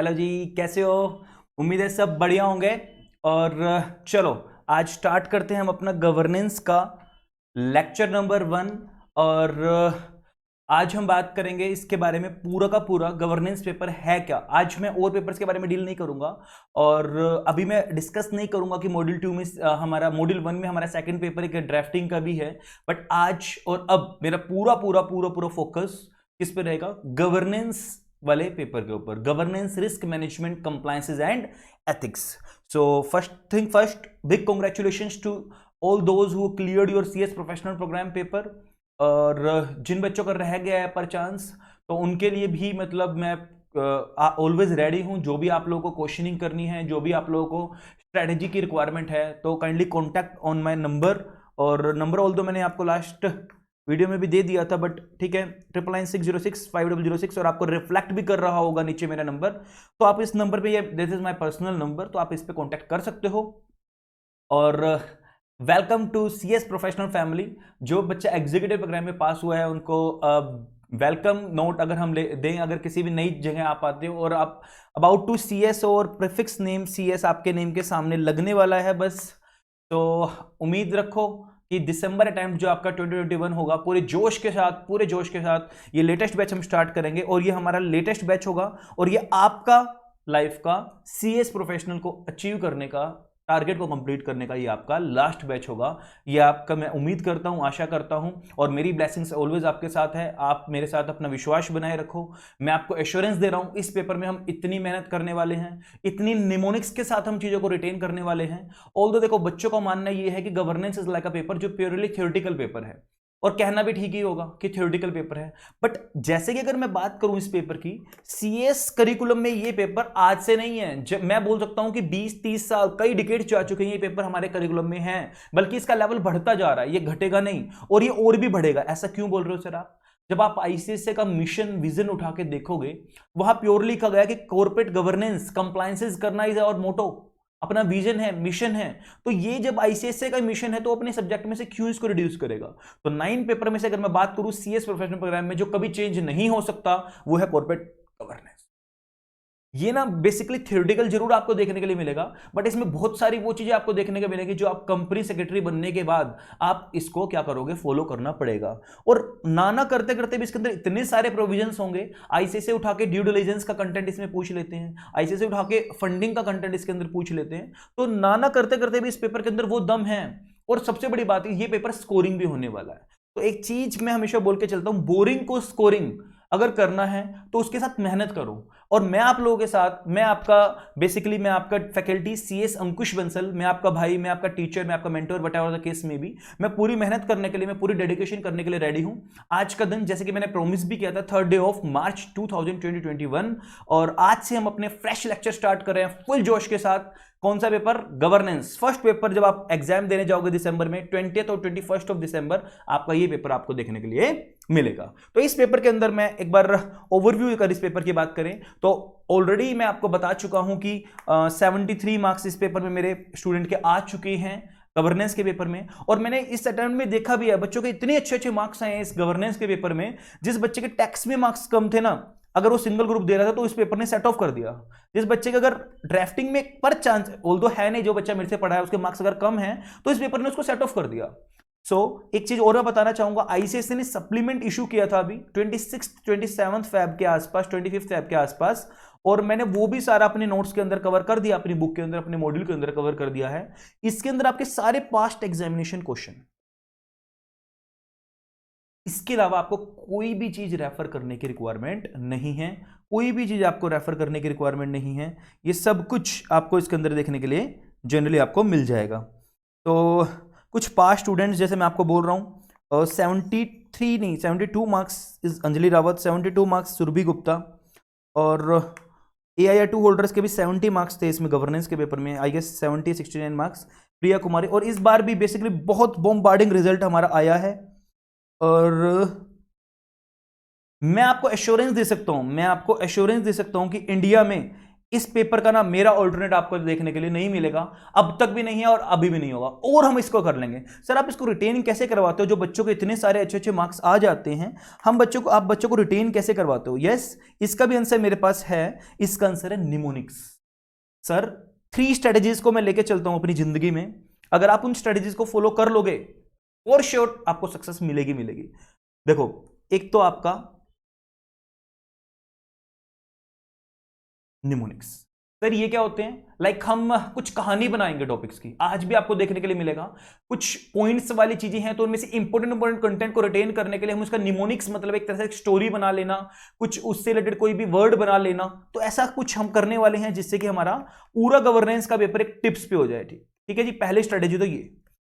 Hello जी, कैसे हो? उम्मीद है सब बढ़िया होंगे। और चलो आज स्टार्ट करते हैं हम अपना गवर्नेंस का लेक्चर नंबर 1। और आज हम बात करेंगे इसके बारे में, पूरा का पूरा गवर्नेंस पेपर है क्या। आज मैं और पेपर्स के बारे में डील नहीं करूंगा और अभी मैं डिस्कस नहीं करूंगा कि मॉड्यूल 2 में हमारा मॉड्यूल 1 में हमारा सेकंड पेपर एक ड्राफ्टिंग का भी है। बट आज और अब मेरा पूरा पूरा पूरा पूरा फोकस किस पे रहेगा? गवर्नेंस वाले पेपर के ऊपर, governance, risk management, compliances and ethics. So first thing first, big congratulations to all those who cleared your CS professional program paper. और जिन बच्चों का रह गया है पर चांस, तो उनके लिए भी मतलब मैं ऑलवेज रेडी हूं। जो भी आप लोगों को क्वेश्चनिंग करनी है, जो भी आप लोगों को स्ट्रेटेजी की रिक्वायरमेंट है, तो kindly contact on my number. और नंबर ऑल दो मैंने आपको लास्ट वीडियो में भी दे दिया था, बट ठीक है, 9996065006, और आपको रिफ्लेक्ट भी कर रहा होगा नीचे मेरा नंबर। तो आप इस नंबर पे, ये this is my personal number, तो आप इस पे कांटेक्ट कर सकते हो। और welcome to CS professional family. जो बच्चा एग्जीक्यूटिव प्रोग्राम में पास हुआ है उनको वेलकम नोट अगर हम दें, अगर किसी भी नई जगह आप आते हो और आप अबाउट टू सीएस और प्रीफिक्स नेम सीएस आपके नेम के सामने लगने वाला है बस, तो उम्मीद रखो कि दिसंबर अटेम्प्ट जो आपका 2021 होगा, पूरे जोश के साथ ये लेटेस्ट बैच हम स्टार्ट करेंगे। और ये हमारा लेटेस्ट बैच होगा और ये आपका लाइफ का सीएस प्रोफेशनल को अचीव करने का, टारगेट को कंप्लीट करने का ये आपका लास्ट बैच होगा। ये आपका, मैं उम्मीद करता हूं, आशा करता हूं, और मेरी ब्लेसिंग्स ऑलवेज आपके साथ है। आप मेरे साथ अपना विश्वास बनाए रखो। मैं आपको एश्योरेंस दे रहा हूं, इस पेपर में हम इतनी मेहनत करने वाले हैं, इतनी निमोनिक्स के साथ हम चीजों को रिटेन करने वाले हैं। ऑल्दो देखो, बच्चों का मानना यह है कि governance is like a paper जो प्योरली थ्योरेटिकल पेपर है, और कहना भी ठीक ही होगा कि थ्योरेटिकल पेपर है। बट जैसे कि अगर मैं बात करूं इस पेपर की, सीएस करिकुलम में ये पेपर आज से नहीं है। जब मैं बोल सकता हूं कि 20-30 साल, कई डिकेड जा चुके हैं, ये पेपर हमारे करिकुलम में है। बल्कि इसका लेवल बढ़ता जा रहा है, ये घटेगा नहीं, और ये और भी बढ़ेगा। ऐसा क्यों बोल रहे हो सर आप? जब आप आईसीएसई का मिशन विजन उठा के देखोगे, वहां प्योरली कहा गया कि कॉर्पोरेट गवर्नेंस कंप्लायंसेस करना इज आवर मोटो, अपना विजन है, मिशन है। तो ये जब आईसीएसई का मिशन है, तो अपने सब्जेक्ट में से क्यों इसको रिड्यूस करेगा? तो 9 पेपर में से अगर मैं बात करूं सीएस प्रोफेशनल प्रोग्राम में, जो कभी चेंज नहीं हो सकता, वो है कॉर्पोरेट गवर्नेंस। ये ना बेसिकली थ्योरेटिकल जरूर आपको देखने के लिए मिलेगा, बट इसमें बहुत सारी वो चीजें आपको देखने को मिलेगी जो आप कंपनी सेक्रेटरी बनने के बाद आप इसको क्या करोगे, फॉलो करना पड़ेगा। और नाना करते करते भी इसके अंदर इतने सारे प्रोविजंस होंगे। आईसीएसई उठा के ड्यू डिलिजेंस का कंटेंट इसमें पूछ लेते हैं, आईसीएसई उठा के फंडिंग का कंटेंट इसके अंदर पूछ लेते हैं। तो नाना करते करते भी इस पेपर के अंदर वो दम है। और सबसे बड़ी बात है, ये पेपर स्कोरिंग भी होने वाला है। तो एक चीज मैं हमेशा बोल के चलता हूं, बोरिंग को स्कोरिंग अगर करना है तो उसके साथ मेहनत करो। और मैं आप लोगों के साथ, मैं आपका फैकल्टी सीएस अंकुश बंसल, मैं आपका भाई, मैं आपका टीचर, मैं आपका mentor, what ever the case में भी, मैं पूरी मेहनत करने के लिए, मैं पूरी डेडिकेशन करने के लिए रेडी हूं। आज का दिन, जैसे कि मैंने प्रॉमिस भी किया था, 3rd डे ऑफ मार्च 2021, और आज से हम अपने फ्रेश लेक्चर स्टार्ट कर रहे हैं फुल जोश के साथ। कौन सा पेपर? गवर्नेंस। फर्स्ट पेपर जब आप एग्जाम देने जाओगे दिसंबर में, 20th और 21st ऑफ दिसंबर, आपका ये पेपर आपको देखने के लिए मिलेगा। तो इस पेपर के अंदर मैं एक बार ओवरव्यू कर, इस पेपर की बात करें तो ऑलरेडी मैं आपको बता चुका हूं कि 73 मार्क्स इस पेपर में मेरे स्टूडेंट के आ चुके हैं गवर्नेंस के पेपर में। और मैंने इस अटेम्प्ट में देखा भी है, बच्चों के इतने अच्छे अच्छे मार्क्स आए हैं इस गवर्नेंस के पेपर में। जिस बच्चे के टैक्स में मार्क्स कम थे ना, अगर वो सिंगल ग्रुप दे रहा था, तो इस पेपर ने सेट ऑफ कर दिया। जिस बच्चे के अगर ड्राफ्टिंग में पर चांस, ऑल्दो है नहीं, जो बच्चा मेरे से पढ़ा है उसके मार्क्स अगर कम है, तो इस पेपर ने उसको सेट ऑफ कर दिया। एक चीज और मैं बताना चाहूंगा, आईसीएसई ने सप्लीमेंट इशू किया था अभी 27 फैब के आसपास, 25 फैब के आसपास, और मैंने वो भी सारा अपने नोट्स के अंदर कवर कर दिया, अपनी बुक के अंदर, अपने मॉड्यूल के अंदर कवर कर दिया है। इसके अंदर आपके सारे पास्ट एग्जामिनेशन क्वेश्चन, इसके अलावा आपको कोई भी चीज रेफर करने की रिक्वायरमेंट नहीं है। कोई भी चीज आपको रेफर करने की रिक्वायरमेंट नहीं है। ये सब कुछ आपको इसके अंदर देखने के लिए जनरली आपको मिल जाएगा। तो कुछ पास स्टूडेंट्स, जैसे मैं आपको बोल रहा हूँ, 73 नहीं 72 marks is Anjali Rawat, 72 marks Surabhi Gupta, और AIR2 होल्डर्स के भी 70 मार्क्स थे इसमें गवर्नेंस के पेपर में, I guess 69 marks Priya Kumari. और इस बार भी बेसिकली बहुत बॉम्बार्डिंग रिजल्ट हमारा आया है। और मैं आपको एश्योरेंस दे सकता हूं कि इंडिया में इस पेपर का ना मेरा ऑल्टरनेट आपको देखने के लिए नहीं मिलेगा, अब तक भी नहीं है और अभी भी नहीं होगा, और हम इसको कर लेंगे। सर आप इसको रिटेन कैसे करवाते हो, जो बच्चों के इतने सारे अच्छे अच्छे मार्क्स आ जाते हैं, आप बच्चों को रिटेन कैसे करवाते हो? यस, इसका भी आंसर मेरे पास है। इसका आंसर है निमोनिक्स। सर 3 स्ट्रेटेजीज को मैं लेके चलता हूं अपनी जिंदगी में, अगर आप उन स्ट्रेटेजीज को फॉलो कर लोगे फॉर श्योर आपको सक्सेस मिलेगी मिलेगी। देखो, एक तो आपका निमोनिक्स। सर ये क्या होते हैं? लाइक हम कुछ कहानी बनाएंगे टॉपिक्स की, आज भी आपको देखने के लिए मिलेगा। कुछ पॉइंट्स वाली चीजें हैं, तो उनमें से इंपॉर्टेंट कंटेंट को रिटेन करने के लिए हम उसका निमोनिक्स मतलब एक तरह से स्टोरी बना लेना, कुछ उससे रिलेटेड कोई भी वर्ड बना लेना, तो ऐसा कुछ हम करने वाले हैं जिससे कि हमारा पूरा गवर्नेंस का पेपर एक टिप्स पे हो जाए। ठीक है जी, पहली स्ट्रेटेजी तो ये।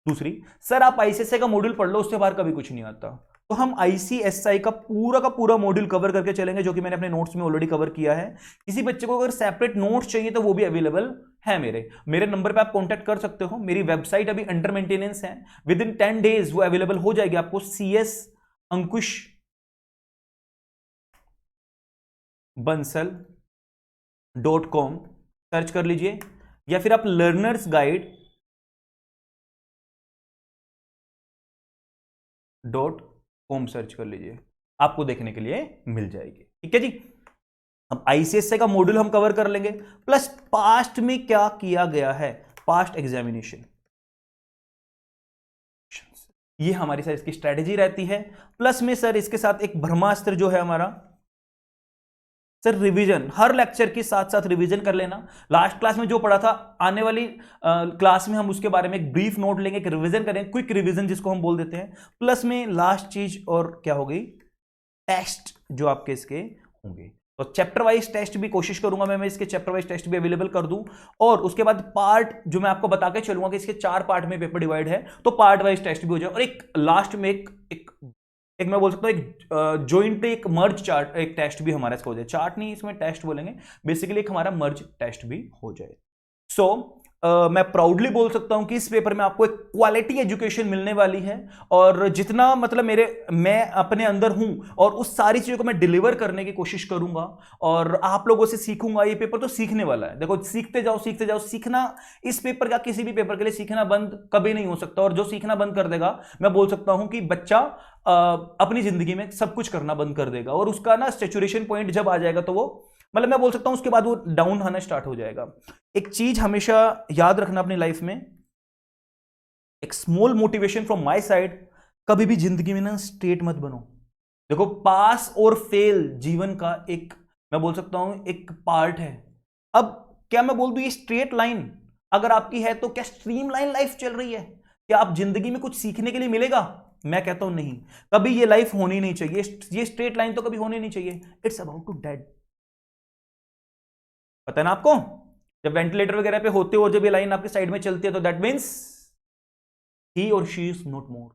दूसरी, सर आप आईसीएसआई का मॉड्यूल पढ़ लो, उससे बाहर कभी कुछ नहीं आता। तो हम आईसीएसआई का पूरा मॉड्यूल कवर करके चलेंगे, जो कि मैंने अपने नोट्स में ऑलरेडी कवर किया है। किसी बच्चे को अगर सेपरेट नोट्स चाहिए तो वो भी अवेलेबल है मेरे नंबर पे आप कांटेक्ट कर सकते हो। मेरी वेबसाइट अभी अंडर मेंटेनेंस है, विद इन 10 डेज वो अवेलेबल हो जाएगी आपको। csAnkushBansal.com सर्च कर लीजिए, या फिर आप learnersguide.com सर्च कर लीजिए, आपको देखने के लिए मिल जाएगी। ठीक है जी, अब आईसीएसआई का मॉड्यूल हम कवर कर लेंगे, प्लस पास्ट में क्या किया गया है, पास्ट एग्जामिनेशन, ये हमारी सर इसकी स्ट्रेटेजी रहती है। प्लस में सर इसके साथ एक ब्रह्मास्त्र जो है हमारा, सर रिवीजन, हर लेक्चर के साथ साथ रिवीजन कर लेना। लास्ट क्लास में जो पढ़ा था, आने वाली क्लास में हम उसके बारे में एक ब्रीफ नोट लेंगे, एक रिवीजन करेंगे, क्विक रिवीजन जिसको हम बोल देते हैं। प्लस में लास्ट चीज और क्या हो गई, टेस्ट जो आपके इसके होंगे। तो चैप्टर वाइज टेस्ट भी कोशिश करूंगा मैं इसके चैप्टर वाइज टेस्ट भी अवेलेबल कर दूं, और उसके बाद पार्ट जो मैं आपको बता के चलूंगा कि इसके 4 पार्ट में पेपर डिवाइड है, तो पार्ट वाइज टेस्ट भी हो जाए। और एक लास्ट में एक मैं बोल सकता हूं एक जॉइंट एक मर्ज चार्ट एक टेस्ट भी हमारा इसका हो जाए। चार्ट नहीं, इसमें टेस्ट बोलेंगे, बेसिकली एक हमारा मर्ज टेस्ट भी हो जाए। सो मैं प्राउडली बोल सकता हूं कि इस पेपर में आपको एक क्वालिटी एजुकेशन मिलने वाली है, और जितना मतलब मैं अपने अंदर हूं और उस सारी चीजों को मैं डिलीवर करने की कोशिश करूंगा, और आप लोगों से सीखूंगा। ये पेपर तो सीखने वाला है, देखो सीखते जाओ सीखते जाओ। सीखना इस पेपर का, किसी भी पेपर के लिए सीखना बंद कभी नहीं हो सकता, और जो सीखना बंद कर देगा, मैं बोल सकता हूं कि बच्चा अपनी जिंदगी में सब कुछ करना बंद कर देगा, और उसका ना सैचुरेशन पॉइंट जब आ जाएगा तो वो मतलब मैं बोल सकता हूं उसके बाद वो डाउन होना स्टार्ट हो जाएगा। एक चीज हमेशा याद रखना अपनी लाइफ में, एक small motivation from my side, कभी भी जिंदगी में ना स्ट्रेट मत बनो। देखो, पास और फेल जीवन का एक मैं बोल सकता हूं एक पार्ट है। अब क्या मैं बोल दूं, ये स्ट्रेट लाइन अगर आपकी है तो क्या स्ट्रीम लाइन लाइफ चल रही है? क्या आप जिंदगी में कुछ सीखने के लिए मिलेगा? मैं कहता हूं नहीं, कभी ये लाइफ होनी नहीं चाहिए, ये स्ट्रेट लाइन तो कभी होनी नहीं चाहिए। It's about to dead. पता है ना आपको, जब वेंटिलेटर वगैरह पे होते हो, जब ये लाइन आपके साइड में चलती है, तो दैट मीन्स ही और शी इज नॉट मोर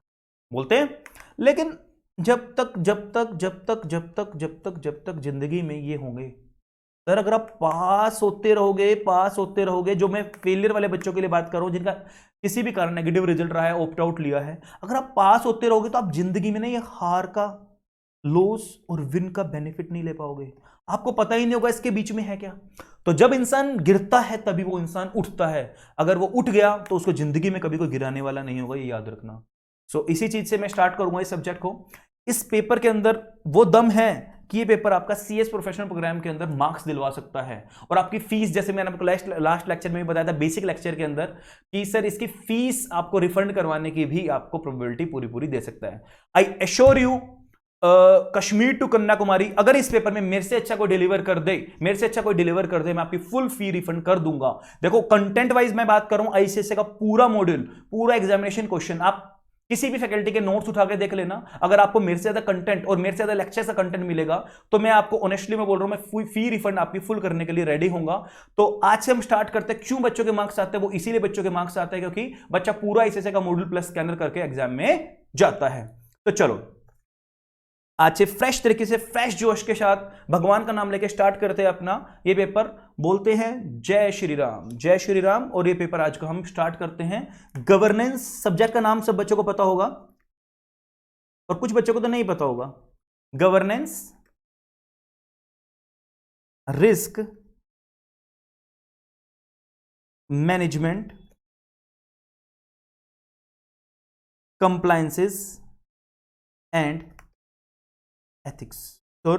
बोलते हैं। लेकिन जब तक जिंदगी में ये होंगे, सर अगर आप पास होते रहोगे, जो मैं फेलियर वाले बच्चों के लिए बात कर रहा हूं जिनका किसी भी कारण नेगेटिव रिजल्ट रहा है, ऑप्ट आउट लिया है, अगर आप पास होते रहोगे तो आप जिंदगी में ना ये हार का, लॉस और विन का बेनिफिट नहीं ले पाओगे। आपको पता ही नहीं होगा इसके बीच में है क्या। तो जब इंसान गिरता है तभी वो इंसान उठता है, अगर वो उठ गया तो उसको जिंदगी में कभी कोई गिराने वाला नहीं होगा, ये याद रखना। सो इसी चीज से मैं स्टार्ट करूंगा इस सब्जेक्ट को। इस पेपर के अंदर वो दम है कि ये पेपर आपका सीएस प्रोफेशनल प्रोग्राम के अंदर मार्क्स दिलवा सकता है, और आपकी फीस, जैसे मैंने आपको लास्ट लेक्चर में भी बताया था, बेसिक लेक्चर के अंदर, कि सर इसकी फीस आपको रिफंड करवाने की भी आपको प्रोबेबिलिटी पूरी दे सकता है। I assure you, Kashmir to Kanyakumari, अगर इस पेपर में मेरे से अच्छा कोई डिलीवर कर दे, मैं आपकी फुल फी रिफंड कर दूंगा। देखो, कंटेंट वाइज मैं बात कर रहा हूं, आईसीएसई का पूरा मॉड्यूल, पूरा एग्जामिनेशन क्वेश्चन, आप किसी भी फैकल्टी के नोट्स उठा के देख लेना। अगर आपको मेरे से ज्यादा कंटेंट और मेरे से ज्यादा लेक्चर का कंटेंट मिलेगा, तो मैं आपको ऑनेस्टली मैं बोल रहा हूं, मैं फी रिफंड आपकी फुल करने के लिए रेडी होऊंगा। तो आज से हम स्टार्ट करते हैं। क्यों बच्चों के मार्क्स आते हैं? वो इसीलिए बच्चों के मार्क्स आते हैं क्योंकि बच्चा पूरा आईसीएसई का मॉड्यूल प्लस स्कैनर करके एग्जाम में जाता है। तो चलो आज से फ्रेश तरीके से, फ्रेश जोश के साथ, भगवान का नाम लेके स्टार्ट करते हैं अपना ये पेपर। बोलते हैं जय श्री राम, जय श्री राम। और ये पेपर आज को हम स्टार्ट करते हैं। गवर्नेंस सब्जेक्ट का नाम सब बच्चों को पता होगा, और कुछ बच्चों को तो नहीं पता होगा। Governance, risk management, compliances and ethics. तो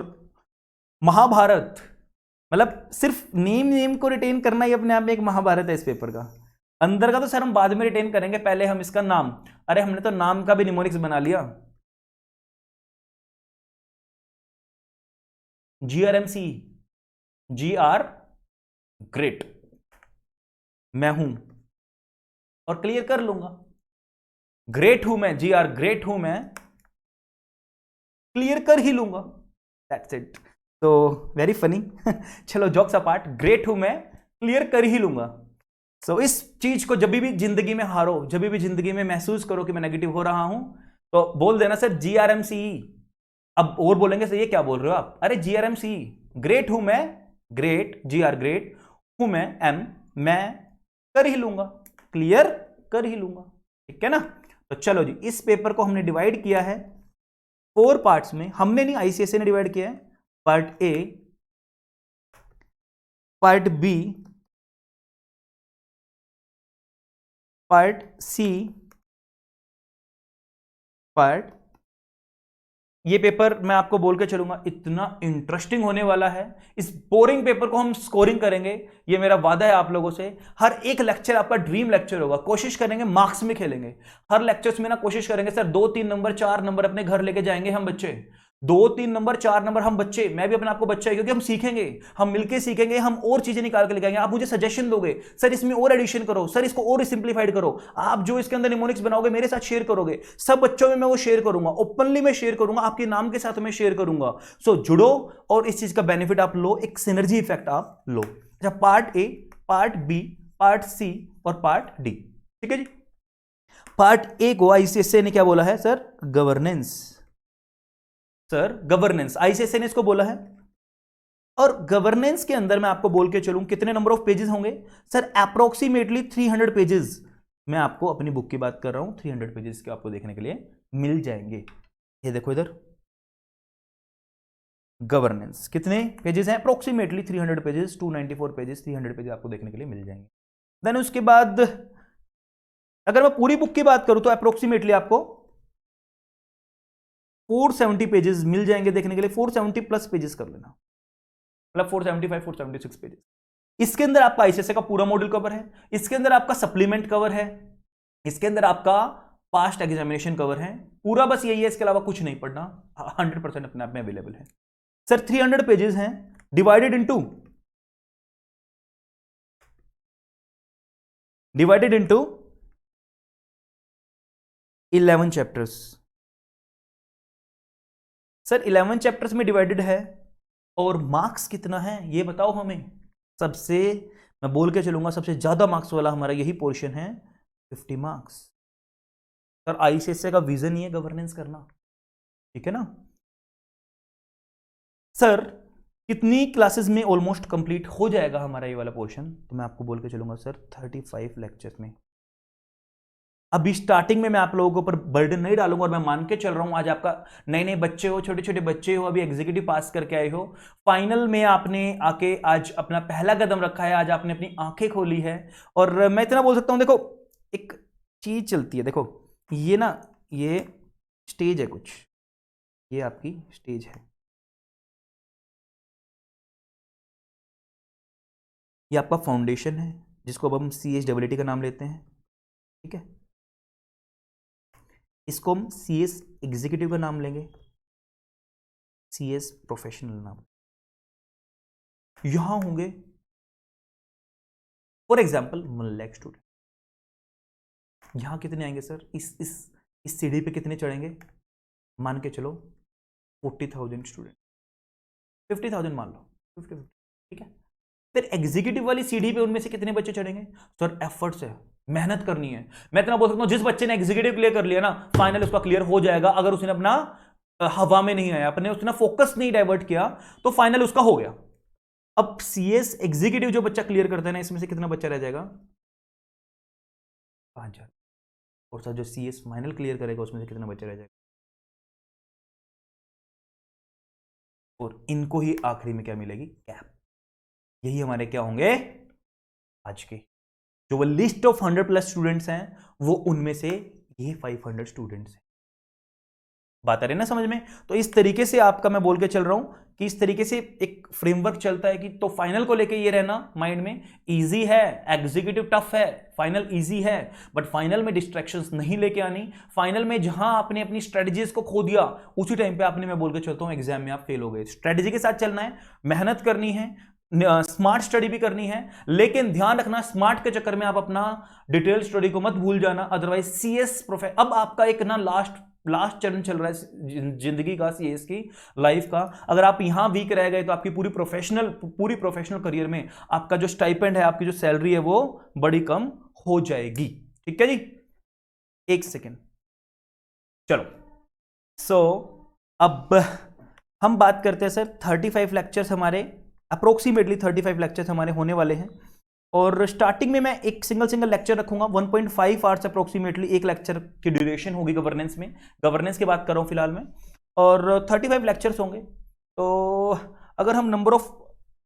महाभारत, मतलब सिर्फ नेम नेम को रिटेन करना ही अपने आप में एक महाभारत है इस पेपर का। अंदर का तो सर हम बाद में रिटेन करेंगे, पहले हम इसका नाम, अरे हमने तो नाम का भी निमोनिक्स बना लिया। GRMC, GR ग्रेट, मैं हूं और क्लियर कर लूंगा। ग्रेट हूं मैं, GR ग्रेट हूं मैं, क्लियर कर ही लूंगा, दैट्स इट। तो वेरी फनी चलो जॉक्स अपार्ट, ग्रेट हूं मैं, क्लियर कर ही लूंगा। सो इस चीज को जब भी जिंदगी में हारो, जब भी जिंदगी में महसूस करो कि मैं नेगेटिव हो रहा हूं, तो बोल देना सर GRMCE। अब और बोलेंगे सर ये क्या बोल रहे हो आप, अरे GRMCE, ग्रेट हूं मैं, ग्रेट, GR ग्रेट हूं मैं, M मैं कर ही लूंगा, क्लियर कर ही लूंगा, ठीक है ना। तो चलो जी, इस पेपर को हमने डिवाइड किया है 4 पार्ट्स में। हमने नहीं, ICSE ने डिवाइड किया है, part A, part B, part C, part. ये पेपर मैं आपको बोल के चलूंगा इतना इंटरेस्टिंग होने वाला है। इस बोरिंग पेपर को हम स्कोरिंग करेंगे, ये मेरा वादा है आप लोगों से। हर एक लेक्चर आपका ड्रीम लेक्चर होगा, कोशिश करेंगे मार्क्स में खेलेंगे। हर लेक्चर्स में ना कोशिश करेंगे सर 2-3 नंबर 4 नंबर अपने घर लेके जाएंगे हम बच्चे, 2-3 नंबर 4 नंबर हम बच्चे, मैं भी अपने आपको बच्चा है, क्योंकि हम सीखेंगे, हम मिलकर सीखेंगे, हम और चीजें निकाल के लेके आएंगे। आप मुझे सजेशन दोगे, सर इसमें और एडिशन करो, सर इसको और सिंप्लीफाइड करो, आप जो इसके अंदर निमोनिक्स बनाओगे मेरे साथ शेयर करोगे, सब बच्चों में मैं वो शेयर करूंगा, ओपनली मैं शेयर करूंगा, आपके नाम के साथ मैं शेयर करूंगा। सो जुड़ो और इस चीज का बेनिफिट आप लो, एक सिनर्जी इफेक्ट आप लो। अच्छा, part A, part B, part C और पार्ट डी, ठीक है जी। पार्ट ए को आईसीएसए ने क्या बोला है सर, गवर्नेंस। सर गवर्नेंस आईसीएसए ने इसको बोला है, और गवर्नेंस के अंदर मैं आपको बोल के चलूं कितने नंबर ऑफ पेजेस होंगे सर, अप्रोक्सीमेटली 300 पेजेस। मैं आपको अपनी बुक की बात कर रहा हूं, 300 पेजेस के आपको देखने के लिए मिल जाएंगे। ये देखो इधर, गवर्नेंस कितने पेजेस हैं, अप्रोक्सीमेटली 300 पेजेस, 294 पेजेस, 300 पेजेस आपको देखने के लिए मिल जाएंगे। देन उसके बाद अगर मैं पूरी बुक की बात करूं तो अप्रोक्सीमेटली आपको 470 पेजेस मिल जाएंगे देखने के लिए, 470 प्लस पेजेस कर लेना, मतलब 475 476 पेजेस। इसके अंदर आपका आईसीएसए का पूरा मॉड्यूल कवर है, इसके अंदर आपका सप्लीमेंट कवर है, इसके अंदर आपका पास्ट एग्जामिनेशन कवर है, पूरा बस यही है, इसके अलावा कुछ नहीं पढ़ना, 100% अपने आप में अवेलेबल है। सर 300 पेजेस हैं, divided into 11 chapters. Sir 11 chapters में डिवाइडेड है, और मार्क्स कितना है ये बताओ हमें। सबसे, मैं बोल के चलूंगा सबसे ज्यादा मार्क्स वाला हमारा यही पोर्शन है, 50 मार्क्स। सर आईसीएसए का विजन ही है गवर्नेंस करना, ठीक है ना। सर कितनी क्लासेस में ऑलमोस्ट कंप्लीट हो जाएगा हमारा ये वाला पोर्शन, तो मैं आपको बोल के चलूंगा सर 35 लेक्चर्स में। अभी स्टार्टिंग में मैं आप लोगों के ऊपर बर्डन नहीं डालूंगा, और मैं मान के चल रहा हूं आज आपका नए नए बच्चे हो, छोटे छोटे बच्चे हो, अभी एग्जीक्यूटिव पास करके आए हो, फाइनल में आपने आके आज अपना पहला कदम रखा है, आज आपने अपनी आंखें खोली है। और मैं इतना बोल सकता हूं, देखो एक चीज चलती है, देखो ये ना, ये स्टेज है कुछ, ये आपकी स्टेज है, ये आपका फाउंडेशन है, जिसको अब हम CSWT का नाम लेते हैं, ठीक है। इसको हम CS एग्जीक्यूटिव का नाम लेंगे, CS प्रोफेशनल नाम। यहां होंगे फॉर एग्जाम्पल 1 लाख स्टूडेंट, यहां कितने आएंगे सर, इस सीढ़ी पे कितने चढ़ेंगे, मान के चलो 40,000 स्टूडेंट, 50,000 मान लो, 50, ठीक है। फिर एग्जीक्यूटिव वाली सीढ़ी पे उनमें से कितने बच्चे चढ़ेंगे सर, एफर्ट्स है, मेहनत करनी है। मैं इतना बोल सकता हूं, जिस बच्चे ने एग्जीक्यूटिव क्लियर कर लिया ना, फाइनल उसका क्लियर हो जाएगा, अगर उसने अपना हवा में नहीं आया, अपने उसने फोकस नहीं डाइवर्ट किया, तो फाइनल उसका हो गया। अब CS एग्जीक्यूटिव जो बच्चा क्लियर करता है ना, इसमें से कितना बच्चा रह जाएगा, 5,000। और सर जो CS फाइनल क्लियर करेगा उसमें से कितना बच्चा रह जाएगा, और इनको ही आखिरी में क्या मिलेगी, कैप। यही हमारे क्या होंगे आज के जो वो लिस्ट ऑफ 100+ स्टूडेंट्स हैं वो उनमें से ये 500 स्टूडेंट्स हैं। बात आ रही है ना समझ में? तो इस तरीके से आपका मैं बोल के चल रहा हूं कि इस तरीके से एक फ्रेमवर्क चलता है कि तो फाइनल को लेके ये रहना माइंड में, इजी है, एग्जीक्यूटिव टफ है, फाइनल इजी है, बट फाइनल में डिस्ट्रैक्शंस नहीं लेके आनी। फाइनल में जहां आपने अपनी स्ट्रेटजीज को खो दिया उसी टाइम पे आपने, मैं बोल के चलता हूं, एग्जाम में आप फेल हो गए। स्ट्रेटजी के साथ चलना है, मेहनत करनी है, स्मार्ट स्टडी भी करनी है, लेकिन ध्यान रखना स्मार्ट के चक्कर में आप अपना डिटेल स्टडी को मत भूल जाना, अदरवाइज सीएस प्रोफेसर। अब आपका एक ना लास्ट चरण चल रहा है जिंदगी का, सीएस की लाइफ का। अगर आप यहां वीक रह गए तो आपकी पूरी प्रोफेशनल करियर में आपका जो स्टाइपेंड है, आपकी जो सैलरी है वो बड़ी कम हो जाएगी। ठीक है जी, एक सेकेंड, चलो। सो अब हम बात करते हैं सर, 35 लेक्चर्स हमारे, अप्रोक्सीमेटली 35 लेक्चर्स हमारे होने वाले हैं। और स्टार्टिंग में मैं एक सिंगल लेक्चर रखूंगा, 1.5 आवर्स अप्रोक्सीमेटली एक लेक्चर की ड्यूरेशन होगी गवर्नेंस में। गवर्नेंस की बात कर रहा हूं फिलहाल में, और 35 लेक्चर्स होंगे। तो अगर हम नंबर ऑफ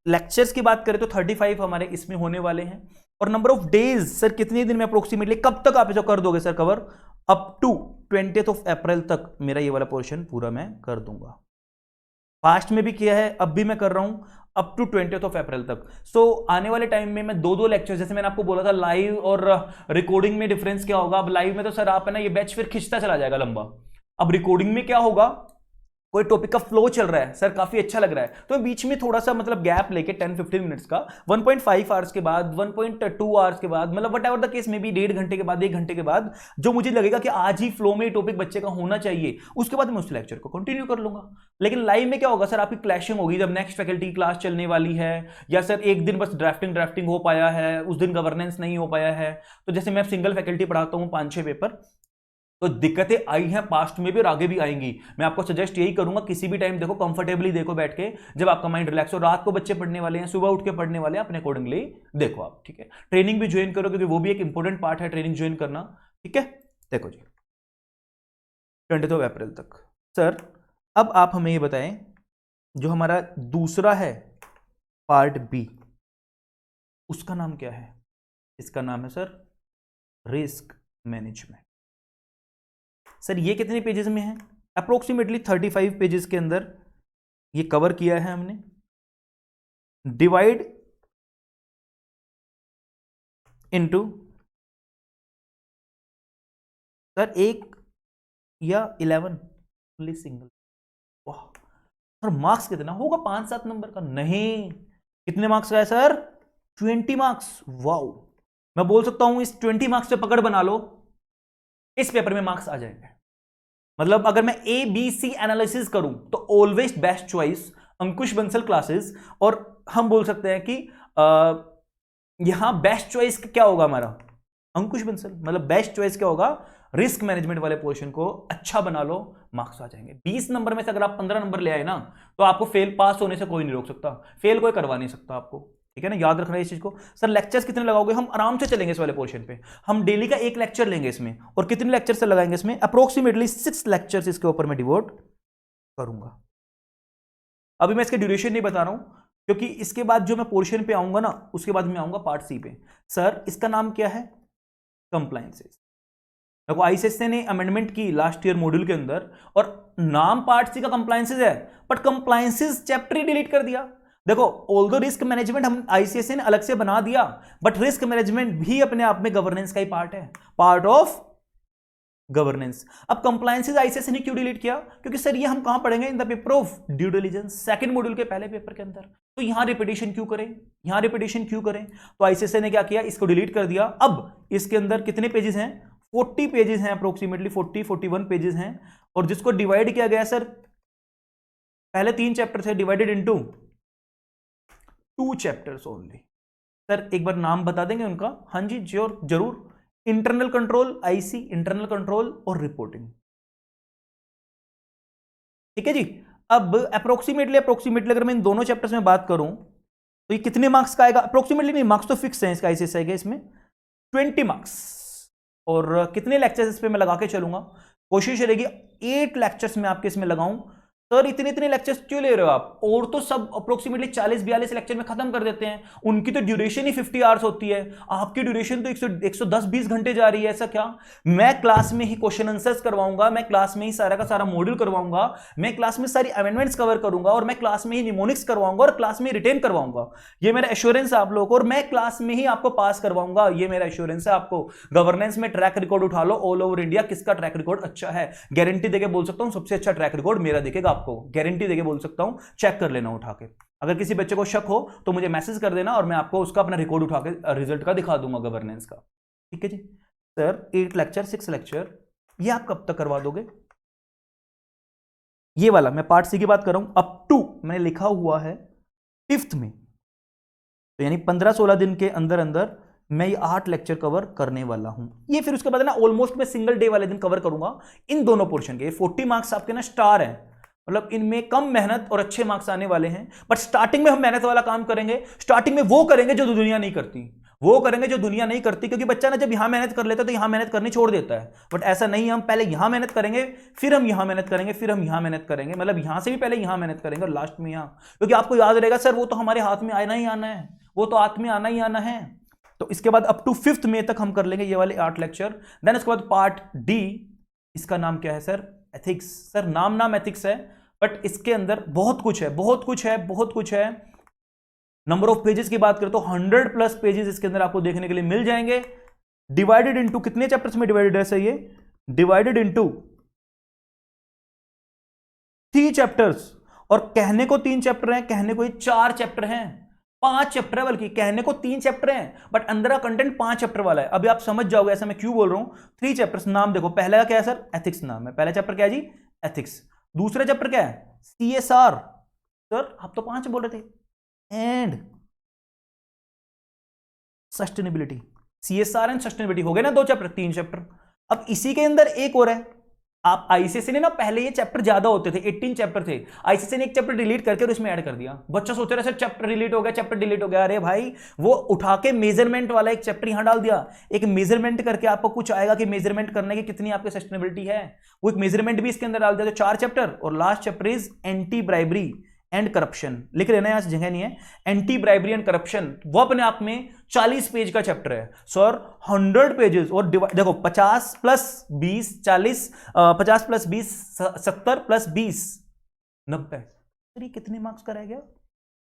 लेक्चर्स की बात करें तो 35 हमारे इसमें होने वाले हैं। और नंबर ऑफ डेज सर, कितने दिन में अप्रोक्सीमेटली, कब तक आप इसे कर दोगे सर कवर? अप टू 20 अप्रैल तक मेरा ये वाला पोर्शन पूरा मैं कर दूंगा। पास्ट में भी किया है, अब भी मैं कर रहा हूं, अप टू 20 अप्रैल तक। सो आने वाले टाइम में मैं दो लेक्चर, जैसे मैंने आपको बोला था लाइव और रिकॉर्डिंग में डिफरेंस क्या होगा। अब लाइव में तो सर आप है ना, ये बैच फिर खिंचता चला जाएगा लंबा। अब रिकॉर्डिंग में क्या होगा, कोई टॉपिक का फ्लो चल रहा है सर, काफी अच्छा लग रहा है, तो बीच में थोड़ा सा मतलब गैप लेके 10-15 मिनट्स का, 1.5 आवर्स के बाद, 1.2 आवर्स के बाद, मतलब वट एवर द केस में भी, 1.5 घंटे के बाद, 1 घंटे के बाद, जो मुझे लगेगा कि आज ही फ्लो में टॉपिक बच्चे का होना चाहिए, उसके बाद मैं उस लेक्चर को कंटिन्यू कर लूंगा। लेकिन लाइव में क्या होगा सर, आपकी क्लैशिंग होगी, जब नेक्स्ट फैकल्टी क्लास चलने वाली है, या सर एक दिन बस ड्राफ्टिंग हो पाया है, उस दिन गवर्नेंस नहीं हो पाया है। तो जैसे मैं सिंगल फैकल्टी पढ़ाता हूँ 5-6 पेपर, तो दिक्कतें आई हैं पास्ट में भी और आगे भी आएंगी। मैं आपको सजेस्ट यही करूंगा, किसी भी टाइम देखो, कंफर्टेबली देखो बैठ के, जब आपका माइंड रिलैक्स हो। रात को बच्चे पढ़ने वाले हैं, सुबह उठ के पढ़ने वाले हैं, अपने अकॉर्डिंगली देखो आप। ठीक है, ट्रेनिंग भी ज्वाइन करो, क्योंकि वो भी एक इंपॉर्टेंट पार्ट है, ट्रेनिंग ज्वाइन करना। ठीक है, देखो जी 20 अप्रैल तक। सर अब आप हमें ये बताएं, जो हमारा दूसरा है पार्ट बी, उसका नाम क्या है? इसका नाम है सर रिस्क मैनेजमेंट। सर ये कितने पेजेस में है? अप्रोक्सीमेटली 35 पेजेस के अंदर ये कवर किया है हमने। डिवाइड इनटू सर 1 या 11 ओनली सिंगल। वाह सर, मार्क्स कितना होगा? 5-7 नंबर का? नहीं, कितने मार्क्स का है सर? 20 मार्क्स। वाओ, मैं बोल सकता हूं इस 20 मार्क्स पे पकड़ बना लो, इस पेपर में मार्क्स आ जाएंगे। मतलब अगर मैं ABC एनालिसिस करूं तो ऑलवेज बेस्ट चॉइस अंकुश बंसल क्लासेस। और हम बोल सकते हैं कि यहां बेस्ट चॉइस क्या होगा हमारा? अंकुश बंसल। मतलब बेस्ट चॉइस क्या होगा? रिस्क मैनेजमेंट वाले पोर्शन को अच्छा बना लो, मार्क्स आ जाएंगे। 20 नंबर में से अगर आप 15 नंबर ले आए ना, तो आपको फेल पास होने से कोई नहीं रोक सकता, फेल कोई करवा नहीं सकता आपको। ठीक है ना, याद रखना इस चीज को। सर लेक्चर्स कितने लगाओगे? हम आराम से चलेंगे इस वाले पोर्शन पे, हम डेली का 1 लेक्चर लेंगे इसमें। और कितने लेक्चर से लगाएंगे इसमें? अप्रोक्सीमेटली 6 लेक्चर्स इसके ऊपर मैं डिवोट करूंगा। अभी मैं इसके ड्यूरेशन नहीं बता रहा हूं, क्योंकि इसके बाद जो मैं पोर्शन पे आऊंगा ना, उसके बाद मैं आऊंगा पार्ट सी पे। सर इसका नाम क्या है? कंप्लायंसेस। देखो आईसीएसई ने अमेंडमेंट की लास्ट ईयर मॉड्यूल के अंदर, और नाम पार्ट सी का कंप्लायंसेस है, but compliances chapter he delete कर दिया। देखो ऑल्दो रिस्क मैनेजमेंट हम आईसीएसई ने अलग से बना दिया, बट रिस्क मैनेजमेंट भी अपने आप में गवर्नेंस का ही पार्ट है, पार्ट ऑफ गवर्नेंस। अब कंप्लायंसेस आईसीएसई ने क्यों डिलीट किया? क्योंकि सर ये हम कहां पढ़ेंगे? In the paper of due diligence, second module के पहले पेपर के अंदर। तो यहां रिपीटेशन क्यों करें, यहां रिपीटेशन क्यों करें? तो आईसीएसई ने क्या किया? इसको डिलीट कर दिया। अब इसके अंदर कितने पेजेस हैं? 40 पेजेस हैं, अप्रोक्सीमेटली 40-41 पेजेस हैं। और जिसको डिवाइड किया गया सर, पहले 3 चैप्टर थे, divided into 2 chapters only. Sir एक बार नाम बता देंगे उनका? हाँ जी जरूर। Internal control, IC internal control और रिपोर्टिंग। ठीक है जी। अब अप्रोक्सीमेटली अगर मैं इन दोनों चैप्टर्स में बात करूं तो ये कितने मार्क्स का आएगा? अप्रोक्सीमेटली नहीं, मार्क्स तो फिक्स है इसका, आईसीएसई का इसमें 20 मार्क्स। और कितने लेक्चर्स इस पे मैं लगा के चलूंगा? कोशिश रहेगी 8 लेक्चर्स में आपके इसमें लगाऊं, सर इतने इतने लेक्चर्स क्यों ले रहे हो आप? और तो सब अप्रोक्सीमेटली 40-42 लेक्चर में खत्म कर देते हैं, उनकी तो ड्यूरेशन ही 50 आवर्स होती है, आपकी ड्यूरेशन तो 110-20 घंटे जा रही है। ऐसा क्या? मैं क्लास में ही क्वेश्चन आंसर्स करवाऊंगा, मैं क्लास में ही सारा का सारा मॉड्यूल करवाऊंगा, मैं क्लास में सारी अमेंडमेंट्स कवर करूंगा, और मैं क्लास में ही निमोनिक्स करवाऊंगा, और क्लास में रिटेन करवाऊंगा। ये मेरा एश्योरेंस है आप लोगों को, और मैं क्लास में ही आपको पास करवाऊंगा, ये मेरा एश्योरेंस है आपको। गवर्नेंस में ट्रैक रिकॉर्ड उठा लो ऑल ओवर इंडिया, किसका ट्रैक रिकॉर्ड अच्छा है, गारंटी देके बोल सकता हूं सबसे अच्छा ट्रैक रिकॉर्ड मेरा दिखेगा आपको, गारंटी देके बोल सकता हूं, चेक कर लेना उठा के। अगर किसी बच्चे को शक हो तो मुझे मैसेज कर देना, और मैं आपको उसका अपना रिकॉर्ड उठा के रिजल्ट का दिखा दूंगा गवर्नेंस का। ठीक है जी सर, 8 लेक्चर 6 लेक्चर ये आप कब तक करवा दोगे? ये वाला मैं पार्ट सी की बात कर रहा हूं, अप टू मैंने लिखा हुआ है 5th में, तो यानी 15-16 दिन के अंदर अंदर मैं ये 8 लेक्चर कवर करने वाला हूं। ये फिर उसके बाद ना ऑलमोस्ट मैं सिंगल डे वाले दिन कवर करूंगा इन दोनों पोर्शन के। 40 मार्क्स आपके ना स्टार है, मतलब इनमें कम मेहनत और अच्छे मार्क्स आने वाले हैं, बट स्टार्टिंग में हम मेहनत वाला काम करेंगे। स्टार्टिंग में वो करेंगे जो दुनिया नहीं करती, वो करेंगे जो दुनिया नहीं करती, क्योंकि बच्चा ना जब यहां मेहनत कर लेता है तो यहां मेहनत करनी छोड़ देता है। बट ऐसा नहीं, हम पहले यहां मेहनत करेंगे, फिर हम यहां मेहनत करेंगे, फिर हम यहां मेहनत करेंगे, मतलब यहां से भी पहले यहां मेहनत करेंगे और लास्ट में यहां, क्योंकि आपको याद रहेगा सर वो तो हमारे हाथ में आना ही आना है, वो तो हाथ में आना ही आना है। तो इसके बाद अप टू 5th मई तक हम कर लेंगे ये वाले 8 लेक्चर। देन उसके बाद पार्ट डी, इसका नाम क्या है सर? एथिक्स। सर नाम एथिक्स है, बट इसके अंदर बहुत कुछ है, बहुत कुछ है, बहुत कुछ है। नंबर ऑफ पेजेस की बात करें तो 100+ पेजेस इसके अंदर आपको देखने के लिए मिल जाएंगे। डिवाइडेड इनटू कितने चैप्टर्स में डिवाइडेड है सर? ये डिवाइडेड इनटू 3 चैप्टर्स, और कहने को 3 चैप्टर हैं, कहने को 4 चैप्टर हैं, 5 चैप्टर है, बल्कि कहने को 3 चैप्टर हैं बट अंदर का कंटेंट 5 चैप्टर वाला है। अभी आप समझ जाओगे ऐसा मैं क्यों बोल रहा हूं। 3 चैप्टर्स, नाम देखो, पहला क्या है सर? एथिक्स नाम है, पहला चैप्टर क्या है जी? एथिक्स। दूसरा चैप्टर क्या है? CSR। सर आप तो 5 बोल रहे थे, and sustainability. CSR and sustainability हो गए ना 2 चैप्टर, 3 चैप्टर। अब इसी के अंदर एक और है, आप आईसीएसई ने ना पहले ये चैप्टर ज्यादा होते थे, 18 चैप्टर थे, आईसीएसई ने एक चैप्टर डिलीट करके और इसमें ऐड कर दिया। बच्चा सोच रहा है सर चैप्टर डिलीट हो गया, चैप्टर डिलीट हो गया। अरे भाई वो उठा के मेजरमेंट वाला एक चैप्टर यहां डाल दिया, एक मेजरमेंट करके आपको कुछ आएगा कि मेजरमेंट करने की कितनी आपकी सस्टेनेबिलिटी है, वो एक मेजरमेंट भी इसके अंदर डाल दिया। तो 4 चैप्टर, और last chapter is anti bribery and corruption. लिख लेना, यहां से जगह नहीं है। एंटी ब्राइबरी एंड करप्शन वो अपने आप में 40 पेज का चैप्टर है सर, 100 पेजेस। और देखो 50 + 20 40, 50 + 20 70 + 20 90। सर कितने मार्क्स का रह गया?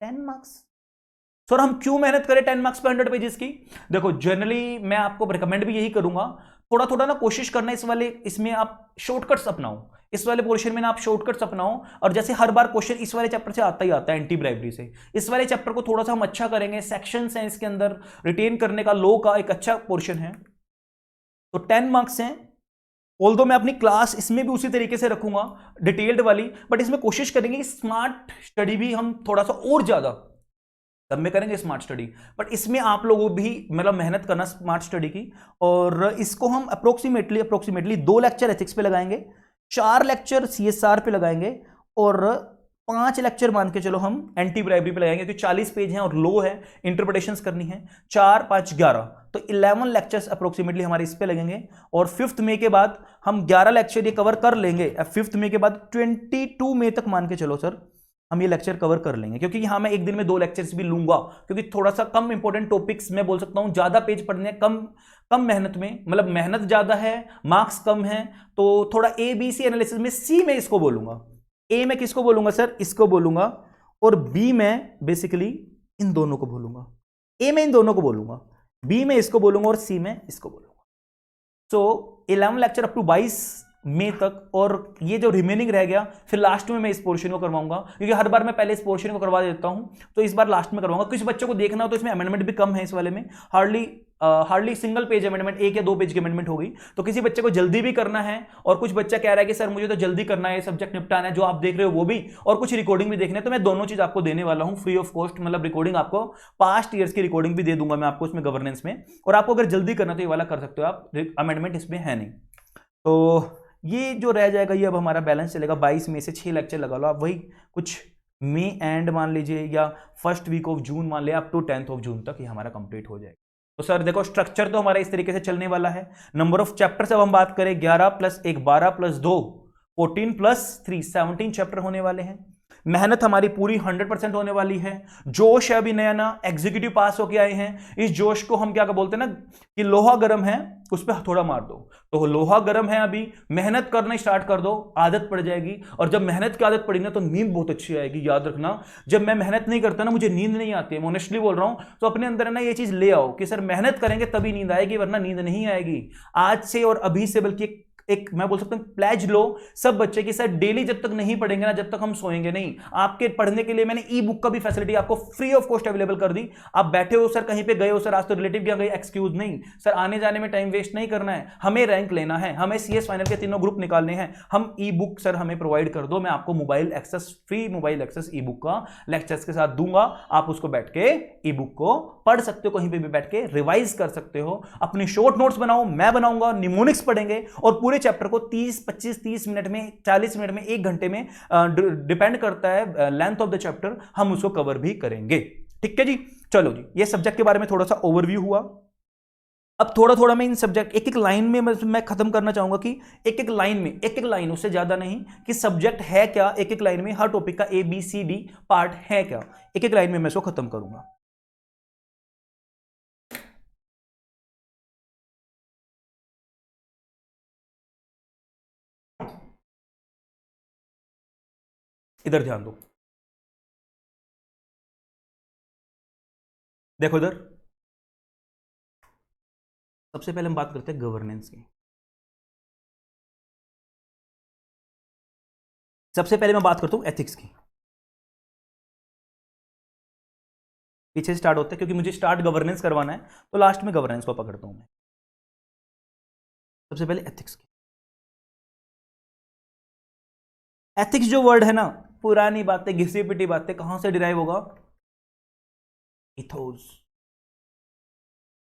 10 मार्क्स। सर हम क्यों मेहनत करें 10 मार्क्स पे 100 पेजेस की? देखो जनरली मैं आपको रिकमेंड भी यही करूंगा, थोड़ा थोड़ा ना कोशिश करना इस वाले, इसमें आप शॉर्टकट्स अपनाओ, इस वाले पोर्शन में ना आप शॉर्टकट्स अपनाओ। और जैसे हर बार क्वेश्चन इस वाले चैप्टर से आता ही आता है, एंटी ब्राइबरी से, इस वाले चैप्टर को थोड़ा सा हम अच्छा करेंगे। सेक्शंस हैं इसके अंदर, रिटेन करने का लॉ का एक अच्छा पोर्शन है, तो 10 मार्क्स हैं। ऑल्दो मैं अपनी क्लास इसमें भी उसी तरीके से रखूंगा, डिटेल्ड वाली, बट इसमें कोशिश करेंगे कि स्मार्ट स्टडी भी हम थोड़ा सा और ज्यादा तब में करेंगे स्मार्ट स्टडी, बट इसमें आप लोगों भी मतलब मेहनत करना स्मार्ट स्टडी की। और इसको हम अप्रोक्सीमेटली 2 लेक्चर एथिक्स पे लगाएंगे, 4 लेक्चर CSR पे लगाएंगे, और 5 लेक्चर मान के चलो हम एंटी ब्राइबरी पे लगाएंगे, क्योंकि 40 पेज हैं और लो है, इंटरप्रिटेशंस करनी है। 4 5 11, तो 11 लेक्चर्स अप्रोक्सीमेटली हमारे इस पे लगेंगे। और 5th मई के बाद हम 11 लेक्चर ये कवर कर लेंगे। 5th मई के बाद 22 मई तक मान के चलो सर हम ये लेक्चर कवर कर लेंगे, क्योंकि यहां मैं एक दिन में 2 लेक्चर्स भी लूंगा, क्योंकि थोड़ा सा कम इंपॉर्टेंट टॉपिक्स मैं बोल सकता हूं, ज्यादा पेज पढ़ने कम मेहनत में, मतलब मेहनत ज्यादा है, मार्क्स कम है, तो थोड़ा ABC एनालिसिस में C में इसको बोलूंगा, A में किसको बोलूंगा सर? इसको बोलूंगा, और B में बेसिकली इन दोनों को बोलूंगा। A में इन दोनों को बोलूंगा, B में इसको बोलूंगा, और C में इसको बोलूंगा। सो 11 लेक्चर अप टू 22 मई तक, और ये जो रिमेनिंग रह गया फिर लास्ट में मैं इस पोर्शन को करवाऊंगा, क्योंकि हर बार मैं पहले इस पोर्शन को करवा देता हूं, तो इस बार लास्ट में करवाऊंगा। कुछ बच्चों को देखना हो तो इसमें अमेंडमेंट भी कम है, इस वाले में हार्डली सिंगल पेज अमेंडमेंट, 1 या 2 पेज की अमेंडमेंट हो गई। तो किसी बच्चे को जल्दी भी करना है, और कुछ बच्चा कह रहा है कि सर मुझे तो जल्दी करना है, सब्जेक्ट निपटाना है, जो आप देख रहे हो वो भी, और कुछ रिकॉर्डिंग भी देखना है, तो मैं दोनों चीज आपको देने वाला हूं फ्री ऑफ कॉस्ट। मतलब रिकॉर्डिंग आपको पास्ट ईयर्स की रिकॉर्डिंग भी दे दूंगा मैं आपको इसमें गवर्नेंस में, और आपको अगर जल्दी करना तो ये वाला कर सकते हो आप, अमेंडमेंट इसमें है नहीं। तो ये जो रह जाएगा ये अब हमारा बैलेंस चलेगा। 22 मई से 6 लेक्चर लगा लो आप, वही कुछ मई एंड मान लीजिए, या फर्स्ट वीक ऑफ जून मान लिया, up to 10th of June तक ये हमारा कंप्लीट हो जाएगा। तो सर देखो स्ट्रक्चर तो हमारा इस तरीके से चलने वाला है। नंबर ऑफ चैप्टर्स अब हम बात करें 11 + 1 12 + 2 14 + 3 17 चैप्टर होने वाले हैं। मेहनत हमारी पूरी 100% होने वाली है। जोश है, अभी नया नया एग्जीक्यूटिव पास होके आए हैं। इस जोश को हम क्या बोलते हैं ना कि लोहा गर्म है, उस पर थोड़ा मार दो। तो लोहा गर्म है, अभी मेहनत करना स्टार्ट कर दो, आदत पड़ जाएगी। और जब मेहनत की आदत पड़ी ना तो नींद बहुत अच्छी आएगी। याद रखना, जब मैं मेहनत नहीं करता ना मुझे नींद नहीं आती है, ऑनेस्टली बोल रहा हूं। तो अपने अंदर ना ये चीज ले आओ कि सर मेहनत करेंगे तभी नींद आएगी, वरना नींद नहीं आएगी। आज से और अभी से, बल्कि एक मैं बोल सकता हूं प्लेज लो सब बच्चे की, सर डेली जब तक नहीं पढ़ेंगे ना, जब तक हम सोएंगे नहीं। आपके पढ़ने के लिए मैंने ई बुक का भी फैसिलिटी आपको फ्री ऑफ कॉस्ट अवेलेबल कर दी। आप बैठे हो सर, कहीं पे गए हो सर, आज तो रिलेटिव क्या गए, एक्सक्यूज नहीं सर, आने जाने में टाइम वेस्ट नहीं करना है, हमें रैंक लेना है, हमें सीएस फाइनल के तीनों ग्रुप निकालने हैं। हम ई बुक सर हमें प्रोवाइड कर दो, मैं आपको mobile access, free mobile access e book का लेक्चर्स के साथ दूंगा। आप उसको बैठ के ई बुक को पढ़ सकते हो, कहीं पे भी बैठ के रिवाइज कर सकते हो, अपनी शॉर्ट नोट्स बनाओ, मैं बनाऊंगा, निमोनिक्स पढ़ेंगे और पूरे चैप्टर को 25-30 मिनट में, 40 मिनट में, 1 घंटे में, डिपेंड करता है लेंथ ऑफ द चैप्टर, हम उसको कवर भी करेंगे। ठीक है जी, चलो जी, ये सब्जेक्ट के बारे में थोड़ा सा ओवरव्यू हुआ। अब थोड़ा थोड़ा मैं इन सब्जेक्ट एक एक लाइन में मैं खत्म करना चाहूंगा कि एक एक लाइन में, एक एक लाइन, उससे ज्यादा नहीं, कि सब्जेक्ट है क्या, एक एक लाइन में हर टॉपिक का ABCD पार्ट है क्या, एक एक लाइन में मैं इसको खत्म करूंगा। इधर ध्यान दो, देखो इधर। सबसे पहले हम बात करते हैं गवर्नेंस की। सबसे पहले मैं बात करता हूं एथिक्स की। पीछे स्टार्ट होता है क्योंकि मुझे स्टार्ट गवर्नेंस करवाना है, तो लास्ट में गवर्नेंस को पकड़ता हूं मैं। सबसे पहले एथिक्स की। एथिक्स जो वर्ड है ना, पुरानी बातें, घिसी पिटी बातें, कहां से डिराइव होगा? इथोस।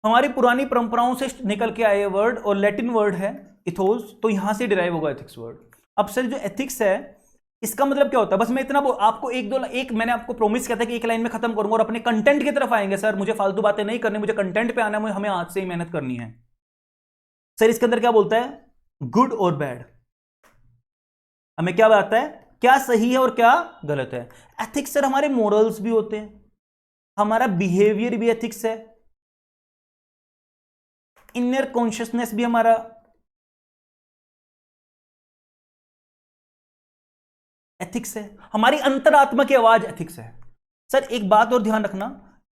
हमारी पुरानी परंपराओं से निकल के आए वर्ड, और लैटिन वर्ड है इथोस, तो यहां से डिराइव होगा एथिक्स वर्ड। अब सर जो एथिक्स है, इसका मतलब क्या होता है? बस मैं इतना आपको एक मैंने आपको प्रॉमिस किया था कि एक लाइन में खत्म करूंगा और अपने कंटेंट की तरफ आएंगे। सर मुझे फालतू बातें नहीं करनी, मुझे कंटेंट पे आना है, हमें आज से ही मेहनत करनी है। सर इसके अंदर क्या बोलता है? गुड और बैड। हमें क्या बताता है क्या सही है और क्या गलत है? एथिक्स सर हमारे मोरल्स भी होते हैं, हमारा बिहेवियर भी एथिक्स है, इनर कॉन्शियसनेस भी हमारा एथिक्स है, हमारी अंतरात्मा की आवाज एथिक्स है। सर एक बात और ध्यान रखना,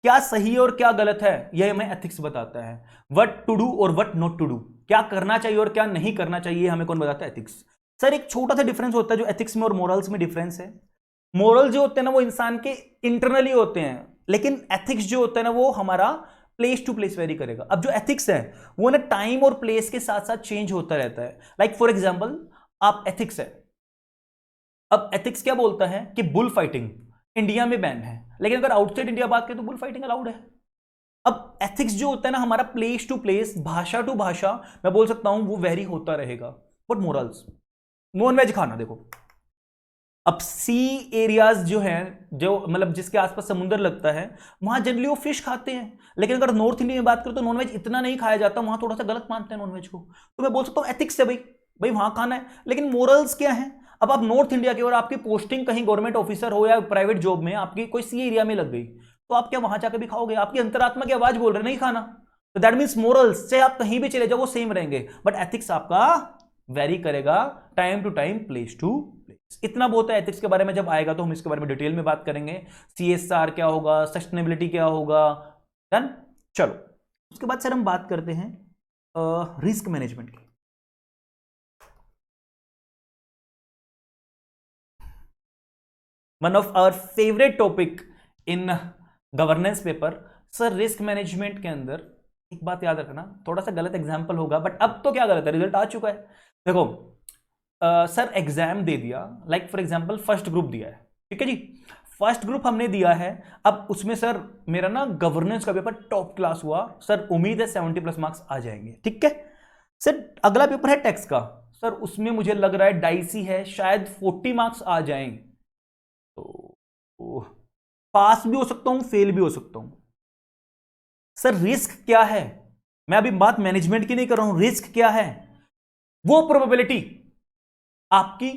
क्या सही और क्या गलत है यह हमें एथिक्स बताता है। व्हाट टू डू और व्हाट नॉट टू डू, क्या करना चाहिए और क्या नहीं करना चाहिए, हमें कौन बताता है? एथिक्स। सर एक छोटा सा डिफरेंस होता है जो एथिक्स में और मोरल्स में डिफरेंस है। मोरल जो होते हैं ना वो इंसान के इंटरनली होते हैं, लेकिन एथिक्स जो होता है ना वो हमारा प्लेस टू प्लेस वेरी करेगा। अब जो एथिक्स है वो ना टाइम और प्लेस के साथ साथ चेंज होता रहता है। लाइक फॉर एग्जाम्पल, आप एथिक्स है, अब एथिक्स क्या बोलता है कि बुल फाइटिंग इंडिया में बैन है, लेकिन अगर आउटसाइड इंडिया बात करें तो बुल फाइटिंग अलाउड है। अब एथिक्स जो होता है ना हमारा प्लेस टू प्लेस, भाषा टू भाषा, मैं बोल सकता हूं वो वेरी होता रहेगा। बट मोरल्स, नॉन वेज खाना देखो, अब सी एरियाज जो है, जो मतलब जिसके आसपास समुद्र लगता है, वहां जनरली वो फिश खाते हैं। लेकिन अगर नॉर्थ इंडिया में बात करें तो नॉनवेज इतना नहीं खाया जाता, वहां थोड़ा सा गलत मानते हैं नॉनवेज को। तो मैं बोल सकता हूं एथिक्स है भाई, भाई वहां खाना है। लेकिन मोरल्स क्या है? अब आप नॉर्थ इंडिया के और आपकी पोस्टिंग कहीं गवर्नमेंट ऑफिसर हो या प्राइवेट जॉब में आपकी कोई सी एरिया में लग गई, तो आप क्या वहां जाकर भी खाओगे? आपकी अंतरात्मा की आवाज बोल रहे नहीं खाना, तो दैट मीन्स मोरल्स चाहे आप कहीं भी चले जाओ वो सेम रहेंगे, बट एथिक्स आपका वेरी करेगा time to time, place to place. इतना बहुत है एथिक्स के बारे में, जब आएगा तो हम इसके बारे में डिटेल में बात करेंगे। CSR क्या होगा, सस्टेनेबिलिटी क्या होगा, डन। चलो उसके बाद सर हम बात करते हैं रिस्क मैनेजमेंट की। One of our favourite topic in governance paper. Sir risk management के अंदर एक बात याद रखना, थोड़ा सा गलत एग्जाम्पल होगा बट अब तो क्या गलत है, रिजल्ट आ चुका है। देखो सर एग्जाम दे दिया, like for example first group दिया है, ठीक है जी, फर्स्ट ग्रुप हमने दिया है। अब उसमें सर मेरा ना गवर्नेंस का पेपर टॉप क्लास हुआ, सर उम्मीद है 70+ मार्क्स आ जाएंगे, ठीक है। सर अगला पेपर है टैक्स का, सर उसमें मुझे लग रहा है डाइसी है, शायद 40 मार्क्स आ जाएं, तो पास भी हो सकता हूं फेल भी हो सकता हूं। सर रिस्क क्या है? मैं अभी बात मैनेजमेंट की नहीं कर रहा हूं, रिस्क क्या है? वो प्रोबेबिलिटी आपकी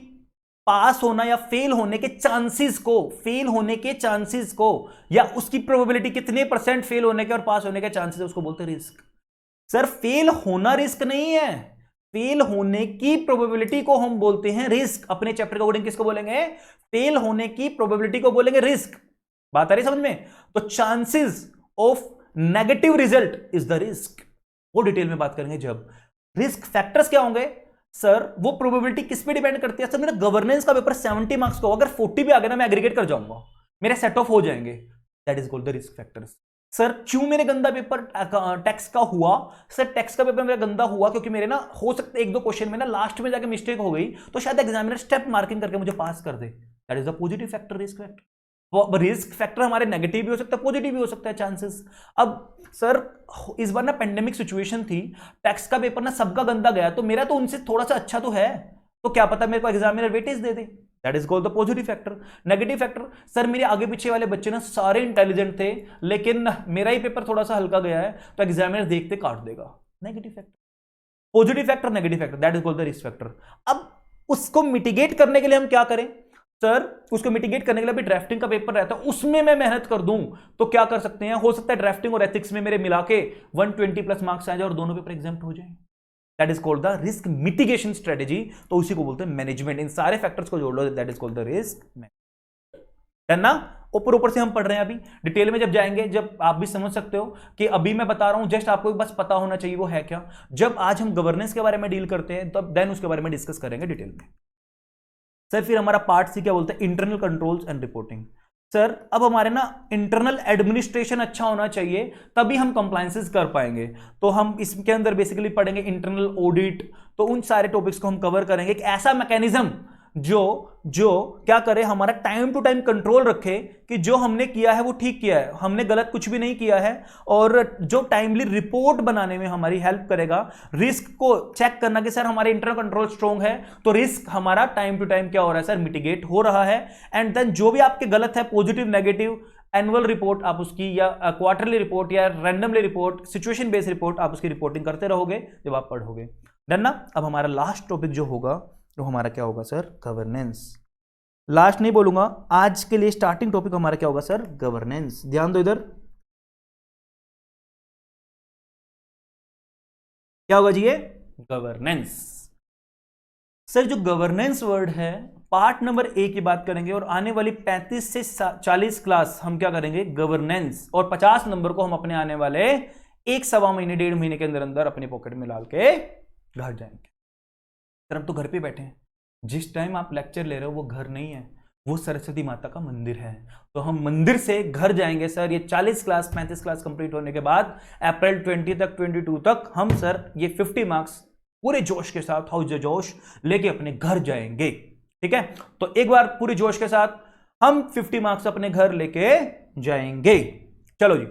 पास होना या फेल होने के चांसेस को या उसकी प्रोबेबिलिटी कितने परसेंट फेल होने के और पास होने के चांसेस है, उसको बोलते हैं रिस्क। सर फेल होना रिस्क नहीं है, फेल होने की प्रोबेबिलिटी को हम बोलते हैं रिस्क। अपने चैप्टर के अकॉर्डिंग किसको बोलेंगे? फेल होने की प्रोबेबिलिटी को बोलेंगे रिस्क। बात आ रही समझ में? तो chances of negative result is the risk, वो डिटेल में बात करेंगे जब। रिस्क फैक्टर्स क्या होंगे सर? वो प्रोबेबिलिटी किस पे डिपेंड करती है? सर मेरा गवर्नेंस का पेपर 70 मार्क्स का हो, अगर 40 भी आ गया ना मैं एग्रीगेट कर जाऊंगा, मेरे सेट ऑफ हो जाएंगे। That is called the risk factors. Sir क्यों मेरे गंदा पेपर टैक्स का हुआ? सर टैक्स का पेपर मेरा गंदा हुआ क्योंकि मेरे ना हो सकता है एक दो क्वेश्चन में ना लास्ट में जाके मिस्टेक हो गई, तो शायद एग्जामिनर स्टेप मार्किंग करके मुझे पास कर दे। That is the positive factor, risk factor. Risk factor हमारे नेगेटिव भी हो सकता है, पॉजिटिव भी हो सकता है चांसेस। अब सर इस बार ना पेंडेमिक सिचुएशन थी, टैक्स का पेपर ना सबका गंदा गया, तो मेरा तो उनसे थोड़ा सा अच्छा तो है, तो क्या पता मेरे को examiner weightage they they. That is called the positive factor. Negative factor, sir मेरे आगे पीछे वाले बच्चे ना सारे इंटेलिजेंट थे, लेकिन मेरा ही पेपर थोड़ा सा हल्का गया है, तो एग्जामिनर देखते काट देगा। Negative factor. Positive factor, negative factor, that is called the risk factor. अब उसको मिटिगेट करने के लिए हम क्या करें सर? उसको मिटिगेट करने के लिए भी ड्राफ्टिंग का पेपर रहता है, उसमें मैं मेहनत कर दूं तो क्या कर सकते हैं? हो सकता है ड्राफ्टिंग और एथिक्स में मेरे मिला के 120 प्लस मार्क्स आ जाए और दोनों पेपर एग्जाम्प्ट हो जाए। That is called the risk mitigation strategy, तो उसी को बोलते हैं मैनेजमेंट। इन सारे फैक्टर्स को जोड़ लो, that is called the risk management. ना ऊपर ऊपर से हम पढ़ रहे हैं, अभी डिटेल में जब जाएंगे जब आप भी समझ सकते हो कि अभी मैं बता रहा हूं, जस्ट आपको बस पता होना चाहिए वो है क्या। जब आज हम गवर्नेंस के बारे में डील करते हैं तब देन उसके बारे में डिस्कस करेंगे डिटेल में। सर फिर हमारा पार्ट सी क्या बोलते हैं? Internal controls and reporting. Sir अब हमारे ना इंटरनल एडमिनिस्ट्रेशन अच्छा होना चाहिए, तभी हम कंप्लायंसेस कर पाएंगे। तो हम इसके अंदर बेसिकली पढ़ेंगे इंटरनल ऑडिट, तो उन सारे टॉपिक्स को हम कवर करेंगे। एक ऐसा मैकेनिज्म जो जो क्या करे, हमारा टाइम टू टाइम कंट्रोल रखे कि जो हमने किया है वो ठीक किया है, हमने गलत कुछ भी नहीं किया है, और जो टाइमली रिपोर्ट बनाने में हमारी हेल्प करेगा। रिस्क को चेक करना कि सर हमारे इंटरनल कंट्रोल स्ट्रॉन्ग है, तो रिस्क हमारा टाइम टू टाइम क्या हो रहा है सर? मिटिगेट हो रहा है। एंड देन जो भी आपके गलत है, पॉजिटिव नेगेटिव, एनुअल रिपोर्ट आप उसकी, या क्वार्टरली रिपोर्ट, या randomly report, situation based report, आप उसकी रिपोर्टिंग करते रहोगे जब आप पढ़ोगे। डन ना? अब हमारा लास्ट टॉपिक जो होगा तो हमारा क्या होगा सर? गवर्नेंस। लास्ट नहीं बोलूंगा, आज के लिए स्टार्टिंग टॉपिक हमारा क्या होगा सर? गवर्नेंस। ध्यान दो इधर, क्या होगा जी ये? गवर्नेंस। सर जो गवर्नेंस वर्ड है, पार्ट नंबर ए की बात करेंगे, और आने वाली 35 से 40 क्लास हम क्या करेंगे? गवर्नेंस। और 50 नंबर को हम अपने आने वाले एक सवा महीने, 1.5 महीने के अंदर अंदर अपने पॉकेट में डाल के घर जाएंगे। सर हम तो घर पे बैठे हैं, जिस टाइम आप लेक्चर ले रहे हो वो घर नहीं है, वो सरस्वती माता का मंदिर है। तो हम मंदिर से घर जाएंगे सर। ये 40 क्लास 35 क्लास कंप्लीट होने के बाद अप्रैल 20 तक 22 तक हम सर ये 50 मार्क्स पूरे जोश के साथ, हाउस जोश लेके अपने घर जाएंगे। ठीक है, तो एक बार पूरे जोश के साथ हम 50 मार्क्स अपने घर लेके जाएंगे। चलो जी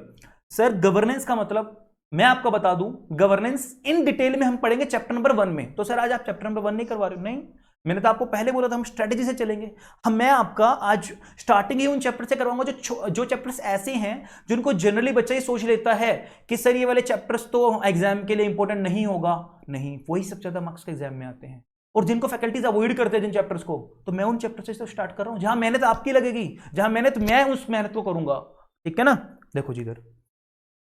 सर, गवर्नेंस का मतलब मैं आपको बता दूं, गवर्नेंस इन डिटेल में हम पढ़ेंगे चैप्टर नंबर 1 में। तो सर आज आप चैप्टर नंबर 1 नहीं करवा रहे हो? नहीं, मैंने तो आपको पहले बोला था हम स्ट्रेटेजी से चलेंगे। मैं आपका आज स्टार्टिंग ही उन चैप्टर से करवाऊंगा जो चैप्टर्स ऐसे हैं जिनको जनरली बच्चा ही सोच लेता है कि सर ये वाले चैप्टर्स तो एग्जाम के लिए इंपॉर्टेंट नहीं होगा। नहीं, वही सबसे ज्यादा मार्क्स के एग्जाम में आते हैं, और जिनको फैकल्टीज अवॉइड करते हैं जिन चैप्टर्स को, तो मैं उन चैप्टर से स्टार्ट कर रहा हूं जहां मेहनत आपकी लगेगी, जहां मेहनत मैं उस मेहनत को करूंगा। ठीक है ना? देखो जी इधर,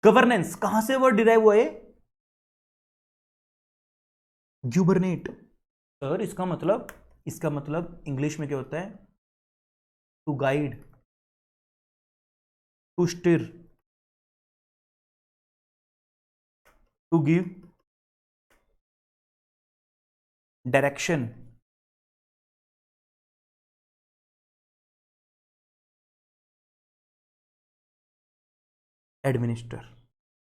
गवर्नेंस कहां से वर्ड डिराइव हुआ है? ग्यूबरनेट। सर इसका मतलब इंग्लिश में क्या होता है? To guide, to steer, to give direction, administer.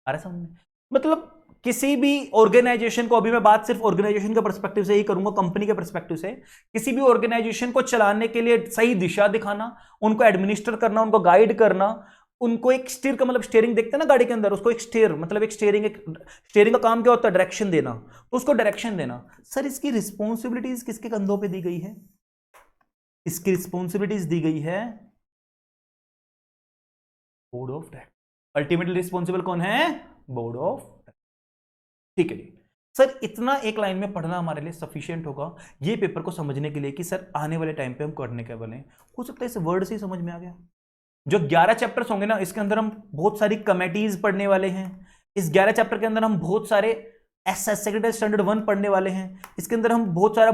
आ रहा समझ में? मतलब किसी भी ऑर्गेनाइजेशन को, अभी मैं बात सिर्फ ऑर्गेनाइजेशन के पर्सपेक्टिव से ही करूंगा, कंपनी के पर्सपेक्टिव से, किसी भी ऑर्गेनाइजेशन को चलाने के लिए सही दिशा दिखाना, उनको एडमिनिस्टर करना, उनको गाइड करना, उनको एक स्टीयर का मतलब स्टीयरिंग देखते हैं ना गाड़ी के अंदर, उसको एक स्टीयर मतलब एक स्टीयरिंग का काम क्या होता है? डायरेक्शन देना, तो उसको डायरेक्शन देना। सर इसकी रिस्पॉन्सिबिलिटीज किसके कंधों पे दी गई है? इसकी रिस्पॉन्सिबिलिटीज दी गई है board of director. Ultimately responsible कौन है? Board of. ठीक है जी, सर इतना एक लाइन में पढ़ना हमारे लिए सफिशिएंट होगा ये पेपर को समझने के लिए कि सर आने वाले टाइम पे हम करने क्या वाले हैं। हो सकता है इस वर्ड से ही समझ में आ गया। जो 11 चैप्टर्स होंगे ना, इसके अंदर हम बहुत सारी कमेटीज पढ़ने वाले हैं। इस 11 चैप्टर के अंदर हम बहुत सारे सेक्रेटरी स्टैंडर्ड 1 पढ़ने वाले हैं। इसके अंदर हम बहुत सारा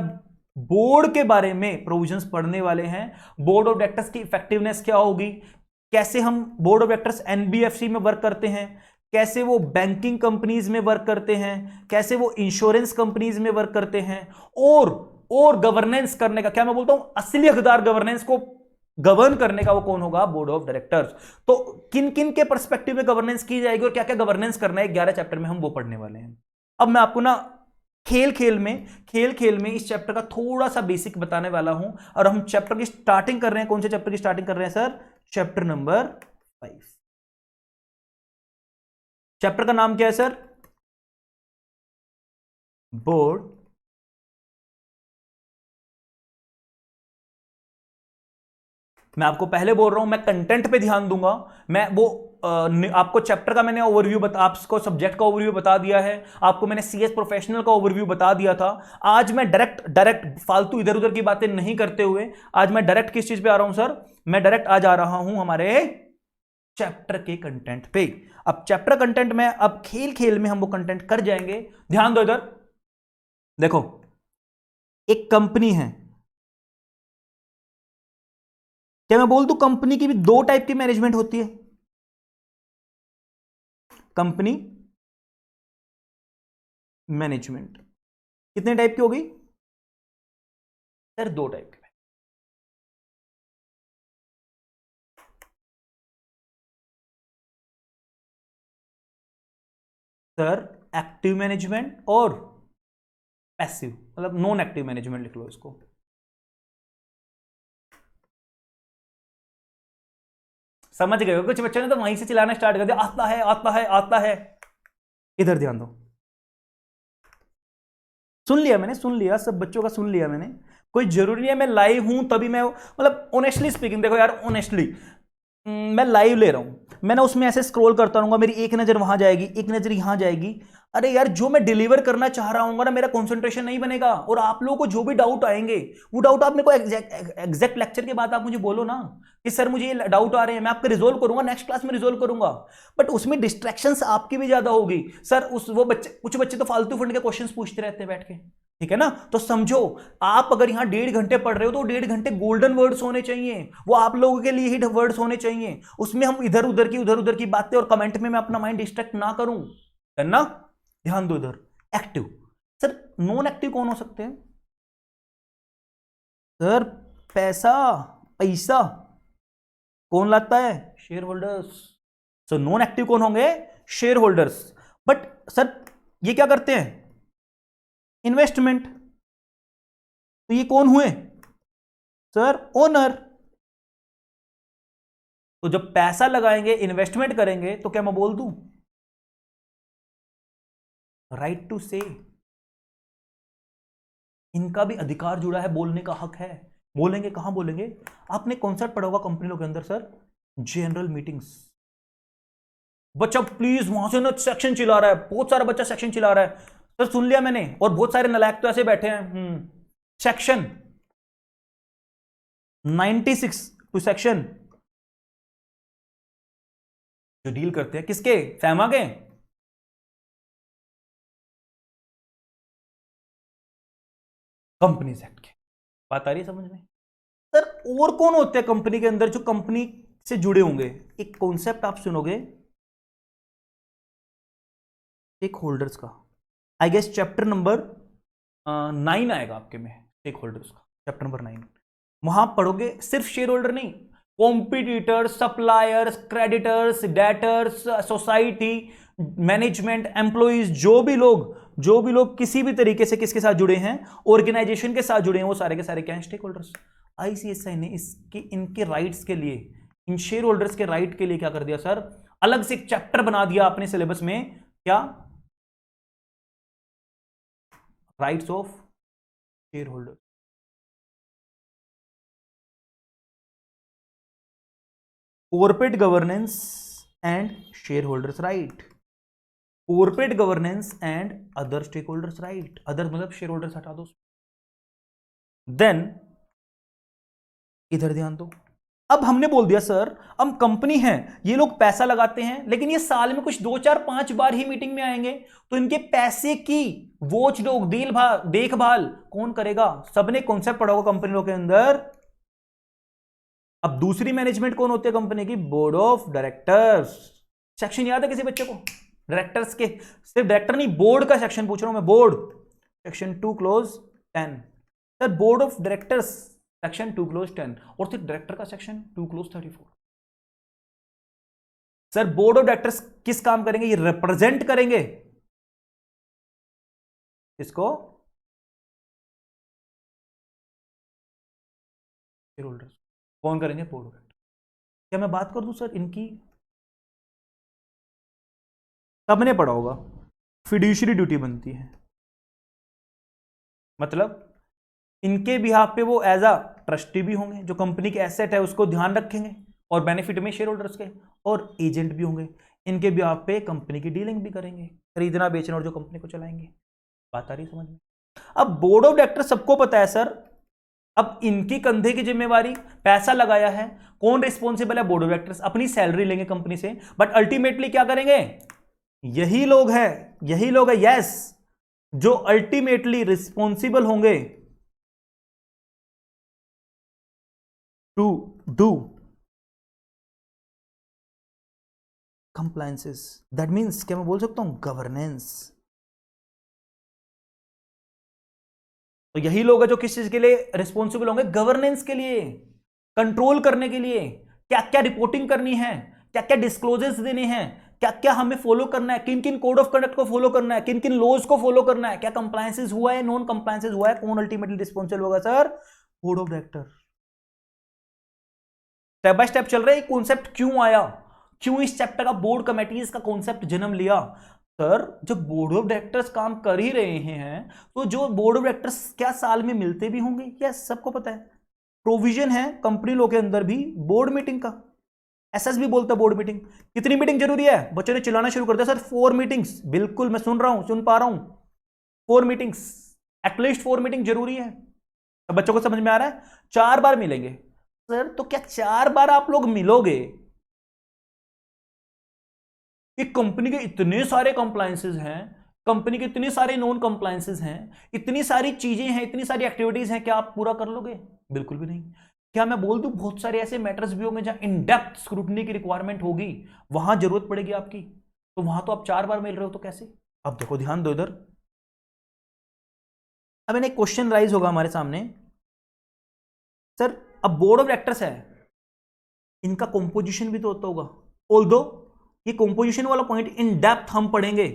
बोर्ड के बारे में प्रोविजंस पढ़ने वाले हैं। बोर्ड ऑफ डायरेक्टर्स की इफेक्टिवनेस क्या होगी, कैसे हम बोर्ड ऑफ डायरेक्टर्स एनबीएफसी में वर्क करते हैं, कैसे वो बैंकिंग कंपनीज में वर्क करते हैं, कैसे वो इंश्योरेंस कंपनीज में वर्क करते हैं, और गवर्नेंस करने का, क्या मैं बोलता हूं, असली हकदार गवर्नेंस को गवर्न करने का वो कौन होगा, बोर्ड ऑफ डायरेक्टर्स। तो किन किन के पर्सपेक्टिव में गवर्नेंस की जाएगी और क्या क्या गवर्नेंस करना है 11 चैप्टर में हम वो पढ़ने वाले हैं। अब मैं आपको ना खेल खेल में इस चैप्टर का थोड़ा सा बेसिक बताने वाला हूं। और हम चैप्टर की स्टार्टिंग कर रहे हैं, कौन से चैप्टर की स्टार्टिंग कर रहे हैं सर, चैप्टर नंबर 5। चैप्टर का नाम क्या है सर, बोर्ड मैं आपको पहले बोल रहा हूं, मैं कंटेंट पे ध्यान दूंगा। मैं वो आपको चैप्टर का मैंने ओवरव्यू आपको सब्जेक्ट का ओवरव्यू बता दिया है, आपको मैंने सीएस प्रोफेशनल का ओवरव्यू बता दिया था। आज मैं डायरेक्ट फालतू इधर उधर की बातें नहीं करते हुए आज मैं डायरेक्ट किस चीज पे आ रहा हूं सर, मैं डायरेक्ट आ जा रहा हूं हमारे चैप्टर के कंटेंट पे। अब चैप्टर कंटेंट में अब खेल खेल में हम वो कंटेंट कर जाएंगे। ध्यान दो इधर देखो, एक कंपनी है, क्या मैं बोल दूं कंपनी की भी दो टाइप की मैनेजमेंट होती है। कंपनी मैनेजमेंट कितने टाइप की होगी सर, दो टाइप की। सर एक्टिव मैनेजमेंट और पैसिव, मतलब नॉन एक्टिव मैनेजमेंट लिख लो इसको। समझ गए हो, कुछ बच्चों ने तो वहीं से चिल्लाना स्टार्ट कर दिया, आता है आता है आता है। इधर ध्यान दो, सुन लिया मैंने, सुन लिया, सब बच्चों का सुन लिया मैंने। कोई जरूरी नहीं है मैं लाइव हूं तभी मैं, मतलब ऑनेस्टली स्पीकिंग, देखो यार ऑनेस्टली मैं लाइव ले रहा हूं, मैं ना उसमें ऐसे स्क्रॉल करता रहूंगा, मेरी एक नजर वहां जाएगी, एक नजर यहां जाएगी। अरे यार जो मैं डिलीवर करना चाह रहा हूं ना, मेरा कंसंट्रेशन नहीं बनेगा। और आप लोगों को जो भी डाउट आएंगे वो डाउट आप मेरे को एग्जैक्ट लेक्चर के बाद आप मुझे बोलो ना कि सर मुझे ये डाउट आ रहे हैं, मैं आपको रिजोल्व करूंगा, नेक्स्ट क्लास में रिजोल्व करूंगा। बट उसमें डिस्ट्रैक्शंस आपकी भी ज्यादा होगी सर। उस वो बच्चे, कुछ बच्चे तो फालतू फंड के क्वेश्चंस पूछते रहते हैं बैठ के, ठीक है ना। तो समझो, आप अगर यहां 1.5 घंटे पढ़ रहे हो तो 1.5 घंटे गोल्डन वर्ड्स होने चाहिए, वो आप लोगों के लिए ही वर्ड्स होने चाहिए। उसमें हम इधर उधर की बातें और कमेंट में मैं अपना माइंड डिस्ट्रैक्ट ना करूं, करना। ध्यान दो इधर, एक्टिव। सर नॉन एक्टिव कौन हो सकते हैं सर, पैसा, पैसा कौन लाता है, share holders. So non active कौन होंगे, शेयर होल्डर्स। बट सर ये क्या करते हैं, इन्वेस्टमेंट, तो ये कौन हुए सर, ओनर। तो जब पैसा लगाएंगे, इन्वेस्टमेंट करेंगे, तो क्या मैं बोल दूं, राइट टू से, इनका भी अधिकार जुड़ा है, बोलने का हक है। बोलेंगे, कहां बोलेंगे, आपने कॉन्सेप्ट पढ़ा होगा कंपनी के अंदर सर, जनरल मीटिंग्स। बच्चा प्लीज वहां से ना सेक्शन चिल्ला रहा है, बहुत सारा बच्चा सेक्शन चिल्ला रहा है सर, सुन लिया मैंने, और बहुत सारे नलायक तो ऐसे बैठे हैं। सेक्शन 96 टू सेक्शन जो डील करते हैं किसके, फैमा के, कंपनीज एक्ट के। बात आ रही है समझ में सर। और कौन होते हैं कंपनी के अंदर जो कंपनी से जुड़े होंगे, एक कॉन्सेप्ट आप सुनोगे, स्टेक होल्डर्स का। आई गेस चैप्टर नंबर 9 आएगा आपके में, स्टेक होल्डर्स का चैप्टर नंबर 9। वहां पढ़ोगे सिर्फ शेयर होल्डर नहीं, competitors, suppliers, creditors, debtors, society, management, employees, जो भी लोग किसी भी तरीके से किसके साथ जुड़े हैं, ऑर्गेनाइजेशन के साथ जुड़े हैं, वो सारे के सारे क्या हैं, स्टेक होल्डर्स। आईसीएसआई ने इसके, इनके राइट्स के लिए, इन शेयर होल्डर्स के राइट के लिए क्या कर दिया सर, अलग से एक चैप्टर बना दिया अपने सिलेबस में, क्या, rights of shareholder. Corporate governance and shareholders right. Corporate governance and other stakeholders, right, other मतलब शेयर होल्डर्स हटा दो। देन इधर ध्यान दो, अब हमने बोल दिया सर हम कंपनी है, ये लोग पैसा लगाते हैं लेकिन ये साल में कुछ 2 4 5 बार ही मीटिंग में आएंगे, तो इनके पैसे की वॉच डॉग देखभाल कौन करेगा? सबने कॉन्सेप्ट पढ़ा होगा कंपनी के अंदर। अब दूसरी मैनेजमेंट कौन होती है कंपनी की? Board of directors. सेक्शन याद है किसी बच्चे को डायरेक्टर्स के? सिर्फ डायरेक्टर नहीं, बोर्ड का सेक्शन पूछ रहा हूं मैं, board section 2 close 10। Sir board of directors section 2 close 10, और फिर डायरेक्टर का section 2 close 34। Sir board of directors किस काम करेंगे? ये रिप्रेजेंट करेंगे इसको शेयर होल्डर्स। कौन करेंगे? Board of director. क्या मैं बात कर दूं सर इनकी? सबने पढ़ा होगा, फिड्यूशियरी ड्यूटी बनती है, मतलब इनके बिहाफ पे वो एज अ ट्रस्टी भी होंगे, जो कंपनी के एसेट है उसको ध्यान रखेंगे और बेनिफिट में शेयर होल्डर्स के, और एजेंट भी होंगे, इनके बिहाफ पे कंपनी की डीलिंग भी करेंगे, खरीदना बेचना, और जो कंपनी को चलाएंगे। बात आ रही समझ में? अब बोर्ड ऑफ डायरेक्टर सबको पता है सर, अब इनकी कंधे की जिम्मेवारी, पैसा लगाया है, कौन रिस्पॉन्सिबल है? Board of directors. अपनी सैलरी लेंगे कंपनी से, बट अल्टीमेटली क्या करेंगे? यही लोग है, यही लोग है, यस, जो अल्टीमेटली रिस्पॉन्सिबल होंगे to do compliances. That means क्या मैं बोल सकता हूं? गवर्नेंस। तो यही लोग है जो किस चीज के लिए रिस्पॉन्सिबल होंगे? गवर्नेंस के लिए, कंट्रोल करने के लिए, क्या क्या रिपोर्टिंग करनी है, क्या क्या डिस्क्लोजर्स देने हैं, क्या क्या हमें फॉलो करना है, किन किन कोड ऑफ कंडक्ट को फॉलो करना है, किन किन लॉज को फॉलो करना है, क्या कंप्लायंसेस हुआ है, नॉन कंप्लायंसेस हुआ है, कौन अल्टीमेटली रिस्पॉन्सिबल होगा sir? Board of director. Step by step चल रहा है। कॉन्सेप्ट क्यों आया, क्यों इस चैप्टर का बोर्ड कमेटीज का कॉन्सेप्ट जन्म लिया? सर जब बोर्ड ऑफ डायरेक्टर्स काम कर ही रहे हैं, तो जो बोर्ड ऑफ डायरेक्टर्स क्या साल में मिलते भी होंगे? यस, सबको पता है, प्रोविजन है कंपनी लॉ के अंदर भी बोर्ड मीटिंग का। एसएस भी बोलता है बोर्ड मीटिंग। कितनी मीटिंग जरूरी है? बच्चों ने चिल्लाना शुरू कर दिया सर 4 मीटिंग्स। बिल्कुल मैं सुन रहा हूं, सुन पा रहा हूं, 4 मीटिंग्स, एटलीस्ट 4 मीटिंग जरूरी है। अब बच्चों को समझ में आ रहा है? 4 बार मिलेंगे सर, तो क्या 4 बार आप लोग मिलोगे? एक कंपनी के इतने सारे कंप्लायंसेस हैं, कंपनी के इतने सारे नॉन कंप्लायंसेस हैं, इतनी सारी चीजें हैं, इतनी सारी एक्टिविटीज हैं, क्या आप पूरा कर लोगे? बिल्कुल भी नहीं। क्या मैं बोल दूं बहुत सारे ऐसे मैटर्स भी होंगे जहां इन डेप्थ स्क्रूटनी की रिक्वायरमेंट होगी, वहां जरूरत पड़ेगी आपकी, तो वहां तो आप 4 बार मिल रहे हो, तो कैसे? अब देखो ध्यान दो इधर। अब एक क्वेश्चन राइज होगा हमारे सामने, सर अब बोर्ड ऑफ डायरेक्टर्स है, इनका कंपोजिशन भी तो होता होगा, ऑल्दो ये कंपोजिशन वाला पॉइंट इन डेप्थ हम पढ़ेंगे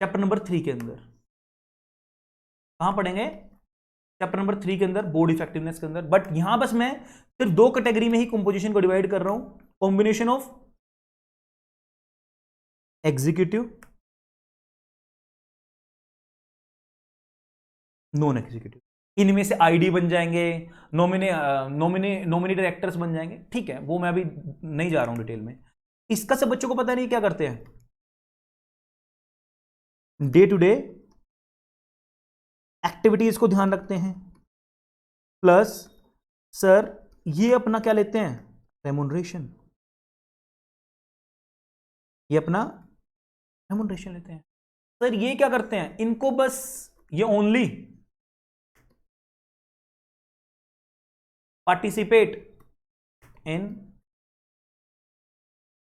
चैप्टर नंबर 3 के अंदर। कहां पढ़ेंगे? चैप्टर नंबर 3 के अंदर, बोर्ड इफेक्टिवनेस के अंदर। बट यहां बस मैं सिर्फ 2 कैटेगरी में ही कंपोजिशन को डिवाइड कर रहा हूं, combination of executive, non executive. इनमें से आईडी बन जाएंगे, नॉमिनी डायरेक्टर्स बन जाएंगे, ठीक है, वो मैं अभी नहीं जा रहा हूं डिटेल में। इसका सब बच्चों को पता नहीं क्या करते हैं, डे टू डे एक्टिविटीज को ध्यान रखते हैं, प्लस सर ये अपना क्या लेते हैं? रेमुनरेशन। ये अपना रेमुनरेशन लेते हैं। सर ये क्या करते हैं? इनको बस ये only participate in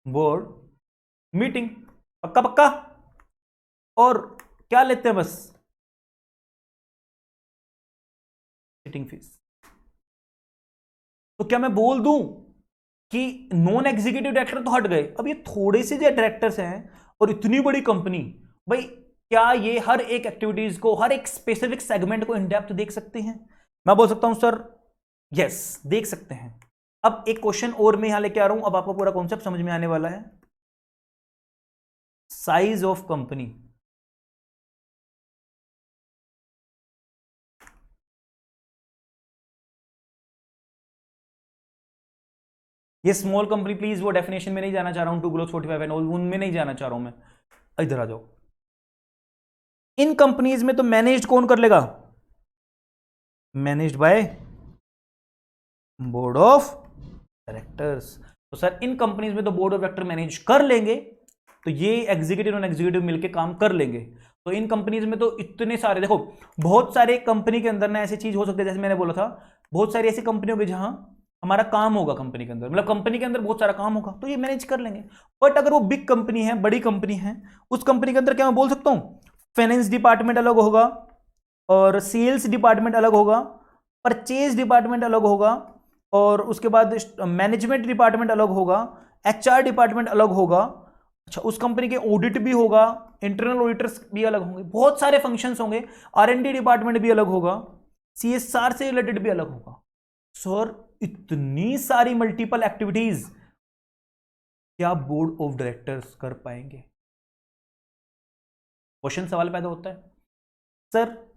board meeting, पक्का पक्का, और क्या लेते हैं? बस सिटिंग फीस। तो क्या मैं बोल दूं कि नॉन एग्जीक्यूटिव डायरेक्टर तो हट गए, अब ये थोड़े से जो डायरेक्टर्स हैं और इतनी बड़ी कंपनी, भाई क्या ये हर एक एक्टिविटीज को, हर एक स्पेसिफिक सेगमेंट को इन डेप्थ देख सकते हैं? मैं बोल सकता हूं सर यस, देख सकते हैं। अब एक क्वेश्चन और मैं यहां लेके आ रहा हूं, अब आपको पूरा कॉन्सेप्ट समझ में आने वाला है। साइज ऑफ कंपनी, ये स्मॉल कंपनी, प्लीज वो डेफिनेशन में नहीं जाना चाह रहा हूं, 2 ग्लोस 45 एंड ऑल, उनमें नहीं जाना चाह रहा हूं मैं। इधर आ जाओ। इन कंपनीज में तो मैनेज्ड कौन कर लेगा? Managed by board of directors. तो सर इन कंपनीज में तो बोर्ड ऑफ डायरेक्टर मैनेज कर लेंगे, तो ये एग्जीक्यूटिव और एग्जीक्यूटिव मिलकर काम कर लेंगे। तो इन कंपनीज में तो इतने सारे, देखो बहुत सारे कंपनी के अंदर ना ऐसी चीज हो सकती है, जैसे मैंने बोला था बहुत सारी ऐसी कंपनी होगी जहां हमारा काम होगा कंपनी के अंदर, मतलब कंपनी के अंदर बहुत सारा काम होगा, तो ये मैनेज कर लेंगे। बट अगर वो बिग कंपनी है, बड़ी कंपनी है, उस कंपनी के अंदर क्या मैं बोल सकता हूं, फाइनेंस डिपार्टमेंट अलग होगा, और सेल्स डिपार्टमेंट अलग होगा, परचेज डिपार्टमेंट अलग होगा, और उसके बाद मैनेजमेंट डिपार्टमेंट अलग होगा, एचआर डिपार्टमेंट अलग होगा। अच्छा, उस कंपनी के ऑडिट भी होगा, इंटरनल ऑडिटर्स भी अलग होंगे, बहुत सारे फंक्शंस होंगे, आर&डी डिपार्टमेंट भी अलग होगा, सीएसआर से रिलेटेड भी अलग होगा। सर इतनी सारी मल्टीपल एक्टिविटीज क्या बोर्ड ऑफ डायरेक्टर्स कर पाएंगे? क्वेश्चन सवाल पैदा होता है। सर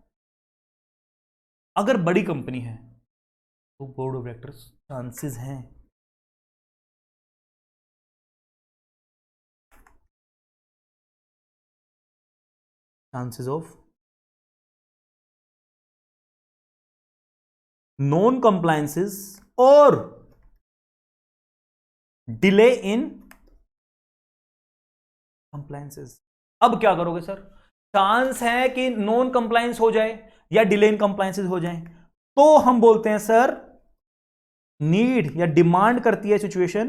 अगर बड़ी कंपनी है तो बोर्ड ऑफ डायरेक्टर्स चांसेस हैं, चांसेस ऑफ नॉन कंप्लायंसेस और डिले इन कंप्लायंसेस। अब क्या करोगे सर? चांस है कि नॉन कंप्लायंस हो जाए या डिले इन कंप्लायंसेस हो जाए, तो हम बोलते हैं सर नीड या डिमांड करती है सिचुएशन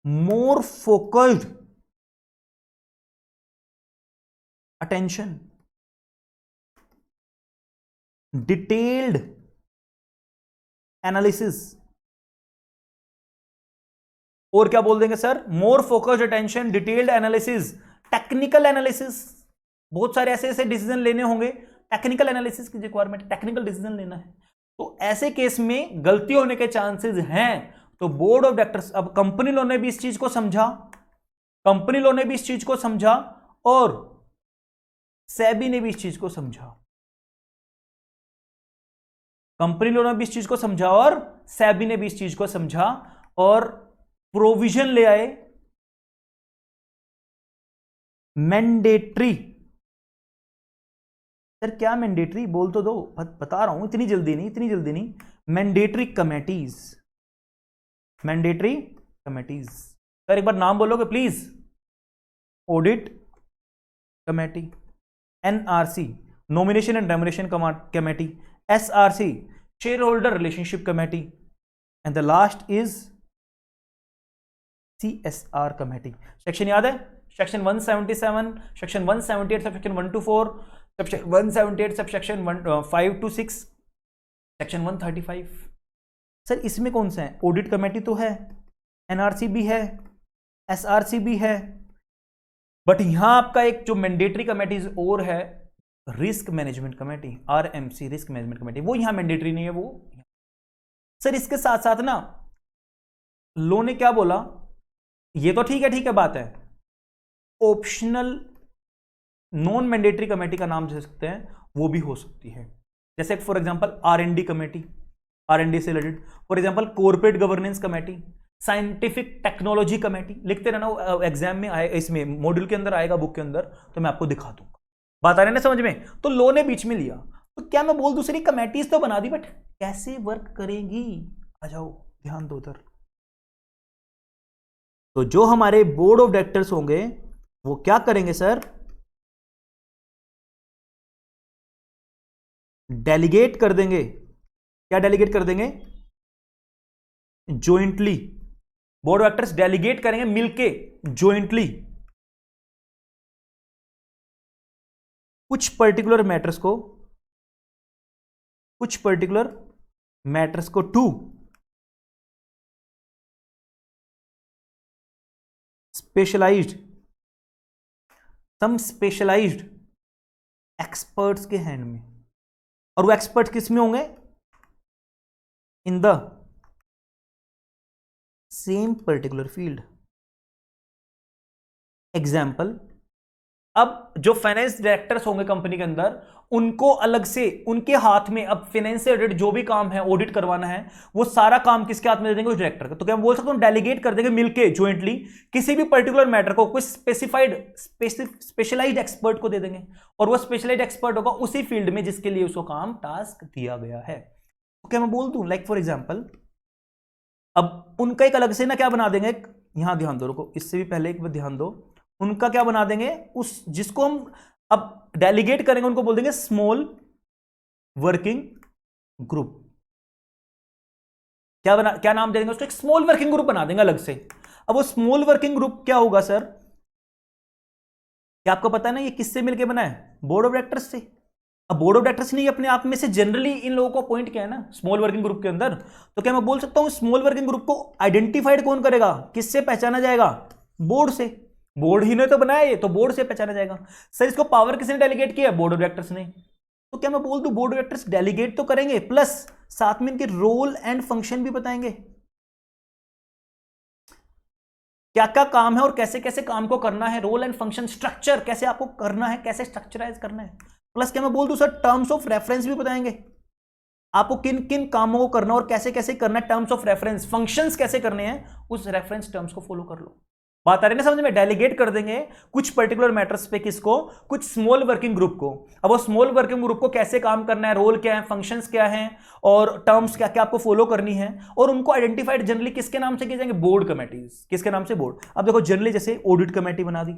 मोर फोकस्ड अटेंशन, डिटेल्ड एनालिसिस। और क्या बोल देंगे सर? मोर focused attention, detailed analysis, technical analysis. बहुत सारे ऐसे ऐसे डिसीजन लेने होंगे, टेक्निकल एनालिसिस की रिक्वायरमेंट, टेक्निकल डिसीजन लेना है, तो ऐसे केस में गलती होने के चांसेस हैं। तो बोर्ड ऑफ डायरेक्टर्स, अब कंपनी लॉ ने भी इस चीज को समझा, कंपनी लॉ ने भी इस चीज को समझा, और सेबी ने भी इस चीज को समझा, कंपनी लॉ ने भी इस चीज को समझा और सेबी ने भी इस चीज को समझा, और प्रोविजन ले आए मैंडेटरी। सर क्या मैंडेटरी? बोल तो दो, बता रहा हूं, इतनी जल्दी नहीं, इतनी जल्दी नहीं। Mandatory committees, mandatory committees. Sir एक बार नाम बोलोगे please? Audit committee, NRC nomination and remuneration committee, SRC share holder relationship committee, and the last is CSR committee. Section याद है? Section 177, section 178 section 124, section 178 section 5 to 6, section 135। Sir इसमें कौन सा है? Audit committee तो है, एनआरसी भी है, एसआरसी भी है, बट यहां आपका एक जो मैंडेटरी कमेटीज और है, risk management committee, RMC risk management committee, वो यहां मैंडेटरी नहीं है वो। सर इसके साथ साथ ना लो ने क्या बोला, ये तो ठीक है बात है, ऑप्शनल नॉन मैंडेटरी कमेटी का नाम दे सकते हैं, वो भी हो सकती है। जैसे फॉर एग्जांपल आर&डी कमेटी, आर&डी से related, for example corporate governance committee, scientific technology committee. लिखते रहना, एग्जाम में आए, इसमें मॉड्यूल के अंदर आएगा, बुक के अंदर, तो मैं आपको दिखा दूंगा। बात आ रही है ना समझ में? तो लो ने बीच में लिया, तो क्या मैं बोल दूसरी कमेटीज तो बना दी, बट कैसे वर्क करेंगी? आ जाओ ध्यान दो उधर। तो जो हमारे बोर्ड ऑफ डायरेक्टर्स होंगे वो क्या करेंगे सर? डेलीगेट कर देंगे। क्या डेलीगेट कर देंगे? Jointly. Board of directors delegate करेंगे मिलके, जॉइंटली, कुछ पर्टिकुलर मैटर्स को टू स्पेशलाइज्ड एक्सपर्ट्स के हैंड में। और वो एक्सपर्ट किस में होंगे? In the same particular field. Example अब जो फाइनेंस डायरेक्टर्स होंगे कंपनी के अंदर, उनको अलग से उनके हाथ में अब फाइनेंस से रिलेटेड जो भी काम है ऑडिट करवाना है, वो सारा काम किसके हाथ में दे देंगे? उस डायरेक्टर का। तो क्या मैं बोल सकता हूं डेलीगेट कर देंगे मिलके ज्वाइंटली किसी भी पर्टिकुलर मैटर को कुछ स्पेशलाइज्ड एक्सपर्ट को दे देंगे, और वो स्पेशलाइज्ड एक्सपर्ट होगा उसी फील्ड में जिसके लिए उसको काम टास्क दिया गया है। तो क्या मैं बोल दूं लाइक फॉर एग्जाम्पल, अब उनका एक अलग से ना क्या बना देंगे, यहां ध्यान दो, रुको इससे भी पहले एक बार ध्यान दो, उनका क्या बना देंगे, उस जिसको हम अब डेलीगेट करेंगे उनको बोल देंगे स्मॉल वर्किंग ग्रुप। क्या नाम दे देंगे उसको? एक स्मॉल वर्किंग ग्रुप बना देंगे अलग से। अब वो स्मॉल वर्किंग ग्रुप क्या होगा सर? क्या आपको पता है ना ये किससे मिलके बना है? बोर्ड ऑफ डायरेक्टर्स से। अब बोर्ड ऑफ डायरेक्टर्स ने अपने आप में से जनरली इन लोगों को अपॉइंट किया है ना स्मॉल वर्किंग ग्रुप के अंदर। तो क्या मैं बोल सकता हूं स्मॉल वर्किंग ग्रुप को आइडेंटिफाइड कौन करेगा? किससे पहचाना जाएगा? बोर्ड से। बोर्ड ही ने तो बनाया ये, तो बोर्ड से पहचाना जाएगा। सर इसको पावर किसने डेलीगेट किया? बोर्ड ऑफ डायरेक्टर्स ने। तो क्या मैं बोल दूं बोर्ड ऑफ डायरेक्टर्स डेलीगेट तो करेंगे, प्लस साथ में इनके रोल एंड फंक्शन भी बताएंगे, क्या क्या काम है और कैसे कैसे काम को करना है, रोल एंड फंक्शन स्ट्रक्चर कैसे आपको करना है, कैसे स्ट्रक्चराइज करना है। प्लस क्या मैं बोल दूं सर टर्म्स ऑफ रेफरेंस भी बताएंगे, आपको किन किन कामों को करना और कैसे कैसे करना है, टर्म्स ऑफ रेफरेंस, फंक्शंस कैसे करने हैं, उस रेफरेंस टर्म्स को फॉलो कर लो। बात आ रही है ना समझ में? डेलीगेट कर देंगे कुछ पर्टिकुलर मैटर्स पे, किसको? कुछ स्मॉल वर्किंग ग्रुप को। अब वो स्मॉल वर्किंग ग्रुप को कैसे काम करना है, रोल क्या है, फंक्शंस क्या है, और टर्म्स क्या क्या आपको फॉलो करनी है, और उनको आइडेंटिफाइड जनरली किसके नाम से किए जाएंगे? Board committees. किसके नाम से? बोर्ड। अब देखो जनरली जैसे ऑडिट कमेटी बना दी,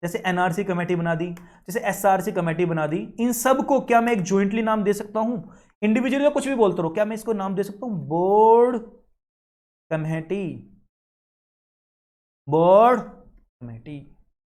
जैसे एनआरसी कमेटी बना दी, जैसे एसआरसी कमेटी बना दी, इन सब को क्या मैं एक ज्वाइंटली नाम दे सकता हूं? इंडिविजुअली कुछ भी बोलते रहो, क्या मैं इसको नाम दे सकता हूं बोर्ड कमेटी? Board committee.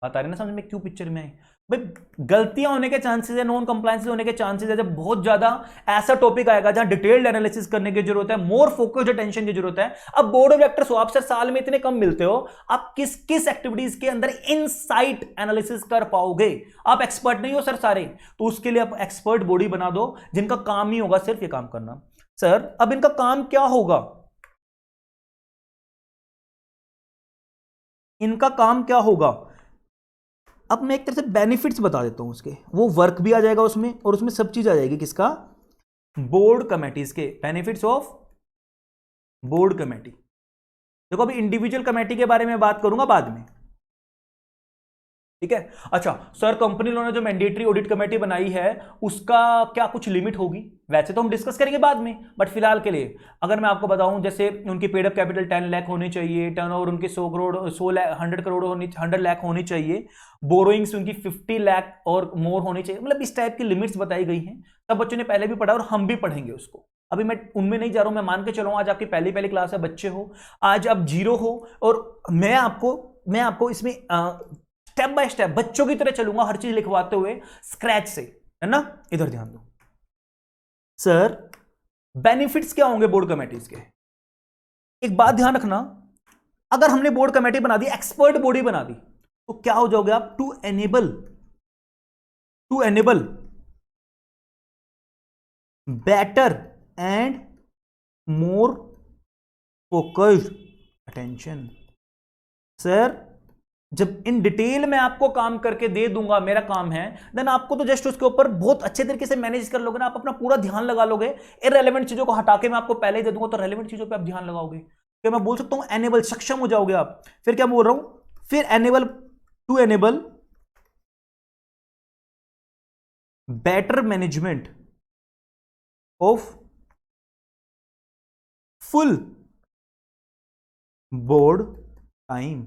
बात आ रही है ना समझ में क्यों पिक्चर में आई? भाई गलतियां होने के चांसेस है, नॉन कंप्लायंस होने के चांसेस है, जब बहुत ज्यादा ऐसा टॉपिक आएगा जहां डिटेल्ड एनालिसिस करने की जरूरत है, मोर फोकस्ड अटेंशन की जरूरत है। अब बोर्ड ऑफ डायरेक्टर्स हो आप सर, साल में इतने कम मिलते हो, आप किस किस एक्टिविटीज के अंदर इनसाइट एनालिसिस कर पाओगे? आप एक्सपर्ट नहीं हो सर सारे, तो उसके लिए आप एक्सपर्ट बॉडी बना दो जिनका काम ही होगा सिर्फ ये काम करना। सर अब इनका काम क्या होगा? इनका काम क्या होगा? अब मैं एक तरह से बेनिफिट्स बता देता हूं उसके, वो वर्क भी आ जाएगा उसमें, और उसमें सब चीज आ जाएगी किसका? बोर्ड कमेटीज के बेनिफिट्स ऑफ बोर्ड कमेटी। देखो अभी इंडिविजुअल कमेटी के बारे में बात करूंगा बाद में, ठीक है? अच्छा सर कंपनी लोगों ने जो मैंडेटरी ऑडिट कमेटी बनाई है उसका क्या कुछ लिमिट होगी? वैसे तो हम डिस्कस करेंगे बाद में, बट फिलहाल के लिए अगर मैं आपको बताऊं, जैसे उनकी पेड अप कैपिटल 10 लाख होनी चाहिए, टर्नओवर उनकी 100 करोड़ 100 करोड़ होनी, 100 लाख होनी चाहिए, बोरोइंग्स उनकी 50 लाख और मोर होनी चाहिए, मतलब इस टाइप की लिमिट्स बताई गई हैं। सब बच्चों ने पहले भी पढ़ा और हम भी पढ़ेंगे उसको, अभी मैं उनमें नहीं जा रहा हूं। मैं मान के चलूँ आज आपकी पहली पहली क्लास है, बच्चे हो, आज आप जीरो हो, और मैं आपको इसमें स्टेप बाय स्टेप बच्चों की तरह चलूंगा, हर चीज लिखवाते हुए स्क्रैच से, है ना? इधर ध्यान दो सर, बेनिफिट्स क्या होंगे बोर्ड कमेटीज के? एक बात ध्यान रखना, अगर हमने बोर्ड कमेटी बना दी, एक्सपर्ट बॉडी बना दी, तो क्या हो जाओगे आप? To enable better and more focused attention. Sir जब इन डिटेल में आपको काम करके दे दूंगा, मेरा काम है, देन आपको तो जस्ट उसके ऊपर बहुत अच्छे तरीके से मैनेज कर लोगे ना, आप अपना पूरा ध्यान लगा लोगे। इररिलेवेंट चीजों को हटा के मैं आपको पहले ही दे दूंगा, तो रेलेवेंट चीजों पे आप ध्यान लगाओगे। क्या मैं बोल सकता हूं एनेबल, सक्षम हो जाओगे आप। फिर क्या बोल रहा हूं? फिर enable, to enable better management of full board time.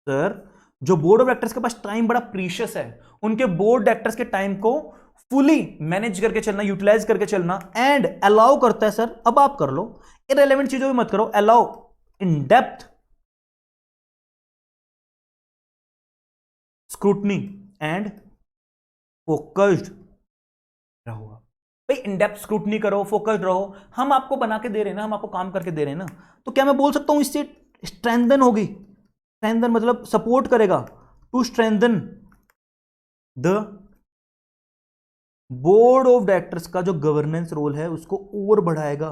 Sir जो बोर्ड ऑफ डायरेक्टर्स के पास टाइम बड़ा प्रीशियस है, उनके बोर्ड डायरेक्टर्स के टाइम को फुली मैनेज करके चलना, यूटिलाइज करके चलना, एंड अलाउ करता है सर, अब आप कर लो, इररिलेवेंट चीजों भी मत करो, allow in depth scrutiny and focused रहो। भाई इन डेप्थ स्क्रूटनी करो, फोकस्ड रहो, हम आपको बना के दे रहे हैं ना, हम आपको काम करके दे रहे हैं ना, तो क्या मैं बोल सकता हूं इससे स्ट्रेंथन होगी? स्ट्रेंथन मतलब सपोर्ट करेगा, to strengthen the board of directors का जो गवर्नेंस रोल है उसको और बढ़ाएगा।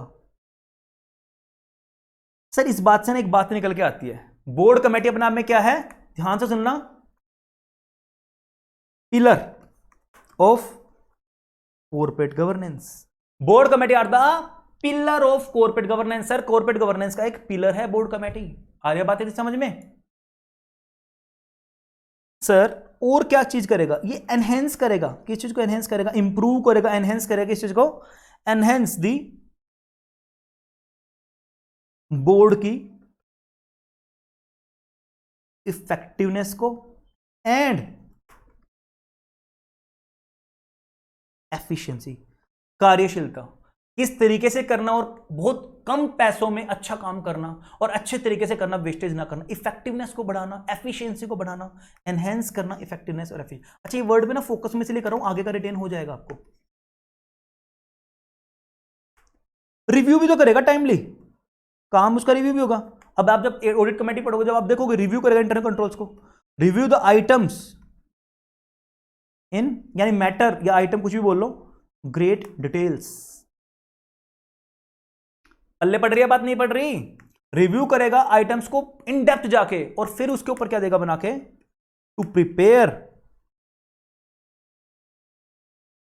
सर इस बात से ना एक बात निकल के आती है, बोर्ड कमेटी अपने आप में क्या है? ध्यान से सुनना, pillar of corporate governance. Board committee are the pillar of corporate governance. Sir corporate governance का एक पिलर है बोर्ड कमेटी। आ रही बात है समझ में? सर और क्या चीज करेगा ये? एनहेंस करेगा। किस चीज को एनहेंस करेगा? इंप्रूव करेगा, एनहेंस करेगा। किस चीज को? एनहेंस दी बोर्ड की इफेक्टिवनेस को एंड एफिशिएंसी, कार्यशीलता। किस तरीके से करना और बहुत कम पैसों में अच्छा काम करना और अच्छे तरीके से करना, वेस्टेज ना करना, इफेक्टिवनेस को बढ़ाना, एफिशिएंसी को बढ़ाना, एनहेंस करना इफेक्टिवनेस और एफिशिएंसी। अच्छा ये वर्ड में ना फोकस में इसलिए कर रहा हूं, आगे का रिटेन हो जाएगा आपको। रिव्यू भी तो करेगा टाइमली, काम उसका रिव्यू भी होगा। अब आप जब ऑडिट कमेटी पढ़ोगे, जब आप देखोगे रिव्यू करेगा इंटरनल कंट्रोल्स को, रिव्यू द आइटम्स इन, यानी मैटर या आइटम कुछ भी बोल लो, ग्रेट डिटेल्स। पल्ले पढ़ रही है बात? नहीं पढ़ रही? रिव्यू करेगा आइटम्स को इन डेप्थ जाके और फिर उसके ऊपर क्या देगा बना के? To prepare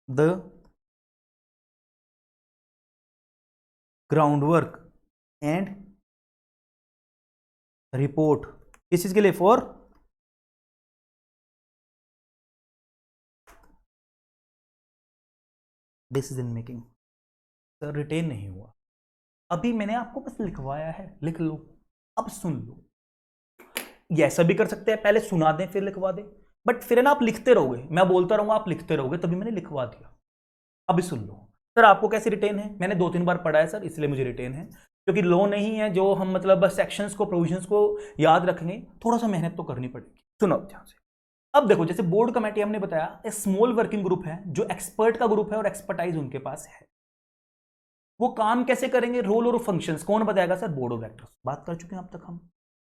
the groundwork and report. किस चीज के लिए? For decision making. Sir written नहीं हुआ, अभी मैंने आपको बस लिखवाया है, लिख लो, अब सुन लो। ये ऐसा भी कर सकते हैं, पहले सुना दें फिर लिखवा दें, बट फिर ना आप लिखते रहोगे, मैं बोलता रहूंगा आप लिखते रहोगे, तभी मैंने लिखवा दिया। अभी सुन लो। सर आपको कैसे रिटेन है? मैंने 2-3 बार पढ़ा है सर, इसलिए मुझे रिटेन है, क्योंकि लो नहीं है जो हम मतलब सेक्शंस को, प्रोविजंस को याद रखेंगे, थोड़ा सा मेहनत तो करनी पड़ेगी। सुनो ध्यान से। अब देखो, जैसे बोर्ड कमेटी हमने बताया एक स्मॉल वर्किंग ग्रुप है, जो एक्सपर्ट का ग्रुप है और एक्सपर्टाइज उनके पास है। वो काम कैसे करेंगे? रोल और फंक्शंस कौन बताएगा? Sir board of directors. बात कर चुके हैं अब तक हम।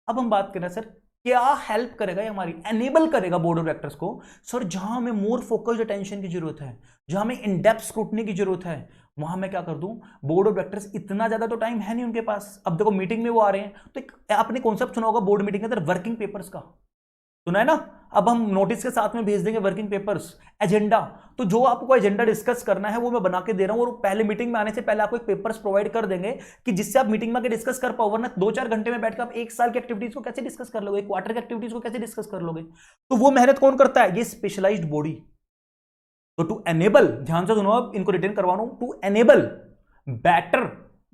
अब हम बात करें सर क्या हेल्प करेगा, ये हमारी एनेबल करेगा बोर्ड ऑफ डायरेक्टर्स को। सर जहां हमें मोर फोकस्ड अटेंशन की जरूरत है, जहां हमें इन डेप्थ स्क्रूटनी की जरूरत है, वहां मैं क्या कर दूं? बोर्ड ऑफ डायरेक्टर्स इतना ज्यादा तो टाइम है नहीं उनके पास। अब देखो मीटिंग में वो आ रहे हैं, तो एक आपने कॉन्सेप्ट सुना होगा बोर्ड मीटिंग के अंदर, वर्किंग पेपर्स का सुना है ना? अब हम नोटिस के साथ में भेज देंगे वर्किंग पेपर्स, एजेंडा। तो जो आपको एजेंडा डिस्कस करना है वो मैं बना के दे रहा हूं, और पहले मीटिंग में आने से पहले आपको एक पेपर्स प्रोवाइड कर देंगे कि जिससे आप मीटिंग में आके डिस्कस कर पाओ। वरना 2-4 घंटे में बैठकर आप एक साल की एक्टिविटीज को कैसे डिस्कस कर लोगे, एक क्वार्टर की एक्टिविटीज को कैसे डिस्कस कर लोगे? तो वो मेहनत कौन करता है? ये स्पेशलाइज्ड बॉडी। तो टू एनेबल, ध्यान से सुनो, अब इनको रिटेन करवा रहा हूं, टू एनेबल बेटर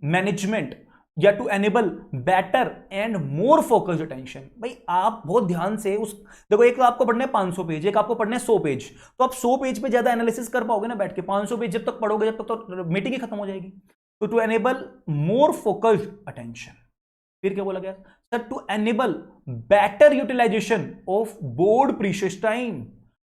मैनेजमेंट या to enable better and more focused attention. भाई आप बहुत ध्यान से उस, देखो एक तो आपको पढ़ने 500 पेज, एक आपको पढ़ने 100 पेज, तो आप 100 पेज पे ज्यादा एनालिसिस कर पाओगे ना बैठ के? 500 पेज जब तक पढ़ोगे जब तक तो मीटिंग ही खत्म हो जाएगी। तो to enable more focused attention. फिर क्या बोला गया sir? To enable better utilisation of board precious time,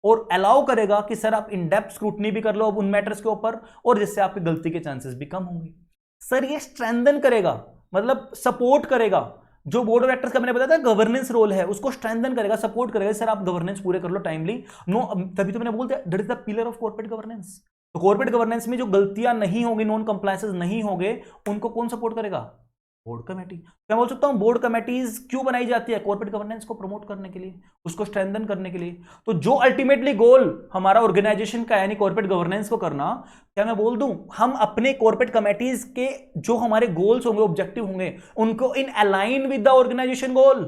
और अलाउ करेगा कि सर आप इन डेप्थ स्क्रूटनी भी कर लो अब उन मैटर्स के ऊपर, और जिससे आपकी गलती के चांसेस भी कम होंगे। सर ये स्ट्रेंथन करेगा, मतलब सपोर्ट करेगा। जो बोर्ड ऑफ डायरेक्टर्स का मैंने बताया था गवर्नेंस रोल है, उसको स्ट्रेंथन करेगा, सपोर्ट करेगा। सर आप गवर्नेंस पूरे कर लो टाइमली, नो, तभी तो मैंने बोल दिया that is the pillar of corporate governance. तो कॉर्पोरेट गवर्नेंस में जो गलतियां नहीं होंगी, नॉन कंप्लायंसेस नहीं होंगे, उनको कौन सपोर्ट करेगा? Board committee. मैं बोल सकता हूं बोर्ड कमेटीज क्यों बनाई जाती है? कॉर्पोरेट गवर्नेंस को प्रमोट करने के लिए, उसको स्ट्रेंथन करने के लिए। तो जो अल्टीमेटली गोल हमारा ऑर्गेनाइजेशन का है, यानी कॉर्पोरेट गवर्नेंस को करना, क्या मैं बोल दूं हम अपने कॉर्पोरेट कमेटीज के जो हमारे गोल्स होंगे, ऑब्जेक्टिव होंगे, उनको इन अलाइन विद द ऑर्गेनाइजेशन गोल।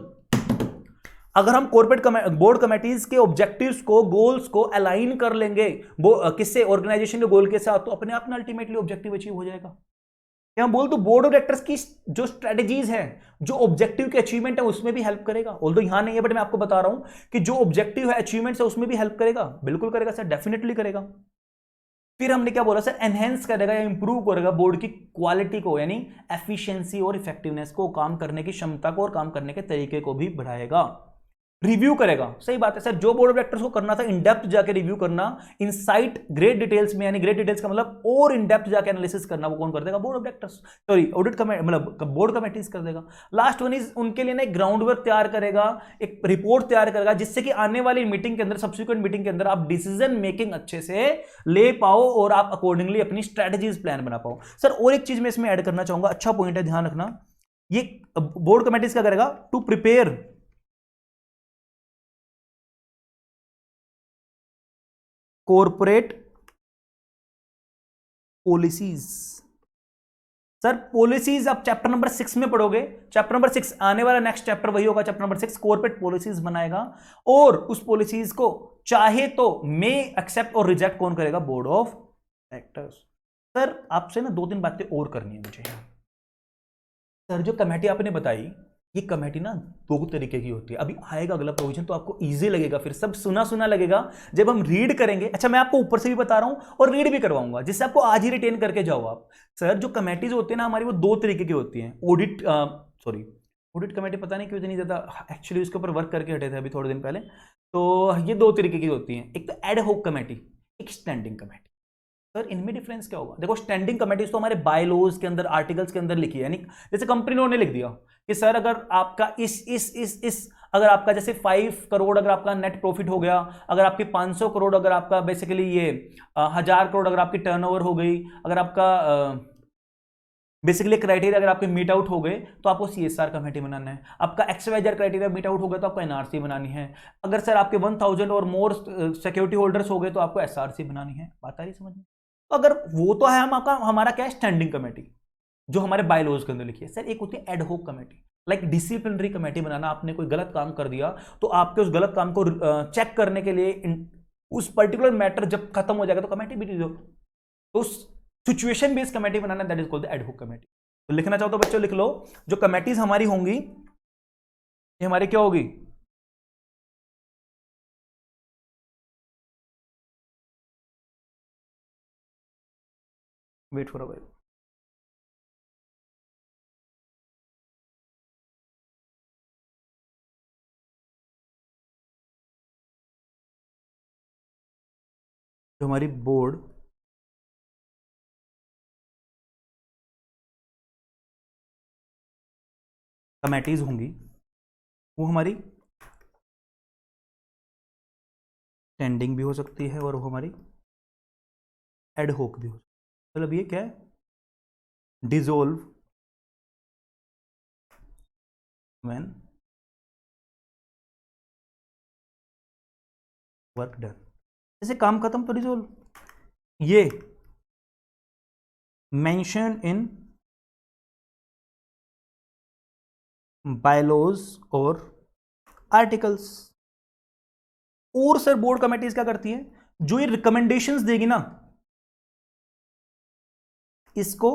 अगर हम कॉर्पोरेट बोर्ड कमेटीज के ऑब्जेक्टिव्स को, गोल्स को अलाइन कर लेंगे किससे? ऑर्गेनाइजेशन के गोल के साथ, तो अपने आप में अल्टीमेटली ऑब्जेक्टिव अचीव हो जाएगा। मैं बोल तो बोर्ड ऑफ डायरेक्टर्स की जो स्ट्रेटजीज है, जो ऑब्जेक्टिव के अचीवमेंट है, उसमें भी हेल्प करेगा। ऑल्दो यहां नहीं है बट मैं आपको बता रहा हूं कि जो ऑब्जेक्टिव है, अचीवमेंट्स है, उसमें भी हेल्प करेगा। बिल्कुल करेगा सर, डेफिनेटली करेगा। फिर हमने क्या बोला सर? एनहेंस करेगा या इंप्रूव करेगा बोर्ड की क्वालिटी को, यानी एफिशिएंसी और इफेक्टिवनेस को, काम करने की क्षमता को और काम करने के तरीके को भी बढ़ाएगा। रिव्यू करेगा, सही बात है सर, जो बोर्ड ऑफ डायरेक्टर्स को करना था इन डेप्थ जाके रिव्यू करना, इनसाइट ग्रेट डिटेल्स में, यानी ग्रेट डिटेल्स का मतलब और इन डेप्थ जाके एनालिसिस करना, वो कौन कर देगा? Board of directors, sorry audit committee, मतलब बोर्ड कमेटीज कर देगा। लास्ट वन इज उनके लिए ना एक ग्राउंड वर्क तैयार करेगा, एक रिपोर्ट तैयार करेगा, जिससे कि आने वाली मीटिंग के अंदर, सब्सिक्वेंट मीटिंग के अंदर आप डिसीजन मेकिंग अच्छे से ले पाओ और आप अकॉर्डिंगली अपनी स्ट्रेटेजीज प्लान बना पाओ। सर और एक चीज मैं इसमें ऐड करना चाहूंगा, अच्छा पॉइंट है, ध्यान रखना। ये बोर्ड कमेटीज क्या करेगा? To prepare corporate policies. Sir policies आप चैप्टर नंबर 6 में पढ़ोगे। चैप्टर नंबर 6 आने वाला नेक्स्ट चैप्टर वही होगा, चैप्टर नंबर 6 कॉर्पोरेट पॉलिसीज बनाएगा, और उस पॉलिसीज को चाहे तो मे एक्सेप्ट और रिजेक्ट कौन करेगा? Board of directors. सर आपसे ना 2-3 बातें और करनी है मुझे। सर जो कमेटी आपने बताई, ये कमेटी ना 2 तरीके की होती है। अभी आएगा अगला प्रोविजन तो आपको इजी लगेगा, फिर सब सुना सुना लगेगा जब हम रीड करेंगे। अच्छा मैं आपको ऊपर से भी बता रहा हूं और रीड भी करवाऊंगा, जिससे आपको आज ही रिटेन करके जाओ आप। सर जो कमेटीज होती है ना हमारी, वो 2 तरीके की होती हैं। ऑडिट कमेटी पता नहीं क्यों इतनी ज्यादा, एक्चुअली उसके ऊपर वर्क करके हटे थे अभी थोड़े दिन पहले। तो ये 2 तरीके की होती हैं, एक तो एड होक कमेटी, एक स्टैंडिंग कमेटी। सर इनमें डिफरेंस क्या होगा? देखो स्टैंडिंग कमेटीज तो हमारे बायलॉज के अंदर, आर्टिकल्स के अंदर लिखी है, यानी जैसे कंपनी लॉ ने लिख दिया कि सर अगर आपका इस अगर आपका जैसे 5 करोड़ अगर आपका नेट प्रॉफिट हो गया, अगर आपकी 500 करोड़ अगर आपका बेसिकली ये 1000 करोड़ अगर आपकी टर्नओवर हो गई, अगर आपका बेसिकली क्राइटेरिया अगर आपके मीट आउट हो गए तो आपको सीएसआर कमेटी बनाना है। आपका XYZ क्राइटेरिया मीट आउट हो गया तो आपको एनआरसी बनानी है। अगर सर आपके 1000 और मोर सिक्योरिटी होल्डर्स हो गए तो आपको एसआरसी बनानी है। बात आ रही समझ में? तो अगर वो तो है हमारा क्या है? स्टैंडिंग कमेटी, जो हमारे बायलॉज के अंदर लिखी है। सर एक होती है add hoc committee, like disciplinary committee बनाना। आपने कोई गलत काम कर दिया तो आपके उस गलत काम को चेक करने के लिए उस पर्टिकुलर मैटर जब खत्म हो जाएगा तो कमेटी भी दो, तो सिचुएशन बेस्ड कमेटी बनाना, that is called the ad hoc committee. तो लिखना चाहो तो बच्चों लिख लो, जो कमेटीज हमारी होंगी ये हमारी क्या होगी? Wait for a while. जो हमारी बोर्ड कमेटीज होंगी वो हमारी स्टैंडिंग भी हो सकती है और वो हमारी एड होक भी हो सकती है। मतलब ये क्या है? Dissolve when work done. जैसे काम खत्म तो डिसॉल्व, ये मेंशन इन बायलॉज और आर्टिकल्स। और सर बोर्ड कमेटीज क्या करती है? जो ये रिकमेंडेशंस देगी ना, इसको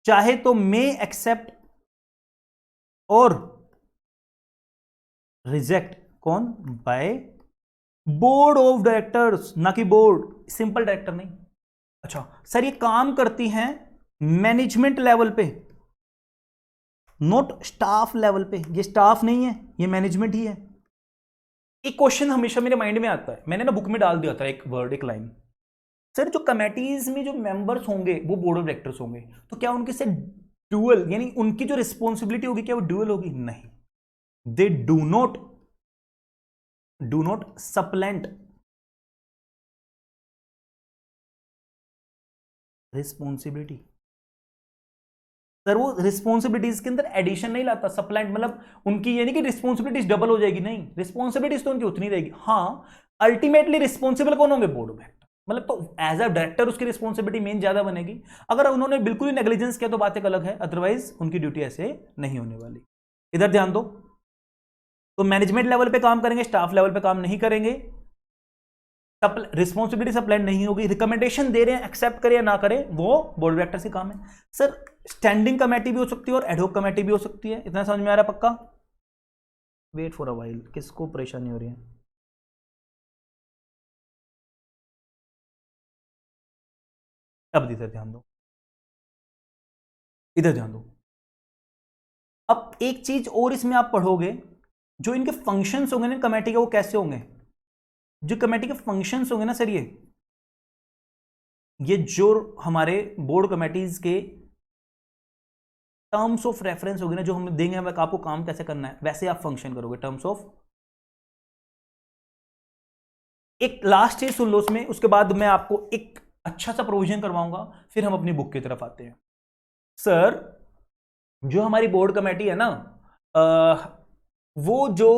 चाहे तो मे एक्सेप्ट और रिजेक्ट कौन? बाय बोर्ड ऑफ डायरेक्टर्स, ना कि बोर्ड सिंपल डायरेक्टर नहीं। अच्छा सर ये काम करती हैं मैनेजमेंट लेवल पे, नॉट स्टाफ लेवल पे। ये स्टाफ नहीं है, ये मैनेजमेंट ही है। एक क्वेश्चन हमेशा मेरे माइंड में आता है, मैंने ना बुक में डाल दिया था एक वर्ड, एक लाइन। सर जो कमेटीज में जो मेंबर्स होंगे वो बोर्ड ऑफ डायरेक्टर्स होंगे, तो क्या उनके से ड्यूअल, यानी उनकी जो रिस्पॉन्सिबिलिटी होगी क्या वो ड्यूअल होगी? नहीं, they do not supplant responsibility. Sir वो रिस्पॉन्सिबिलिटीज के अंदर एडिशन नहीं लाता। सप्लेंट मतलब उनकी यानी कि रिस्पॉन्सिबिलिटीज डबल हो जाएगी, नहीं, रिस्पॉन्सिबिलिटीज तो उनकी उतनी रहेगी। हाँ अल्टीमेटली रिस्पॉन्सिबल कौन होंगे? Board of director. मतलब तो एज अ डायरेक्टर उसकी रिस्पॉन्सिबिलिटी मेन ज्यादा बनेगी। अगर उन्होंने बिल्कुल ही नेग्लिजेंस किया तो बात एक अलग है, अदरवाइज उनकी ड्यूटी ऐसे नहीं होने वाली। इधर ध्यान दो, तो मैनेजमेंट लेवल पे काम करेंगे, स्टाफ लेवल पे काम नहीं करेंगे। रिस्पॉन्सिबिलिटी सप्लाइड नहीं होगी। रिकमेंडेशन दे रहे हैं, एक्सेप्ट करें या ना करें वो बोर्ड ऑफ डायरेक्टर्स का काम है। सर स्टैंडिंग कमेटी भी हो सकती है और एडहोक कमेटी भी हो सकती है, इतना समझ में आ रहा है पक्का? वेट फॉर अ व्हाइल, किसको परेशानी हो रही है? अब इधर ध्यान दो, इधर ध्यान दो। अब एक चीज और इसमें आप पढ़ोगे, जो इनके फंक्शंस होंगे ना कमेटी के, वो कैसे होंगे? जो कमेटी के फंक्शंस होंगे ना सर, ये जो हमारे बोर्ड कमेटीज के टर्म्स ऑफ रेफरेंस होगी ना, जो हम देंगे हमें आपको काम कैसे करना है, वैसे आप फंक्शन करोगे। टर्म्स ऑफ, एक लास्ट चीज सुन लो उसमें, उसके बाद मैं आपको एक अच्छा सा प्रोविजन करवाऊंगा, फिर हम अपनी बुक की तरफ आते हैं। सर जो हमारी बोर्ड कमेटी है ना, वो जो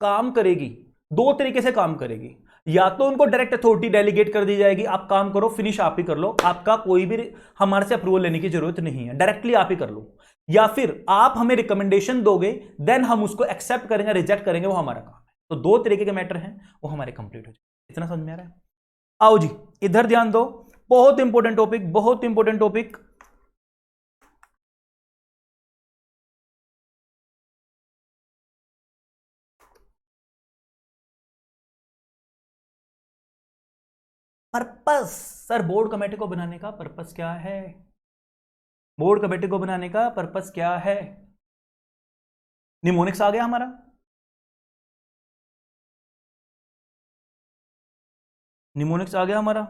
काम करेगी 2 तरीके से काम करेगी। या तो उनको डायरेक्ट अथॉरिटी डेलीगेट कर दी जाएगी, आप काम करो, फिनिश आप ही कर लो, आपका कोई भी हमारे से अप्रूवल लेने की जरूरत नहीं है, डायरेक्टली आप ही कर लो, या फिर आप हमें रिकमेंडेशन दोगे, देन हम उसको एक्सेप्ट करेंगे, रिजेक्ट करेंगे, वो हमारा काम है। तो दो तरीके के मैटर हैं, वो हमारे कंप्लीट हो जाए। इतना समझ में आ रहा है? आओ जी इधर ध्यान दो, बहुत इंपॉर्टेंट टॉपिक, बहुत important topic. Purpose, sir board committee को बनाने का पर्पस क्या है? बोर्ड कमेटी को बनाने का पर्पस क्या है? निमोनिक्स आ गया हमारा, निमोनिक्स आ गया हमारा।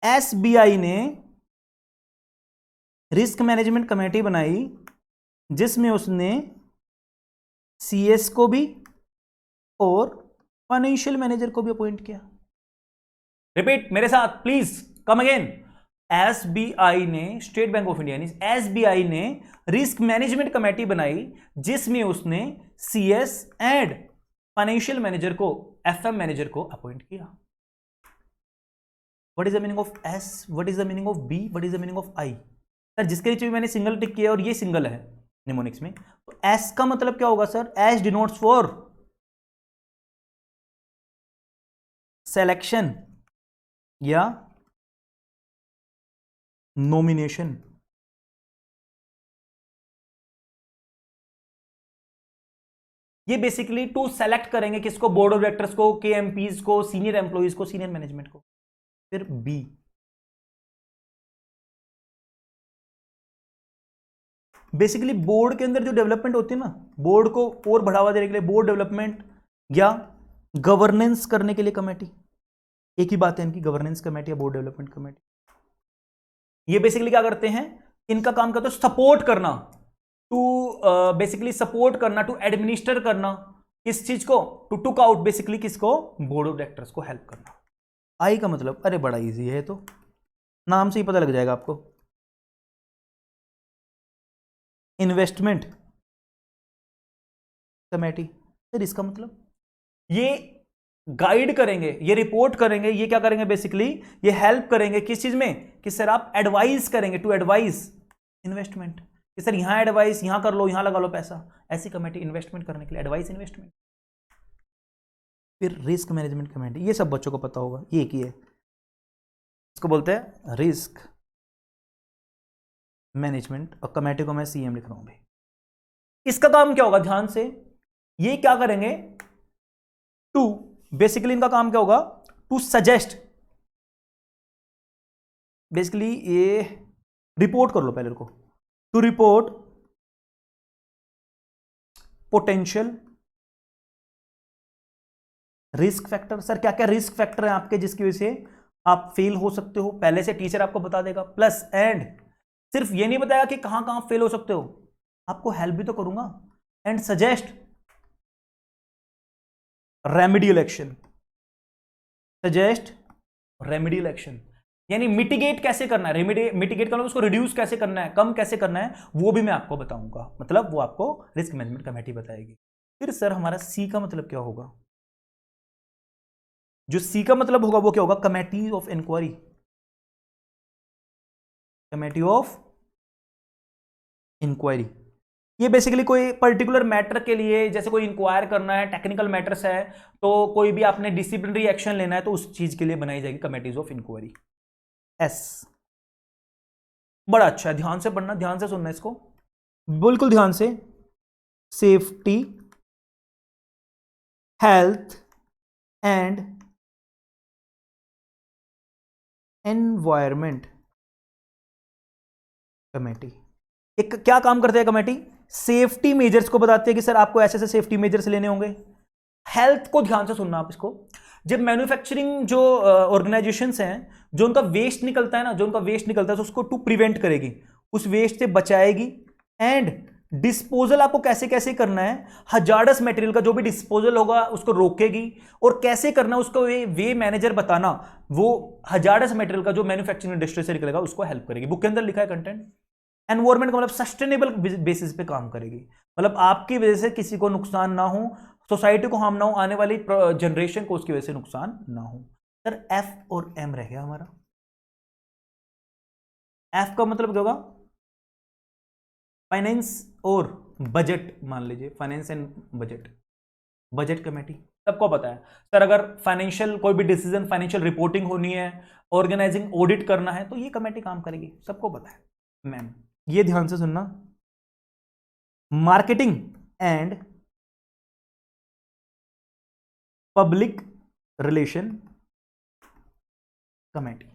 एसबीआई ने रिस्क मैनेजमेंट कमेटी बनाई जिसमें उसने सीएस को भी और फाइनेंशियल मैनेजर को भी अपॉइंट किया। रिपीट मेरे साथ प्लीज, कम अगेन। एसबीआई ने, स्टेट बैंक ऑफ इंडिया ने, एसबीआई ने रिस्क मैनेजमेंट कमेटी बनाई जिसमें उसने सीएस एंड फाइनेंशियल मैनेजर को, एफएम मैनेजर को अपॉइंट किया। What is the meaning of S, what is the meaning of B, what is the meaning of I? Sir जिसके नीचे भी मैंने सिंगल टिक किया और ये सिंगल है निमोनिक्स में, तो एस का मतलब क्या होगा sir? S denotes for selection या नॉमिनेशन। ये बेसिकली टू सेलेक्ट करेंगे किसको? बोर्ड ऑफ डायरेक्टर्स को, केएमपीज को, सीनियर एम्प्लॉइज को, सीनियर मैनेजमेंट को। फिर बी, बेसिकली बोर्ड के अंदर जो डेवलपमेंट होती है ना, बोर्ड को और बढ़ावा देने के लिए बोर्ड डेवलपमेंट या गवर्नेंस करने के लिए कमेटी, एक ही बात है इनकी, गवर्नेंस कमेटी या बोर्ड डेवलपमेंट कमेटी। ये बेसिकली क्या करते हैं? इनका काम करते हैं सपोर्ट करना, टू बेसिकली सपोर्ट करना, टू एडमिनिस्टर करना, किस चीज को? टू टुक आउट बेसिकली किसको? बोर्ड ऑफ डायरेक्टर्स को हेल्प करना। आई का मतलब, अरे बड़ा इजी है, तो नाम से ही पता लग जाएगा आपको, इन्वेस्टमेंट कमेटी। सर इसका मतलब ये गाइड करेंगे, ये रिपोर्ट करेंगे, ये क्या करेंगे बेसिकली? ये हेल्प करेंगे किस चीज में? कि सर आप एडवाइस करेंगे, टू एडवाइस इन्वेस्टमेंट, कि सर यहां एडवाइस, यहां कर लो, यहां लगा लो पैसा। ऐसी कमेटी इन्वेस्टमेंट करने के लिए, एडवाइस इन्वेस्टमेंट। फिर रिस्क मैनेजमेंट कमेटी, ये सब बच्चों को पता होगा, ये एक ही है, इसको बोलते हैं रिस्क मैनेजमेंट, और कमेटी को मैं सीएम लिख रहा हूं भाई। इसका काम क्या होगा? ध्यान से, ये क्या करेंगे? टू, बेसिकली इनका काम क्या होगा? टू सजेस्ट, बेसिकली ये रिपोर्ट कर लो पहले को, to report potential risk factor. Sir क्या क्या रिस्क फैक्टर है आपके जिसकी वजह से आप फेल हो सकते हो? पहले से टीचर आपको बता देगा। प्लस एंड सिर्फ ये नहीं बताया कि कहां कहां फेल हो सकते हो, आपको हेल्प भी तो करूंगा। And suggest remedial action, suggest remedial action, यानी मिटिगेट कैसे करना है, मिटिगेट करना, उसको रिड्यूस कैसे करना है, कम कैसे करना है, वो भी मैं आपको बताऊंगा। मतलब वो आपको रिस्क मैनेजमेंट कमेटी बताएगी। फिर सर हमारा सी का मतलब क्या होगा? जो सी का मतलब होगा वो क्या होगा? Committee of inquiry, committee of inquiry. ये बेसिकली कोई पर्टिकुलर मैटर के लिए, जैसे कोई इंक्वायर करना है, टेक्निकल मैटर्स है, तो कोई भी आपने डिसिप्लिनरी एक्शन लेना है, तो उस चीज के लिए बनाई जाएगी कमेटीज ऑफ इंक्वायरी। एस बड़ा अच्छा है, ध्यान से पढ़ना, ध्यान से सुनना इसको, बिल्कुल ध्यान से। Safety, health and environment committee. एक क्या काम करते हैं कमेटी? सेफ्टी मेजर्स को बताते हैं कि सर आपको ऐसे ऐसे सेफ्टी मेजर्स लेने होंगे। हेल्थ को ध्यान से सुनना आप इसको, जब मैन्युफैक्चरिंग जो ऑर्गेनाइजेशंस हैं, जो उनका वेस्ट निकलता है ना, जो उनका वेस्ट निकलता है तो उसको टू प्रिवेंट करेगी, उस वेस्ट से बचाएगी। एंड डिस्पोजल आपको कैसे कैसे करना है, हजार्डस मटेरियल का जो भी डिस्पोजल होगा उसको रोकेगी, और कैसे करना है उसको वे मैनेजर बताना, वो हजार्डस मटेरियल का जो मैन्युफैक्चरिंग इंडस्ट्री से निकलेगा उसको हेल्प करेगी। बुक के अंदर लिखा है कंटेंट। एनवायरमेंट का मतलब सस्टेनेबल बेसिस पे काम करेगी, मतलब आपकी वजह से किसी को नुकसान ना हो, सोसाइटी को हार्म ना हो, आने वाली जनरेशन को उसकी वजह से नुकसान ना हो। सर एफ और एम रह गया हमारा। एफ का मतलब क्या होगा? फाइनेंस और बजट, मान लीजिए finance and budget, budget committee सबको पता है। सर अगर फाइनेंशियल कोई भी डिसीजन, फाइनेंशियल रिपोर्टिंग होनी है, ऑर्गेनाइजिंग ऑडिट करना है, तो ये कमेटी काम करेगी, सबको पता है मैम। ये ध्यान से सुनना, marketing and public relation committee.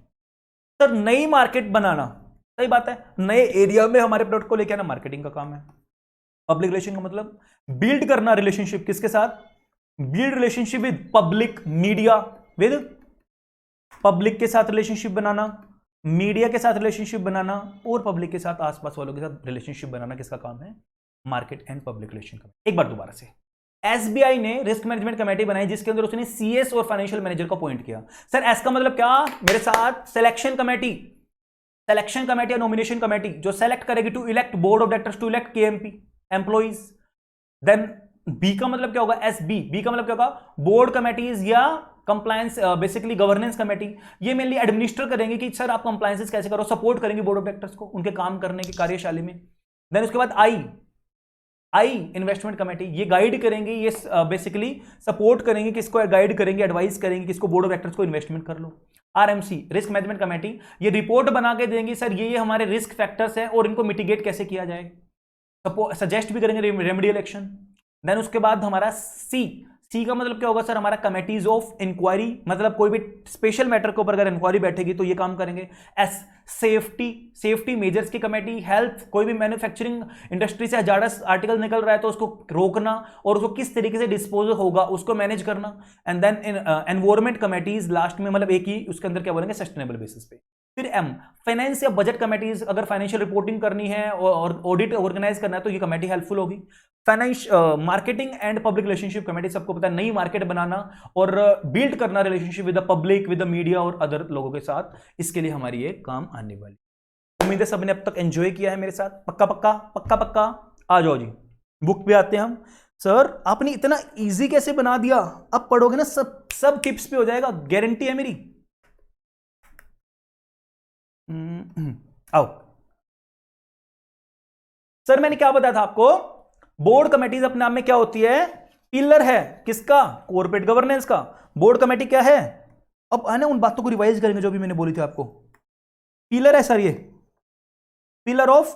Sir नई मार्केट बनाना, सही बात है, नए एरिया में हमारे प्रोडक्ट को लेके आना मार्केटिंग का काम है। पब्लिक रिलेशन का मतलब बिल्ड करना रिलेशनशिप, किसके साथ? Build relationship with public, media, with public के साथ रिलेशनशिप बनाना, मीडिया के साथ रिलेशनशिप बनाना, और पब्लिक के साथ, आसपास वालों के साथ रिलेशनशिप बनाना, किसका काम है? Market and public relation committee. एक बार दोबारा से, एसबीआई ने रिस्क मैनेजमेंट कमेटी बनाई जिसके अंदर उसने सीएस और फाइनेंशियल मैनेजर को अपॉइंट किया। सर एस का मतलब क्या मेरे साथ? सिलेक्शन कमेटी, सिलेक्शन कमेटी या नॉमिनेशन कमेटी जो सेलेक्ट करेगी to elect board of directors, to elect KMP employees. Then B का मतलब क्या होगा? एसबी, बी का मतलब क्या होगा? बोर्ड कमेटीज या कंप्लायंस, बेसिकली गवर्नेंस कमेटी। ये मेनली एडमिनिस्टर करेंगे कि सर आप कंप्लायंसेस कैसे करो, सपोर्ट करेंगे बोर्ड ऑफ डायरेक्टर्स को उनके काम करने की कार्यशैली में। देन उसके बाद आई इन्वेस्टमेंट कमेटी, ये गाइड करेंगे, ये बेसिकली सपोर्ट करेंगे, किसको गाइड करेंगे, एडवाइस करेंगे, किसको? बोर्ड ऑफ डायरेक्टर्स को इन्वेस्टमेंट कर लो। आरएमसी रिस्क मैनेजमेंट कमेटी, ये रिपोर्ट बना के देंगे सर ये हमारे रिस्क फैक्टर्स हैं और इनको मिटिगेट कैसे किया जाए, सजेस्ट भी करेंगे रेमेडियल एक्शन। देन उसके बाद हमारा सी का मतलब क्या होगा सर? हमारा कमेटीज ऑफ इंक्वायरी, मतलब कोई भी स्पेशल मैटर के ऊपर अगर इंक्वायरी बैठेगी तो ये काम करेंगे। एस सेफ्टी मेजर्स की कमेटी, हेल्थ, कोई भी मैन्युफैक्चरिंग इंडस्ट्री से हजारस आर्टिकल निकल रहा है तो उसको रोकना और उसको किस तरीके से डिस्पोज होगा उसको मैनेज करना। And then environment committees last में, मतलब एक ही उसके अंदर क्या बोलेंगे? सस्टेनेबल बेसिस पे। फिर एम फाइनेंस या बजट कमेटीज, अगर फाइनेंशियल रिपोर्टिंग करनी है और ऑडिट ऑर्गेनाइज करना है तो ये कमेटी हेल्पफुल होगी। Finance marketing and public relationship committee, सबको पता है, नई मार्केट बनाना और बिल्ड करना relationship with the public, with the media और अदर लोगों के साथ, इसके लिए हमारी ये काम आने वाली। उम्मीद है सबने अब तक एंजॉय किया है मेरे साथ, पक्का पक्का पक्का पक्का। आ जाओ जी, बुक पे आते हैं हम। सर आपने इतना इजी कैसे बना दिया? अब पढ़ोगे ना सब टिप्स पे हो जाएगा, गारंटी है मेरी। आओ सर, मैंने क्या बताया था आपको? बोर्ड कमेटीज अपने नाम में क्या होती है? पिलर है, किसका? कॉर्पोरेट गवर्नेंस का। बोर्ड कमेटी क्या है? अब है ना, उन बातों को रिवाइज करेंगे जो भी मैंने बोली थी आपको। पिलर है सर, ये पिलर ऑफ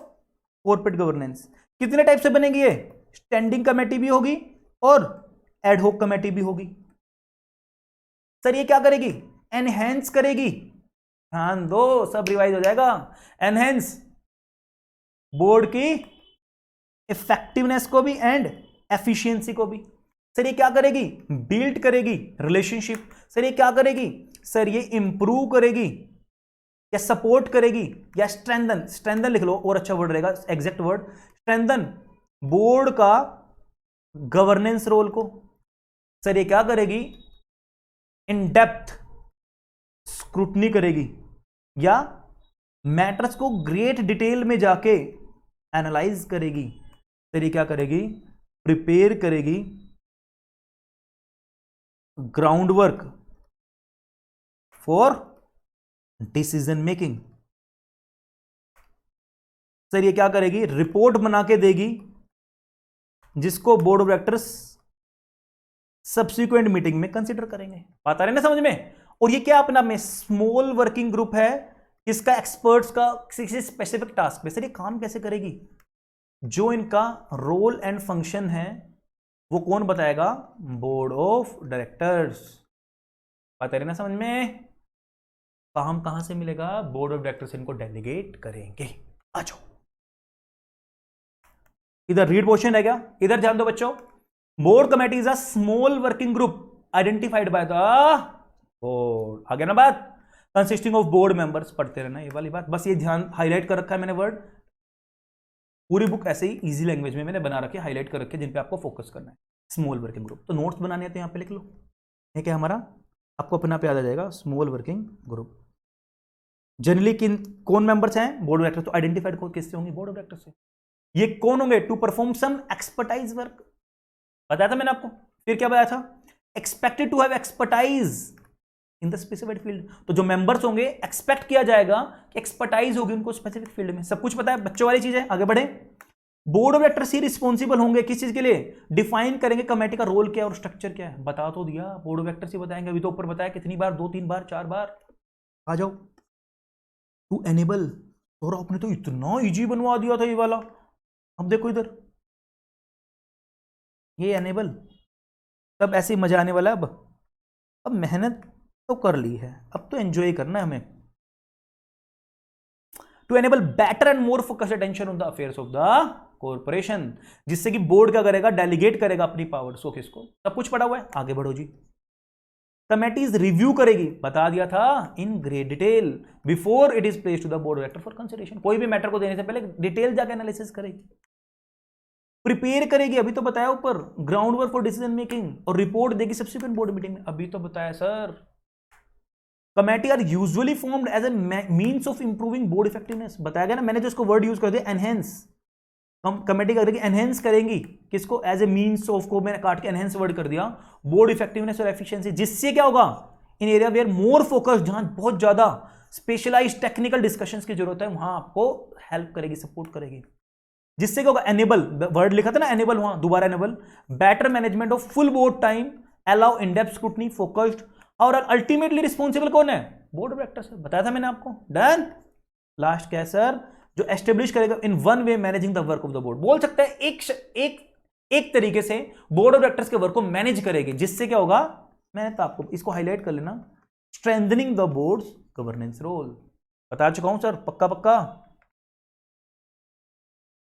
कॉर्पोरेट गवर्नेंस। कितने टाइप से बनेगी ये? स्टैंडिंग कमेटी भी होगी और एडहॉक कमेटी भी होगी। सर ये क्या करेगी? एनहेंस करेगी। ध्यान दो, सब रिवाइज हो जाएगा। एनहेंस बोर्ड की इफेक्टिवनेस को भी एंड एफिशिएंसी को भी। सर ये क्या करेगी? बिल्ड करेगी रिलेशनशिप। सर ये क्या करेगी? सर ये इंप्रूव करेगी या सपोर्ट करेगी या स्ट्रेंथन, स्ट्रेंथन लिख लो और अच्छा वर्ड रहेगा, एग्जैक्ट वर्ड, स्ट्रेंथन बोर्ड का गवर्नेंस रोल को। सर ये क्या करेगी? इन डेप्थ स्क्रूटनी करेगी या मैटर्स को ग्रेट डिटेल में जाके एनालाइज करेगी। सर ये क्या करेगी? प्रिपेयर करेगी ground work for decision making. Sir ये क्या करेगी? रिपोर्ट बना के देगी जिसको board of directors subsequent meeting में कंसीडर करेंगे। बात आ रही है ना समझ में? और ये क्या अपना में स्मॉल वर्किंग ग्रुप है, किसका? एक्सपर्ट्स का, किसी स्पेसिफिक टास्क पे। सर ये काम कैसे करेगी? जो इनका रोल एंड फंक्शन है वो कौन बताएगा? Board of directors. बात आ रही है ना समझ में? काम कहां से मिलेगा? बोर्ड ऑफ डायरेक्टर्स इनको डेलीगेट करेंगे। आ जाओ, इधर रीड पोर्शन है क्या? इधर ध्यान दो बच्चों। Board committee is a small working group identified by the board. आ गया ना बात? Consisting of board members. पढ़ते रहना ये वाली बात, बस ये ध्यान, हाईलाइट कर रखा है मैंने वर्ड। पूरी बुक ऐसे ही इजी लैंग्वेज में मैंने बना रखी है, हाईलाइट कर रखे जिन पे आपको फोकस करना है। स्मॉल वर्किंग ग्रुप, तो नोट्स बनाने हैं तो यहाँ पे लिख लो। ये क्या हमारा? आपको अपना पे याद आ जाएगा, स्मॉल वर्किंग ग्रुप। जनरली कौन मेंबर्स हैं? Board of directors. तो आइडेंटिफाइड किससे होंगे? बोर्ड ऑफ डायरेक्टर्स से। ये कौन होंगे? To perform some expertise work, बताया था मैंने आपको। फिर क्या बताया था, expected to have expertise in the specific field. तो जो मेंबर्स होंगे एक्सपेक्ट किया जाएगा कि एक्सपर्टाइज होगी उनको स्पेसिफिक फील्ड में। सब कुछ पता है, बच्चों वाली चीज है। आगे बढ़े। Board of directors he responsible होंगे किस चीज के लिए, डिफाइन करेंगे कमेटी का रोल क्या है और स्ट्रक्चर क्या है। बता तो दिया, बोर्ड ऑफ डायरेक्टर्स ही बताएंगे। अभी तो ऊपर बताया कितनी बार, 2-3 बार 4 बार। आ जाओ। टू एनेबल, और आपने तो इतना इजी बनवा दिया था ये वाला। अब देखो इधर, ये एनेबल, तब ऐसे ही मजा आने वाला है। अब मेहनत तो कर ली है, अब तो एंजॉय करना है हमें। To enable better and more focused attention on the affairs of the corporation, जिससे कि बोर्ड क्या करेगा, डेलीगेट करेगा अपनी पावर्स को। किसको, सब कुछ पड़ा हुआ है। आगे बढ़ो जी। कमेटीज रिव्यू करेगी, बता दिया था, in great detail before it is placed to the board of director for consideration. कोई भी मैटर को देने से पहले डिटेल जाके एनालिसिस करेगी, प्रिपेयर करेगी। अभी तो बताया ऊपर, ground work for decision making, और रिपोर्ट देगी सब्सिक्वेंट बोर्ड मीटिंग में। अभी तो बताया sir. Committee are usually formed as a means of improving board effectiveness. बताया गया ना, मैंने जो इसको वर्ड यूज कर दिया, एनहेंस। कमेटी करेगी एनहेंस करेंगी किसको, एज ए मींस ऑफ, को मैंने काट के एनहेंस वर्ड कर दिया, बोर्ड इफेक्टिवनेस और एफिशिएंसी। जिससे क्या होगा, इन एरिया वेयर मोर फोकस, जहां बहुत ज्यादा स्पेशलाइज्ड टेक्निकल डिस्कशंस की जरूरत है, वहां आपको हेल्प करेगी, सपोर्ट करेगी। जिससे क्या होगा, एनेबल, वर्ड लिखा था ना एनेबल, वहां दोबारा enable, better management of full board time, allow in depth scrutiny, focused, और अल्टीमेटली रिस्पॉन्सिबल कौन है, बोर्ड ऑफ डायरेक्टर्स। बताया था मैंने आपको। डन। लास्ट क्या है सर, जो एस्टेब्लिश करेगा in one way managing the work of the board. बोल सकते हैं एक तरीके से बोर्ड ऑफ डायरेक्टर्स के वर्क को मैनेज करेगी। जिससे क्या होगा, मैंने तो आपको इसको हाईलाइट कर लेना, strengthening the board's governance role. बता चुका हूं सर, पक्का पक्का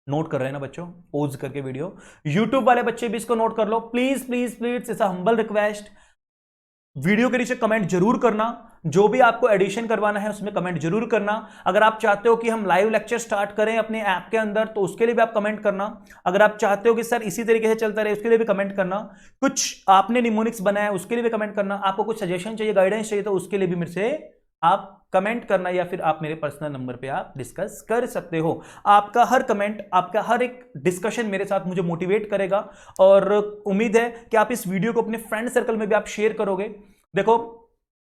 नोट कर रहे हैं ना बच्चों, पोज करके वीडियो। यूट्यूब वाले बच्चे भी इसको नोट कर लो, please please please, it's a humble request. Video के नीचे कमेंट जरूर करना, जो भी आपको एडिशन करवाना है उसमें कमेंट जरूर करना। अगर आप चाहते हो कि हम लाइव लेक्चर स्टार्ट करें अपने ऐप के अंदर, तो उसके लिए भी आप कमेंट करना। अगर आप चाहते हो कि सर इसी तरीके से चलता रहे, उसके लिए भी कमेंट करना। कुछ आपने निमोनिक्स बनाया, उसके लिए भी कमेंट करना। आपको कुछ सजेशन चाहिए, गाइडेंस चाहिए, तो उसके लिए भी मेरे से आप कमेंट करना, या फिर आप मेरे पर्सनल नंबर पे आप डिस्कस कर सकते हो। आपका हर कमेंट, आपका हर एक डिस्कशन मेरे साथ मुझे मोटिवेट करेगा, और उम्मीद है कि आप इस वीडियो को अपने फ्रेंड सर्कल में भी आप शेयर करोगे। देखो,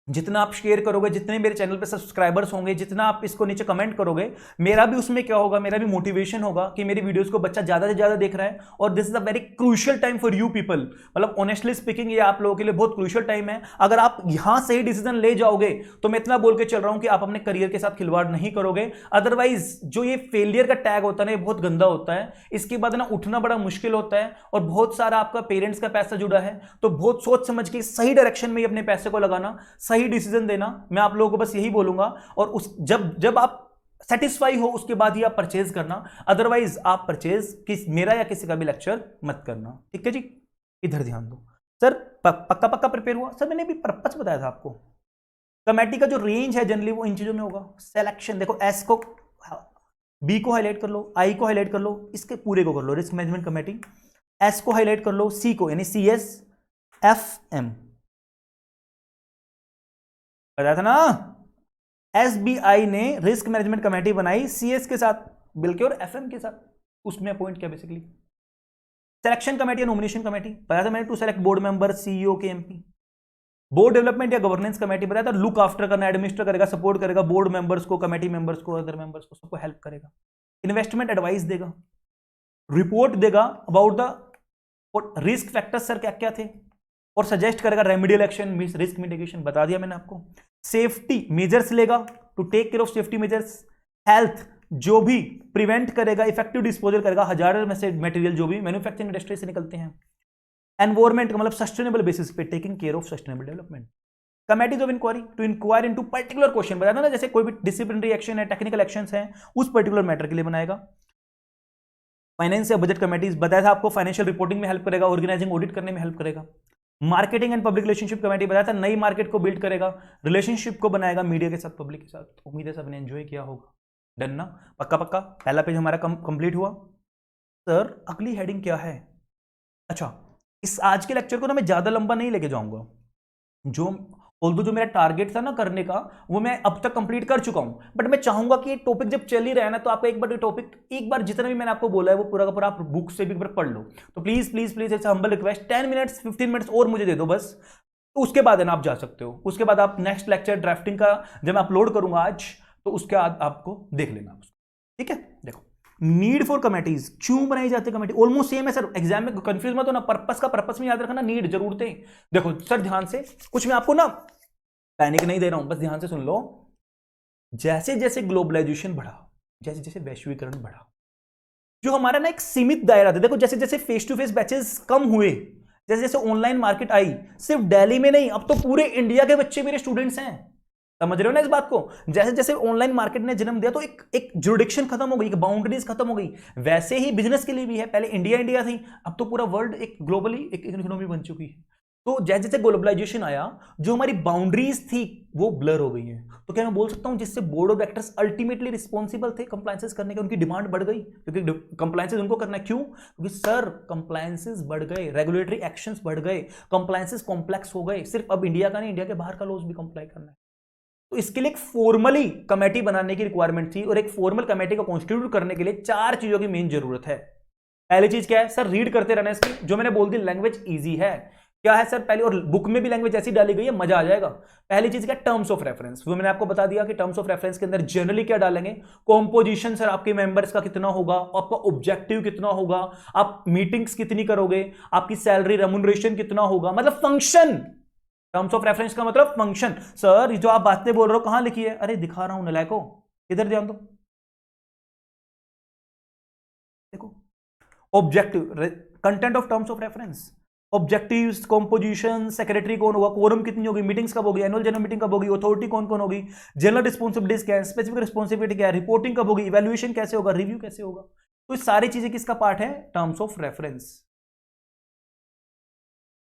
जितना आप शेयर करोगे, जितने मेरे चैनल पे सब्सक्राइबर्स होंगे, जितना आप इसको नीचे कमेंट करोगे, मेरा भी उसमें क्या होगा, मेरा भी मोटिवेशन होगा कि मेरी वीडियोस को बच्चा ज्यादा से ज्यादा देख रहा है। और this is a very crucial time for you people. मतलब ऑनेस्टली स्पीकिंग, ये आप लोगों के लिए बहुत क्रूशियल टाइम है। अगर आप यहां सही डिसीजन ले जाओगे, तो मैं इतना बोल के चल रहा हूं कि आप अपने करियर के साथ खिलवाड़ नहीं करोगे। अदरवाइज जो ये फेलियर का टैग होता है ना, ये बहुत गंदा होता है। इसके बाद ना उठना बड़ा मुश्किल होता है, और बहुत सारा आपका पेरेंट्स का पैसा जुड़ा है। तो बहुत सोच समझ के सही डायरेक्शन में अपने पैसे को लगाना, सही डिसीजन देना। मैं आप लोगों को बस यही बोलूंगा। और उस जब आप सेटिस्फाई हो, उसके बाद ही आप परचेज करना। अदरवाइज आप परचेज मेरा या किसी का भी लेक्चर मत करना। ठीक है जी, इधर ध्यान दो। सर पक्का पक्का प्रिपेयर हुआ? सर मैंने भी पर्पस बताया था आपको। कमेटी का जो रेंज है जनरली वो इन चीजों में होगा। सिलेक्शन देखो, एस को, बी को हाईलाइट कर लो, आई को हाईलाइट कर लो, इसके पूरे को कर लो, रिस्क मैनेजमेंट कमेटी। एस को हाईलाइट कर लो, सी को, यानी सी एस एफ एम, बताया था ना। एसबीआई ने रिस्क मैनेजमेंट कमेटी बनाई सीएस के साथ मिलकर और एफएम के साथ, उसमें अपॉइंट किया basically. Selection committee, nomination committee बताया था मैंने, to select board member, CEO K MP. Board development या गवर्नेंस कमेटी बताया था, लुक आफ्टर करना, एडमिनिस्टर करेगा, सपोर्ट करेगा बोर्ड मेंबर्स को, कमेटी मेंबर्स को, अदर मेंबर्स को, सबको हेल्प करेगा। इन्वेस्टमेंट एडवाइस देगा, रिपोर्ट देगा about the risk factors, sir क्या क्या थे, और सजेस्ट करेगा रेमेडियल एक्शन, रिस्क मिटिगेशन, बता दिया मैंने आपको। सेफ्टी मेजर्स लेगा, to take care of safety measures. Health, जो भी प्रिवेंट करेगा, इफेक्टिव डिस्पोजल करेगा हजार्डस मटेरियल जो भी मैन्युफैक्चरिंग इंडस्ट्री से निकलते हैं। एनवायरमेंट का मतलब सस्टेनेबल बेसिस पे, taking care of sustainable development. Committees of inquiry, to inquire into particular question, बताया ना, जैसे कोई भी डिसिप्लिनरी एक्शन है, टेक्निकल एक्शंस हैं, उस पर्टिकुलर मैटर के लिए बनाएगा। फाइनेंस या बजट कमेटीज बताया था आपको, फाइनेंशियल रिपोर्टिंग में हेल्प करेगा, ऑर्गेनाइजिंग ऑडिट करने में हेल्प करेगा। Marketing and public relationship committee बताया था, नई मार्केट को बिल्ड करेगा, रिलेशनशिप को बनाएगा मीडिया के साथ, पब्लिक के साथ। उम्मीद है सबने एंजॉय किया होगा। डन ना, पक्का पक्का। पहला पेज हमारा कंप्लीट हुआ। सर अगली हेडिंग क्या है? अच्छा, इस आज के लेक्चर को ना मैं ज्यादा लंबा नहीं लेके जाऊंगा, जो ऑल्दो जो मेरा टारगेट था ना करने का वो मैं अब तक कंप्लीट कर चुका हूं, बट मैं चाहूंगा कि टॉपिक जब चल ही रहा है ना तो आपको एक बार टॉपिक एक बार जितना भी मैंने आपको बोला है वो पूरा का पूरा आप बुक से भी एक बार पढ़ लो। तो please please please it's humble request 10 minutes 15 minutes और मुझे दे दो बस, तो उसके बाद है ना आप जा सकते हो। उसके बाद आप नेक्स्ट लेक्चर ड्राफ्टिंग का जब मैं अपलोड करूंगा आज तो उसके बाद आपको देख लेना, ठीक है। देखो नीड फॉर कमेटीज क्यों बनाई जाती है कमेटी, ऑलमोस्ट सेम है सर, एग्जाम में कंफ्यूज मत हो ना, पर्पस का पर्पस में याद रखना, नीड जरूरतें। देखो सर ध्यान से, कुछ मैं आपको ना पैनिक नहीं दे रहा हूं, बस ध्यान से सुन लो। जैसे जैसे ग्लोबलाइजेशन बढ़ा, जैसे जैसे वैश्वीकरण बढ़ा, जो हमारा ना एक सीमित दायरा था, देखो जैसे जैसे फेस टू फेस बैचेस कम हुए, जैसे जैसे ऑनलाइन मार्केट आई, सिर्फ दिल्ली में नहीं अब तो पूरे इंडिया के बच्चे मेरे स्टूडेंट्स हैं, समझ रहे हो ना इस बात को। जैसे जैसे ऑनलाइन मार्केट ने जन्म दिया तो एक जुरिडिक्शन खत्म हो गई, एक बाउंड्रीज खत्म हो गई, वैसे ही बिजनेस के लिए भी है। पहले इंडिया इंडिया थी, अब तो पूरा वर्ल्ड एक ग्लोबली एक इकोनॉमी बन चुकी है। तो जैसे जैसे ग्लोबलाइजेशन आया जो हमारी बाउंड्रीज थी वो ब्लर हो गई है। तो क्या मैं बोल सकता हूं जिससे board of directors ultimately responsible थे कंप्लायंसेस करने के, उनकी डिमांड बढ़ गई क्योंकि कंप्लायंसेस उनको करना है। क्यों? क्योंकि सर कंप्लायंसेस बढ़ गए, रेगुलेटरी एक्शंस बढ़ गए, कंप्लायंसेस कॉम्प्लेक्स हो गए, सिर्फ अब इंडिया का नहीं इंडिया के बाहर का लॉज भी कंप्लाई करना है। तो इसके लिए एक फॉर्मली कमेटी बनाने की रिक्वायरमेंट थी, और एक फॉर्मल कमेटी को कॉन्स्टिट्यूट करने के लिए 4 चीजों की मेन जरूरत है। पहली चीज क्या है सर, रीड करते रहना इसकी, जो मैंने बोल दी लैंग्वेज इजी है। क्या है सर पहले, और बुक में भी लैंग्वेज ऐसी डाली गई है मजा आ जाएगा। पहली चीज क्या, टर्म्स ऑफ रेफरेंस, वो मैंने आपको बता दिया कि टर्म्स ऑफ रेफरेंस के अंदर जनरली क्या डालेंगे, कॉम्पोजिशन सर आपके मेंबर्स का कितना होगा, आपका ऑब्जेक्टिव कितना होगा, आप मीटिंग्स कितनी करोगे, आपकी सैलरी रेम्युनरेशन कितना होगा, मतलब फंक्शन। टर्म्स ऑफ रेफरेंस का मतलब फंक्शन। सर जो आप बातें बोल रहे हो कहां लिखी है, अरे दिखा रहा हूं नलायको, इधर ध्यान दो, देखो objective content of terms of reference, objectives, composition, secretary कौन होगा, कोरम कितनी होगी, मीटिंग्स कब होगी, एनुअल जनरल मीटिंग कब होगी, अथॉरिटी कौन कौन होगी, जनरल रिस्पॉन्सिबिलिटीज क्या है, स्पेसिफिक रिस्पॉन्सिबिलिटी क्या है, रिपोर्टिंग कब होगी, इवैल्यूएशन कैसे होगा, रिव्यू कैसे होगा। तो ये सारी चीजें किसका पार्ट है, terms of reference.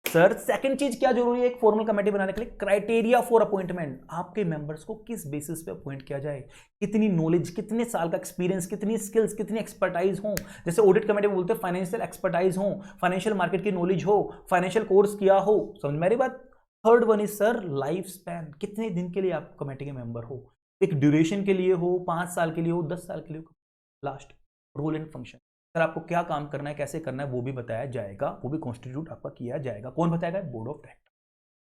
Sir second चीज क्या जरूरी है एक फॉर्मल कमेटी बनाने के लिए, क्राइटेरिया फॉर अपॉइंटमेंट, आपके मेंबर्स को किस बेसिस पे अपॉइंट किया जाए, कितनी नॉलेज, कितने साल का एक्सपीरियंस, कितनी स्किल्स, कितनी एक्सपर्टाइज हो। जैसे ऑडिट कमेटी में बोलते हैं फाइनेंशियल एक्सपर्टाइज हो, फाइनेंशियल मार्केट की नॉलेज हो, फाइनेंशियल कोर्स किया हो, समझ मेरी बात। Third one is sir life span, कितने दिन के लिए आप कमेटी के मेंबर हो, एक ड्यूरेशन के लिए हो, 5 साल के लिए हो, 10 साल के लिए हो। Last role and function, sir आपको क्या काम करना है, कैसे करना है वो भी बताया जाएगा, वो भी कॉन्स्टिट्यूट आपका किया जाएगा। कौन बताएगा, बोर्ड ऑफ डायरेक्टर।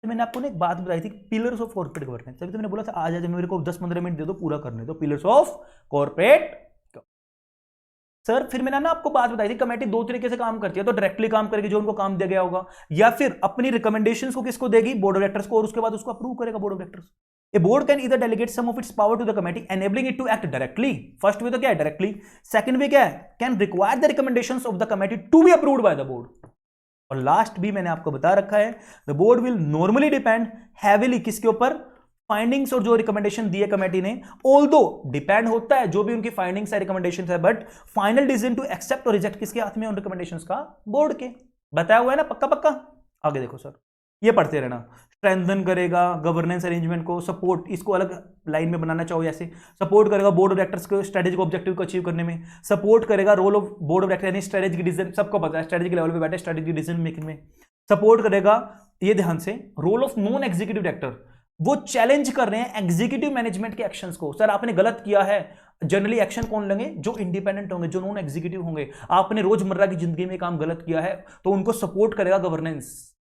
तो मैंने आपको ना एक बात बताई थी, पिलर्स ऑफ कॉर्पोरेट गवर्नेंस, तभी तो मैंने बोला था आज मेरे को 10-15 मिनट दे दो पूरा करने दो, पिलर्स ऑफ कॉर्पोरेट। सर फिर मैंने ना आपको बात बताई थी कमेटी 2 तरीके से काम करती है, तो डायरेक्टली काम करेगी जो उनको काम दिया गया होगा, या फिर अपनी रिकमेंडेशंस को किसको देगी, बोर्ड ऑफ डायरेक्टर्स को, और उसके बाद उसको अप्रूव करेगा board of directors. A board can either delegate some of its power to the committee, enabling it to act directly. First way तो क्या है directly, second way क्या है, can require the recommendations of the committee to be approved by the board. और last भी मैंने आपको बता रखा है, the board will normally depend heavily किसके ऊपर, फाइंडिंग्स और जो रिकमेंडेशन दिए कमेटी ने, ऑल्दो डिपेंड होता है जो भी उनकी फाइंडिंग्स है, रिकमेंडेशन है, but final decision to accept और रिजेक्ट किसके हाथ में, उन रिकमेंडेशंस का, बोर्ड के। बताया हुआ है ना पक्का पक्का। आगे देखो सर, ये पढ़ते रहना, स्ट्रेंथन करेगा गवर्नेंस अरेंजमेंट को, सपोर्ट, इसको अलग लाइन में बनाना चाहो ऐसे, सपोर्ट करेगा बोर्ड ऑफ डायरेक्टर्स को स्ट्रेटेजिक ऑब्जेक्टिव को अचीव करने में, सपोर्ट करेगा role of board of director यानी स्ट्रेटेजिक डिसीजन, सबको पता है स्ट्रेटेजिक लेवल पे बैठे स्ट्रेटेजिक डिसीजन मेकिंग में, सपोर्ट करेगा। ये ध्यान से, role of non executive director, वो चैलेंज कर रहे हैं एग्जीक्यूटिव मैनेजमेंट के एक्शंस को, सर आपने गलत किया है। जनरली एक्शन कौन लेंगे, जो इंडिपेंडेंट होंगे, जो नॉन एग्जीक्यूटिव होंगे, आपने रोजमर्रा की जिंदगी में काम गलत किया है तो उनको सपोर्ट करेगा गवर्नेंस,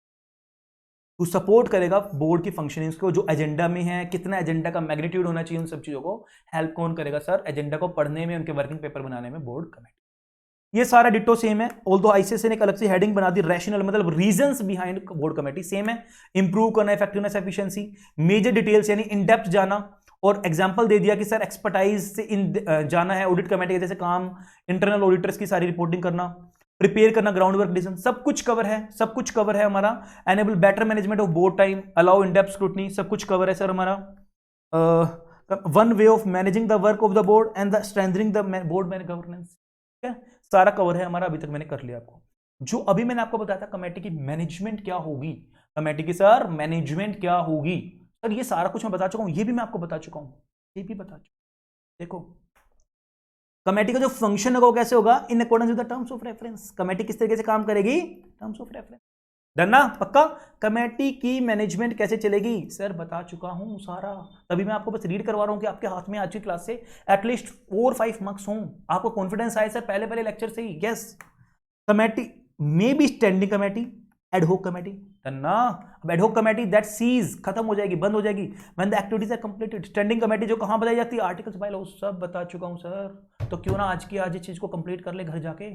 तो सपोर्ट करेगा बोर्ड की फंक्शनिंग्स को, जो एजेंडा में है, कितना एजेंडा का मैग्नीट्यूड होना चाहिए, उन सब चीजों को हेल्प कौन करेगा सर, एजेंडा को पढ़ने में, उनके वर्किंग पेपर बनाने में, बोर्ड कमेटी। ये सारा डिटो सेम है, ऑल्दो आईसीएसई ने एक अलग से हेडिंग बना दी, रैशनल मतलब reasons behind board committee, same है। इंप्रूव करना इफेक्टिवनेस एफिशिएंसी, मेजर डिटेल्स यानी इन डेप्थ जाना, और एग्जांपल दे दिया कि सर एक्सपर्टाइज से इन जाना है, ऑडिट कमेटी के जैसे काम, इंटरनल ऑडिटर्स की सारी रिपोर्टिंग करना, प्रिपेयर करना ग्राउंड वर्क डिसीजन, सब कुछ कवर है, सब कुछ कवर है हमारा। Enable better management of board time, allow in depth scrutiny, सब कुछ कवर है सर हमारा। One way of managing the work of the board and the strengthening the board governance, ठीक है, सारा कवर है हमारा, अभी तक मैंने कर लिया आपको। जो अभी मैंने आपको बताया था कमेटी की मैनेजमेंट क्या होगी, कमेटी की सर मैनेजमेंट क्या होगी, सर ये सारा कुछ मैं बता चुका हूं, ये भी मैं आपको बता चुका हूं, ये भी बता चुका। देखो कमेटी का जो फंक्शन होगा वो कैसे होगा, in accordance with the terms of reference, committee किस तरीके से काम करेगी, टर्म्स ऑफ रेफरेंस। डन ना, पक्का। कमेटी की मैनेजमेंट कैसे चलेगी सर, बता चुका हूं सारा, तभी मैं आपको बस रीड करवा रहा हूं कि आपके हाथ में आज की क्लास से एटलीस्ट 4-5 मार्क्स हों, आपको कॉन्फिडेंस आए सर पहले पहले लेक्चर से ही। Yes, committee may be standing committee, ad hoc committee, done ना। अब एडहोक कमेटी दैट सीज खत्म हो जाएगी, बंद हो जाएगी when the activities are completed. Standing committee जो कहां बताई जाती है, आर्टिकल्स बाय लॉ, सब बता चुका हूं सर, तो क्यों ना आज की आज इस चीज को कंप्लीट कर ले घर जाके।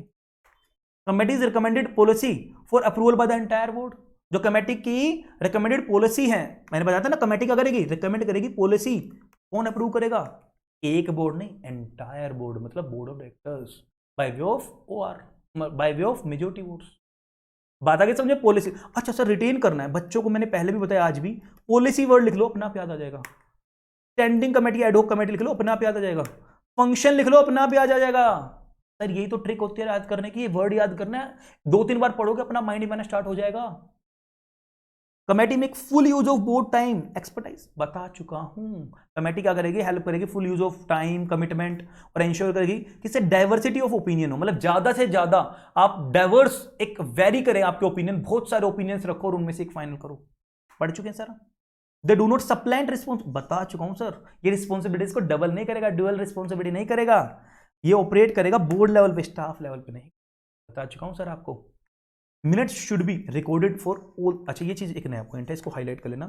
Committees recommended policy for approval by the entire board, जो कमेटी की रिकमेंडेड पॉलिसी है, मैंने बताया था ना, कमेटी क्या करेगी, रिकमेंड करेगी पॉलिसी, कौन अप्रूव करेगा, एक बोर्ड नहीं, एंटायर बोर्ड, मतलब board of directors, by way of OR, by way of majority votes. बात आगे समझे, पॉलिसी। अच्छा सर, रिटेन करना है बच्चों को, मैंने पहले भी बताया आज भी, पॉलिसी वर्ड लिख लो अपने आप याद आ जाएगा। स्टैंडिंग कमेटी, एडहोक कमेटी लिख लो अपने आप याद आ जाएगा। फंक्शन लिख लो अपने आप याद आ जाएगा। सर यही तो ट्रिक होती है याद करने की, वर्ड याद करना है, 2-3 बार पढ़ोगे अपना माइंड में स्टार्ट हो जाएगा। Committee make full use of board time expertise, बता चुका हूं। कमेटी क्या करेगी, हेल्प करेगी full use of time commitment, और इंश्योर करेगी कि इससे डाइवर्सिटी ऑफ ओपिनियन हो, मतलब ज्यादा से ज्यादा आप डाइवर्स एक वेरी करें आपके ओपिनियन, बहुत सारे ओपिनियंस रखो और उनमें से एक फाइनल करो। पढ़ चुके हैं sir. They do not supplant response, बता चुका हूं सर, ये रिस्पॉन्सिबिलिटीज को डबल नहीं करेगा, ड्यूअल रिस्पॉन्सिबिलिटी नहीं करेगा, ये ऑपरेट करेगा बोर्ड लेवल पे, स्टाफ लेवल पे नहीं, बता चुका हूं सर आपको। Minutes should be recorded for all, अच्छा ये चीज एक नया पॉइंट है, इसको हाईलाइट कर लेना,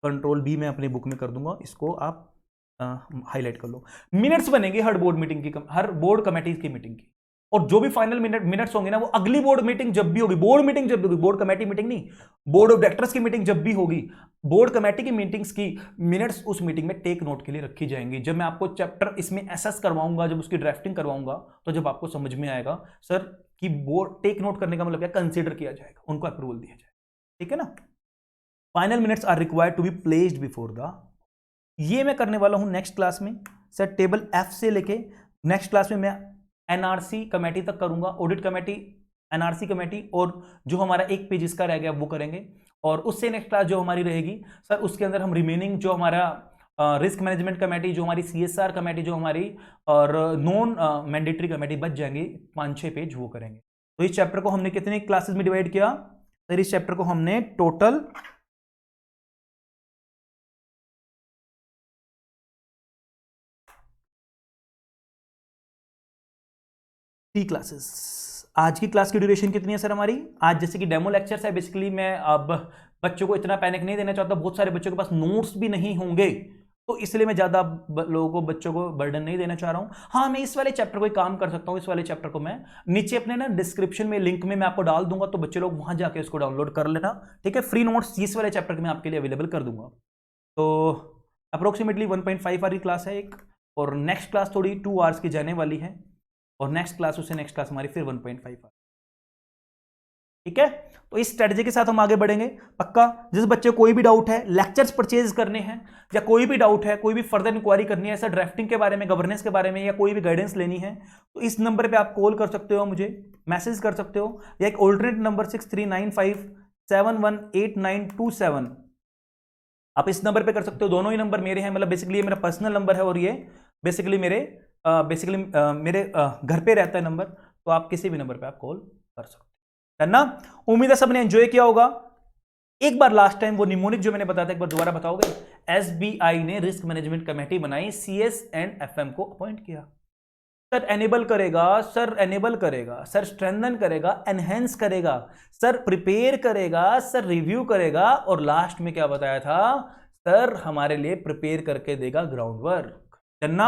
कंट्रोल बी मैं अपने बुक में कर दूंगा, इसको आप हाईलाइट कर लो। मिनट्स बनेंगे हर बोर्ड मीटिंग की, हर बोर्ड कमेटी की मीटिंग की, और जो भी फाइनल मिनट्स होंगे ना, वो अगली बोर्ड मीटिंग जब भी होगी, बोर्ड मीटिंग जब भी होगी, बोर्ड कमेटी मीटिंग नहीं, बोर्ड ऑफ डायरेक्टर्स की मीटिंग जब भी होगी, बोर्ड कमेटी की मीटिंग्स की मिनट्स उस मीटिंग में टेक नोट के लिए रखी जाएंगी। जब मैं आपको चैप्टर इसमें एसेस करवाऊंगा, जब उसकी ड्राफ्टिंग करवाऊंगा, तो जब आपको समझ में आएगा सर कि बोर्ड टेक नोट करने का मतलब क्या, कंसीडर किया जाएगा, उनको अप्रूवल दिया जाएगा, ठीक है ना। Final minutes are required to be placed before the, ये मैं करने वाला हूं नेक्स्ट क्लास में सर, टेबल एफ से लेके नेक्स्ट क्लास में मैं एनआरसी कमेटी तक करूंगा, ऑडिट कमेटी, एनआरसी कमेटी, और जो हमारा एक पेज इसका रह गया वो करेंगे, और उससे नेक्स्ट क्लास जो हमारी रहेगी सर, उसके अंदर हम रिमेनिंग जो हमारा रिस्क मैनेजमेंट कमेटी, जो हमारी सीएसआर कमेटी, जो हमारी और नॉन मैंडेटरी कमेटी बच जाएंगी 5-6 पेज, वो करेंगे। तो इस चैप्टर को हमने कितने क्लासेस में डिवाइड किया सर, इस चैप्टर को हमने टोटल 3 क्लासेस। आज की क्लास की ड्यूरेशन कितनी है सर हमारी, आज जैसे कि डेमो लेक्चर्स है, बेसिकली मैं अब बच्चों को इतना पैनिक नहीं देना चाहता, बहुत सारे बच्चों के पास नोट्स भी नहीं होंगे, तो इसलिए मैं ज्यादा लोगों को, बच्चों को बर्डन नहीं देना चाह रहा हूं। हाँ, मैं इस वाले चैप्टर को एक काम कर सकता हूं, इस वाले चैप्टर को मैं नीचे अपने ना डिस्क्रिप्शन में लिंक में मैं आपको डाल दूंगा, तो बच्चे लोग वहां जाके इसको डाउनलोड कर लेना, ठीक है। फ्री नोट्स इस वाले चैप्टर के मैं आपके लिए अवेलेबल कर दूंगा। तो अप्रोक्सीमेटली 1.5 आवर की क्लास है एक, और नेक्स्ट क्लास थोड़ी 2 आवर्स की जाने वाली है, और नेक्स्ट क्लास उससे नेक्स्ट क्लास हमारी फिर 1.5 आवर, ठीक है। तो इस स्ट्रेटजी के साथ हम आगे बढ़ेंगे, पक्का। जिस बच्चे कोई भी डाउट है, लेक्चर्स परचेज करने हैं, या कोई भी डाउट है, कोई भी फर्दर इंक्वायरी करनी है, ऐसा ड्राफ्टिंग के बारे में, गवर्नेंस के बारे में, या कोई भी गाइडेंस लेनी है, तो इस नंबर पे आप कॉल कर सकते हो, मुझे मैसेज कर सकते हो, या एक ऑल्टरनेट नंबर 6395718927, आप इस नंबर पे कर सकते हो। दोनों ही नंबर मेरे हैं, मतलब बेसिकली ये मेरा पर्सनल नंबर है, और ये बेसिकली मेरे घर पे रहता है नंबर, तो आप किसी भी नंबर पे आप कॉल कर सकते हो, है ना। उम्मीद है सबने एंजॉय किया होगा। एक बार लास्ट टाइम वो निमोनिक जो मैंने बताया था, एक बार दोबारा बताओगे। एसबीआई ने रिस्क मैनेजमेंट कमेटी बनाई, सीएस एंड एफएम को अपॉइंट किया। सर एनेबल करेगा, सर एनेबल करेगा, सर स्ट्रेंथन करेगा, एनहेंस करेगा, सर प्रिपेयर करेगा, सर रिव्यू करेगा, और लास्ट में क्या बताया था सर, हमारे लिए प्रिपेयर करके देगा ग्राउंड वर्क। डन,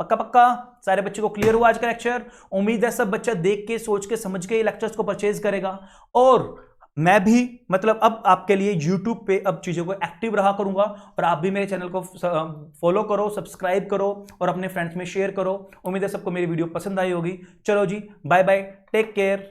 पक्का पक्का। सारे बच्चों को क्लियर हुआ आज का लेक्चर। उम्मीद है सब बच्चा देख के, सोच के, समझ के लेक्चर्स को परचेज करेगा, और मैं भी मतलब अब आपके लिए YouTube पे अब चीज़ों को एक्टिव रहा करूंगा, और आप भी मेरे चैनल को फॉलो करो, सब्सक्राइब करो, और अपने फ्रेंड्स में शेयर करो। उम्मीद है सबको मेरी वीडियो पसंद आई होगी। चलो जी, बाय बाय, टेक केयर।